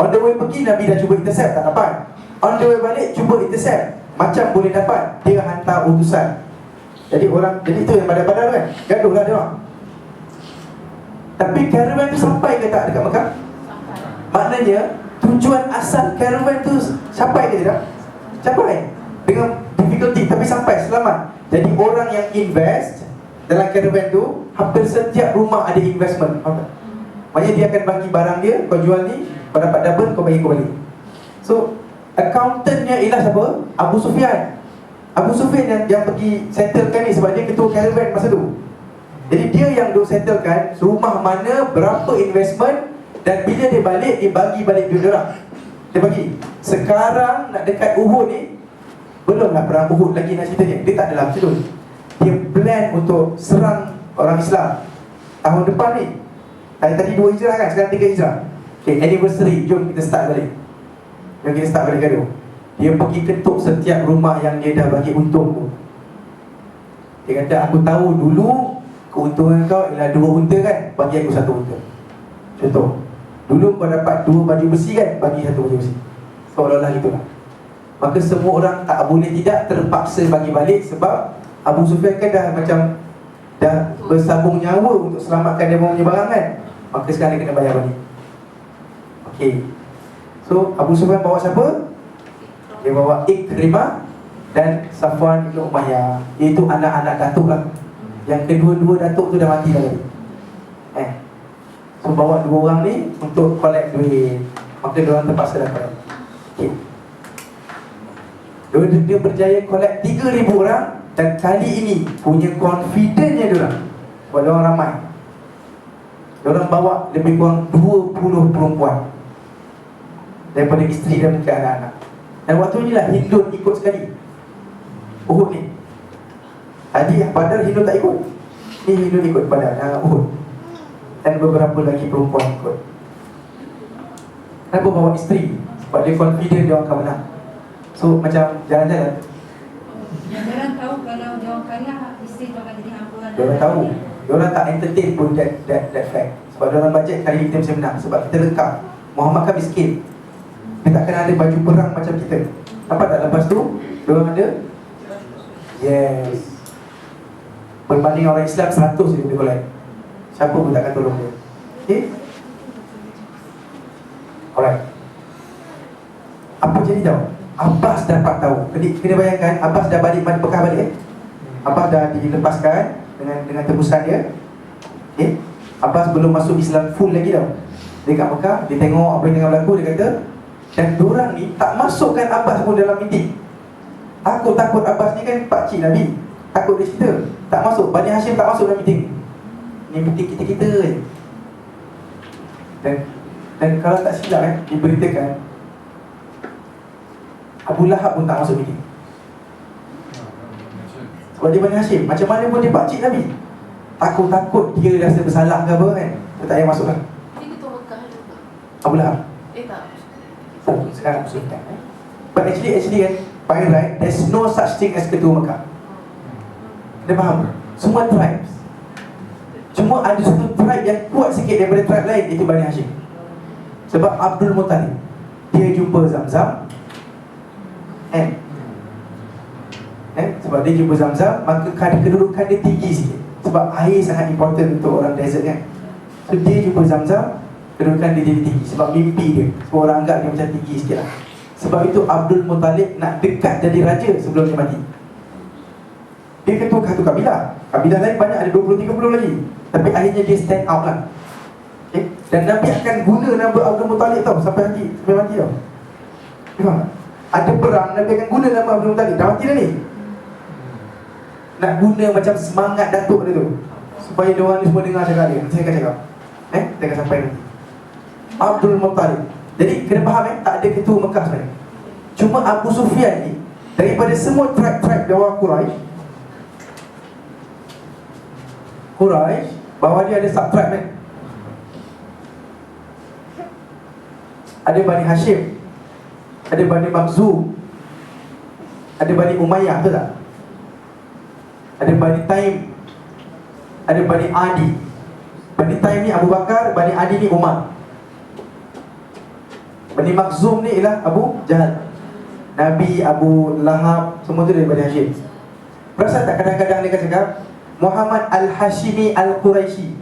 Speaker 1: on the way pergi Nabi dah cuba intercept, tak dapat. On the way balik cuba intercept, macam boleh dapat, dia hantar utusan. Jadi itu yang Badar-Badar kan, gaduh lah dia orang. Tapi caravan tu sampai ke tak dekat Mekah? Maknanya tujuan asal caravan tu sampai ke tidak? Sampai dengan difficulty, tapi sampai selamat. Jadi orang yang invest dalam caravan tu, hampir setiap rumah ada investment. Maksudnya dia akan bagi barang dia, kau jual ni, kau dapat double, kau bagi kau balik. So accountantnya ialah siapa? Abu Sufyan. Abu Sufyan yang pergi settlekan ni, sebab dia ketua caravan masa tu. Jadi dia yang duk settlekan rumah mana, berapa investment, dan bila dia balik, dia bagi balik duit orang. Dia bagi. Sekarang nak dekat Uhud ni, belumlah perang Uhud lagi nak ceritanya. Dia tak adalah macam tu. Dia plan untuk serang orang Islam tahun depan ni. Tadi 2 hijrah kan, sekarang 3 hijrah. Okay, anniversary, jom kita start balik. Jom kita start balik gaduh. Dia pergi ketuk setiap rumah yang dia dah bagi untung tu. Dia kata, aku tahu dulu keuntungan kau ialah 2 unta kan, bagi aku 1 unta. Contoh, dulu kau dapat 2 baju besi kan, bagi 1 baju besi. Seolah-olah itulah. Maka semua orang tak boleh tidak terpaksa bagi balik, sebab Abu Sufyan kan dah macam dah bersabung nyawa untuk selamatkan dia punya barang kan. Maka sekarang dia kena bayar balik. Okey. So Abu Sufyan bawa siapa? Dia bawa Ikrimah dan Safwan bin Umayyah. Iaitu anak-anak datuk lah. Yang kedua-dua datuk tu dah mati dah tadi. So bawa 2 orang ni untuk collect duit. Maka dia orang terpaksa dah collect. Okey. Dia berjaya collect 3,000 orang. Dan kali ini punya confidence-nya dia orang. Sebab dia orang ramai. Dia orang bawa lebih kurang 20 perempuan daripada isteri dan mungkin anak-anak. Dan waktu inilah Hindun ikut sekali Uhud ni. Tadi Badar Hindun tak ikut. Ni Hindun ikut pada Uhud. Dan beberapa lagi perempuan ikut. Kenapa bawa isteri? Sebab dia confident dia orang akan menang. So macam jalan-jalan.
Speaker 4: Diorang tahu kalau diorang kalah, isteri tu akan jadi hampuran.
Speaker 1: Diorang tahu. Diorang tak entertain pun that fact. Sebab diorang bajet kali ini kita mesti menang. Sebab kita lengkap. Muhammad kan miskin. Dia takkan ada baju perang macam kita. Nampak tak lepas tu diorang ada? Yes. Berbanding orang Islam 100 dia boleh collect. Siapa pun takkan tolong dia. Okay? Alright. Apa jadi tau? Abbas dapat tahu. Kena bayangkan Abbas dah balik Mekah balik Abbas dah dilepaskan dengan tebusan dia. Okay? Abbas belum masuk Islam full lagi tau. Dia kat Mekah, dia tengok apa yang tengah berlaku, dia kata, dan diorang ni tak masukkan Abbas pun dalam meeting. Takut Abbas ni kan pakcik Nabi. Takut dia cerita. Tak masuk, Bani Hashim tak masuk dalam meeting. Ni meeting kita-kita je. Dan kalau tak silap diberitakan Abu Lahab pun tak masuk meeting. Sebab dia Bani Hashim, macam mana pun dia pakcik Nabi. Takut dia rasa bersalah ke apa kan, dia tak payah masuk lah.
Speaker 5: Dia ketua Mekah juga.
Speaker 1: Abu Lahab.
Speaker 5: Tak.
Speaker 1: Oh, sekarang masukkan But actually kan, by right, there's no such thing as ketua Mekah. Dia faham? Semua tribes. Cuma ada satu tribe yang kuat sikit daripada tribe lain, itu Bani Hashim. Sebab Abdul Muttalib, dia jumpa Zamzam. Sebab dia jumpa Zamzam, maka kedudukan dia tinggi sikit. Sebab air sangat important untuk orang desert kan. So dia jumpa Zamzam, kedudukan dia jadi tinggi. Sebab mimpi dia, so orang anggap dia macam tinggi sikit lah. Sebab itu Abdul Muttalib nak dekat jadi raja sebelum dia mati. Dia ketua satu kabilah. Kabilah lain banyak, ada 20-30 lagi. Tapi akhirnya dia stand out lah. Okay? Dan Nabi akan guna nama Abdul Muttalib tau sampai mati tau. Faham tak? Ada perang, Nabi akan guna nama Abdul Muttalib. Dah mati dah ni. Nak guna macam semangat datuk dia tu, supaya diorang ni semua dengar cakap dia. Saya akan cakap dia akan sampai nanti Abdul Muttalib. Jadi kena faham tak ada ketua Mekah sebenarnya. Cuma Abu Sufyan ni, daripada semua tribe-tribe bawah Quraisy, bawah dia ada sub-tribe kan. Ada Bani Hashim, ada Bani Makhzum, ada Bani Umayyah, betul tak? Ada Bani Taim, ada Bani Adi. Bani Taim ni Abu Bakar, Bani Adi ni Umar. Bani Makhzum ni ialah Abu Jahal, Nabi, Abu Lahab, semua tu dari Bani Hashim. Perasan tak kadang-kadang dia cakap Muhammad Al-Hashimi Al-Quraisy.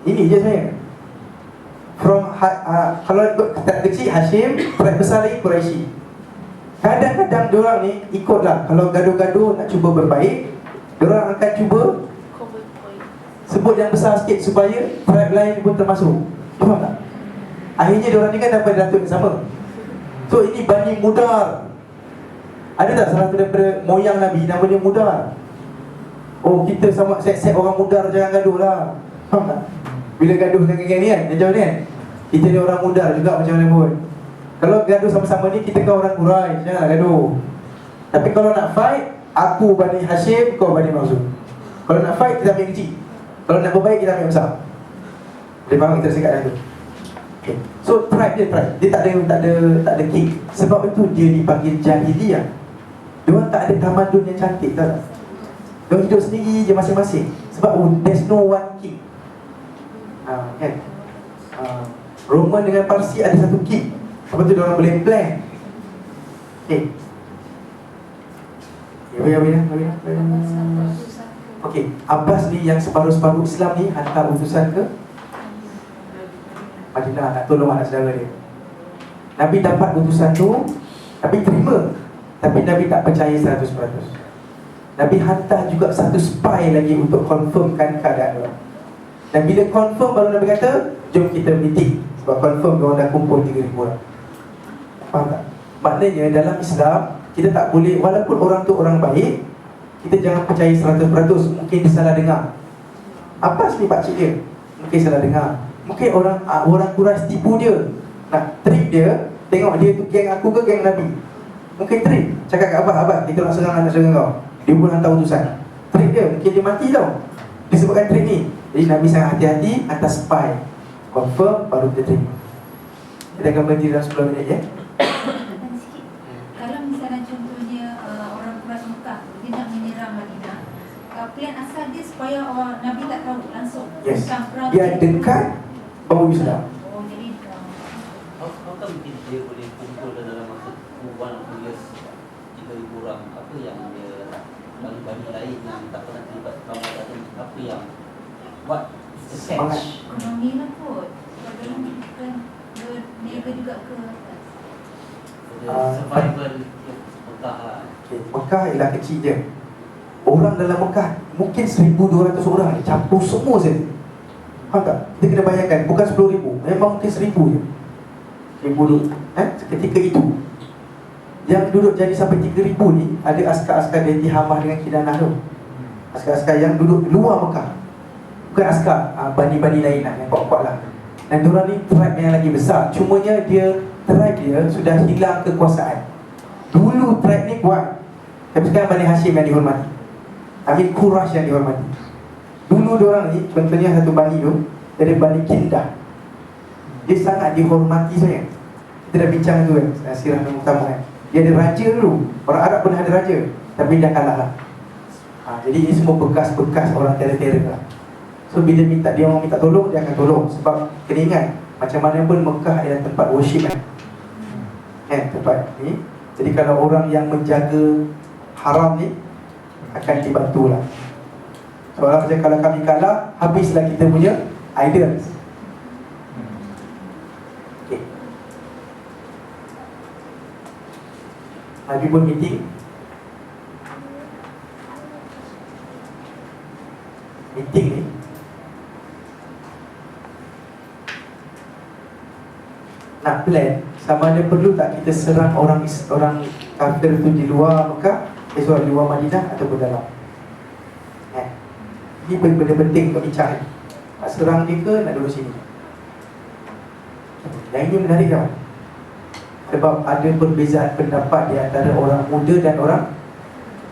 Speaker 1: Ini je sebenarnya. Kalau ikut ketat kecil Hashim, tribe besar lagi Quraisy. Kadang-kadang diorang ni ikutlah, kalau gaduh-gaduh nak cuba berbaik, diorang akan cuba
Speaker 5: Common point.
Speaker 1: sebut yang besar sikit supaya tribe lain pun termasuk. Faham tak? Akhirnya diorang ni kan dapat datuk yang sama. So ini Bani Mudar. Ada tak salah satu daripada moyang Nabi namanya Mudar? Oh, kita sama set-set orang Mudar, jangan gaduh lah. Faham tak? Bila gaduh dengan geng ni kan, macam ni kan, kita ni orang Mudar juga macam mana pun. Kalau gaduh sama-sama ni, kita kan orang Quraisy, janganlah gaduh. Tapi kalau nak fight, aku Bani Hashim, kau Bani Makhzum. Kalau nak fight, kita ambil kecil. Kalau nak berbaik, kita ambil besar. Boleh faham kita cakap dah tu? Okay. So tribe dia tribe. Dia tak ada king. Sebab itu dia dipanggil jahiliyah. Diorang tak ada tamadun yang cantik, tahu tak? Diorang hidup sendiri je masing-masing. Sebab there's no one king. Kan? Roman dengan Parsi ada satu king. Sebab tu diorang boleh plan. Okay. Okay, Abbas ni yang separuh-separuh Islam ni hantar utusan ke Madinah nak tolong anak saudara dia. Nabi dapat utusan tu, Nabi terima, tapi Nabi tak percaya 100%. Nabi hantar juga satu spy lagi untuk confirmkan keadaan dia. Dan bila confirm baru Nabi kata, jom kita meeting. Sebab confirm diorang dah kumpul 3,000 orang. Faham tak? Maknanya dalam Islam, kita tak boleh, walaupun orang tu orang baik, kita jangan percaya 100%. Mungkin dia salah dengar. Abbas ni pakcik dia, mungkin salah dengar. Mungkin orang Quraisy tipu dia, nak trick dia. Tengok dia tu geng aku ke geng Nabi. Mungkin trick. Cakap kat Abbas, kita nak serang anak saudara kau. Dia pun hantar utusan. Trick dia, mungkin dia mati tau disebabkan trick ni. Jadi Nabi sangat hati-hati atas spy. Confirm baru dia terima. Kita akan berhenti dalam 10 minit ya.
Speaker 4: Tanya sikit. Kalau misalnya contohnya orang Quraisy Mekah dia nak menyerang Madinah, plan asal dia supaya orang Nabi tak tahu langsung.
Speaker 1: Yes.
Speaker 4: Bukan perang
Speaker 1: Dia dekat baru Islam.
Speaker 4: Oh, jadi
Speaker 2: How come dia boleh kumpul dalam masa 1 or 2 years 3,000 orang? Apa yang dia bagi-bagi lain yang tak pernah terlibat perang atau apa yang what is the
Speaker 1: Semangat.
Speaker 2: catch?
Speaker 4: ekonomi lah kot. Sebab dia kan berniaga juga ke atas.
Speaker 2: The survival Mekah lah.
Speaker 1: Okay. Mekah ialah kecil je. Orang dalam Mekah mungkin 1,200 orang campur semua saja. Faham tak? Kita kena bayangkan, bukan 10,000, memang mungkin 1,000 je. 1,000 duduk. Ketika itu yang duduk jadi sampai 3,000 ni, ada askar-askar dari Tihamah dengan Kinanah tu. Askar-askar yang duduk luar Mekah. Bukan askar bani-bani lain lah, yang kuat-kuat lah. Dan diorang ni tribe yang lagi besar. Cumanya tribe dia sudah hilang kekuasaan. Dulu tribe ni kuat, tapi sekarang Bani Hashim yang dihormati, Quraisy yang dihormati. Dulu diorang ni, contohnya satu bani tu, dari Bani Kindah, dia sangat dihormati saya. Kita dah bincang tu kan, sirah yang utama kan. Dia ada raja dulu. Orang Arab pernah ada raja, tapi dah kalah lah. Jadi ini semua bekas-bekas orang teror-teror lah. So bila dia orang minta tolong, dia akan tolong. Sebab kena ingat, macam mana pun Mekah adalah tempat worship kan. Tempat ni. Jadi kalau orang yang menjaga haram ni akan dibantu lah. Soalnya macam kalau kami kalah, habislah kita punya idols. Okay. Nabi pun meeting. Meeting ni nak plan sama ada perlu tak kita serang orang kafir tu di luar Mekah, di luar Madinah ataupun dalam. Ini benda penting untuk bincang. Nak serang dia ke nak duduk sini? Yang ini menarik tau. Sebab ada perbezaan pendapat di antara orang muda dan orang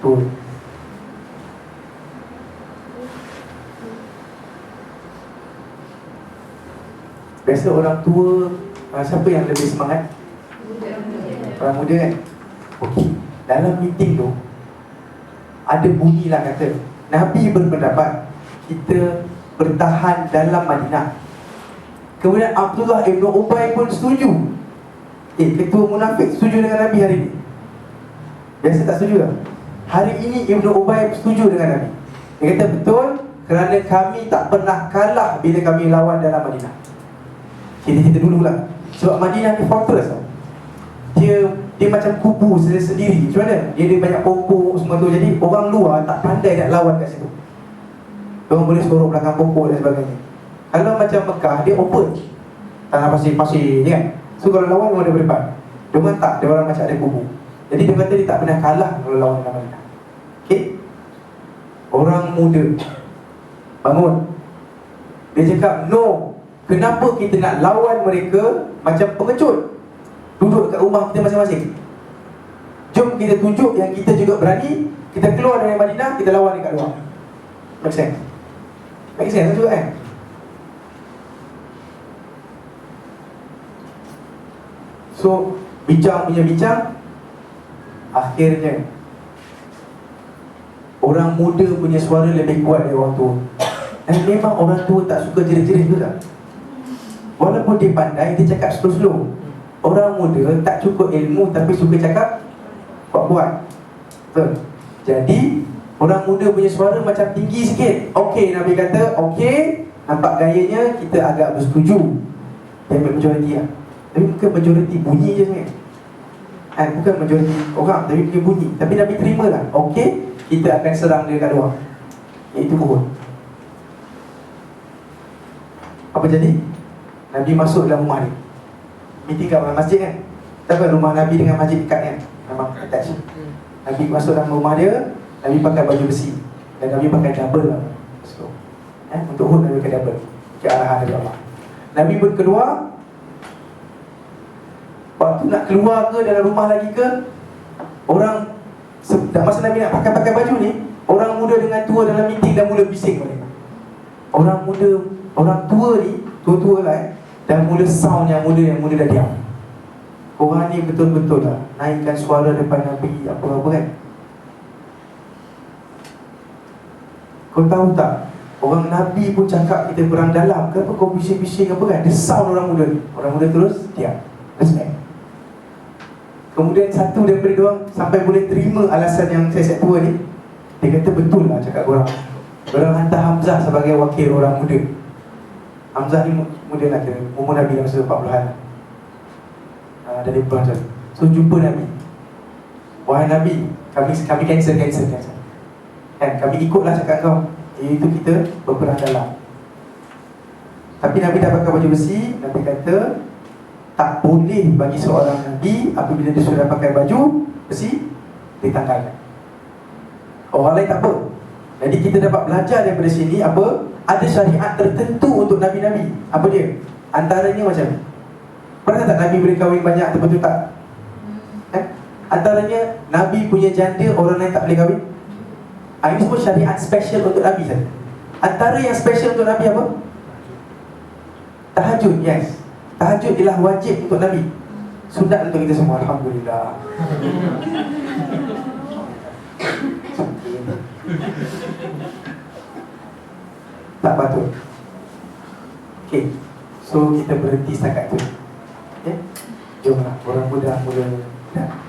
Speaker 1: tua. Biasa orang tua, siapa yang lebih semangat? Orang muda kan? Okey, dalam meeting tu ada bunyilah kata Nabi berpendapat kita bertahan dalam Madinah. Kemudian Abdullah Ibn Ubay pun setuju. Ketua munafik setuju dengan Nabi hari ini. Biasa tak setuju tak? Hari ini Ibn Ubay setuju dengan Nabi. Dia kata betul, kerana kami tak pernah kalah bila kami lawan dalam Madinah. Kita dululah. Sebab Madinah ni fortress tau. Dia macam kubu sendiri. Macam mana? Dia ada banyak pokok semua tu. Jadi orang luar tak pandai nak lawan kat situ. Orang boleh sorok belakang pokok dan sebagainya. Kalau macam Mekah, dia open, tanah pasir-pasir je kan. So kalau lawan orang ada berdepan. Diorang tak, dia orang macam ada kubu. Jadi dia kata dia tak pernah kalah kalau lawan dengan Madinah. Okay. Orang muda bangun. Dia cakap, no, kenapa kita nak lawan mereka macam pengecut? Duduk kat rumah kita masing-masing. Jom kita tunjuk yang kita juga berani. Kita keluar dari Madinah, kita lawan dekat luar. Make sense? Make sense juga kan? So, bincang punya bincang, akhirnya orang muda punya suara lebih kuat dari orang tua. Dan memang orang tua tak suka jerit-jerit juga. Walaupun dia pandai, dia cakap slow-slow. Orang muda tak cukup ilmu tapi suka cakap buat-buat. Betul. Jadi orang muda punya suara macam tinggi sikit. Okey, Nabi kata okey. Nampak gayanya kita agak bersetuju. Dia ambil majoriti lah. Tapi bukan majoriti bunyi je sebenarnya. Bukan majoriti orang, tapi dia bunyi. Tapi Nabi terima lah. Okey, kita akan serang dia kat luar. Itu pun. Apa jadi? Nabi masuk dalam rumah dia. Meeting kat masjid kan. Tapi rumah Nabi dengan masjid dekat kan. Memang attach. Nabi masuk dalam rumah dia. Nabi pakai baju besi. Dan Nabi pakai double lah. So, untuk hood Nabi pakai double. Ke arahan dari Allah. Nabi pun keluar. Waktu nak keluar ke dalam rumah lagi ke, orang masa Nabi nak pakai baju ni, orang muda dengan tua dalam meeting dah mula bising balik. Orang muda, orang tua ni, tua-tua lah dah mula sound yang muda dah diam. Orang ni betul-betul lah naikkan suara depan Nabi apa-apa kan. Kau tahu tak, orang Nabi pun cakap kita perang dalam, kenapa kau bising-bising apa kan? Dia sound orang muda ni. Orang muda terus diam. Respect. Kemudian satu daripada diorang sampai boleh terima alasan yang saya tua ni. Dia kata betul lah cakap korang. Korang hantar Hamzah sebagai wakil orang muda. Hamzah ni muda lah kira, umur Nabi masa 40-an dari perang tu. So jumpa Nabi. Wahai Nabi, kami cancel kan, kami ikutlah cakap kau. Iaitu kita berperang dalam. Tapi Nabi dah pakai baju besi. Nabi kata tak boleh bagi seorang Nabi apabila dia sudah pakai baju besi ditanggalkan. Orang lain tak apa. Jadi kita dapat belajar daripada sini apa? Ada syariat tertentu untuk Nabi-Nabi. Apa dia? Antaranya macam, pernah tak Nabi boleh kahwin banyak betul tak? Antaranya Nabi punya janda orang lain tak boleh kahwin. Ini semua syariat special untuk Nabi saja. Antara yang special untuk Nabi apa? Tahajud, yes. Tahajud ialah wajib untuk Nabi. Sunat untuk kita semua, alhamdulillah. Tak patut. Okay, so kita berhenti setakat tu. Okay, jomlah orang muda mula dah.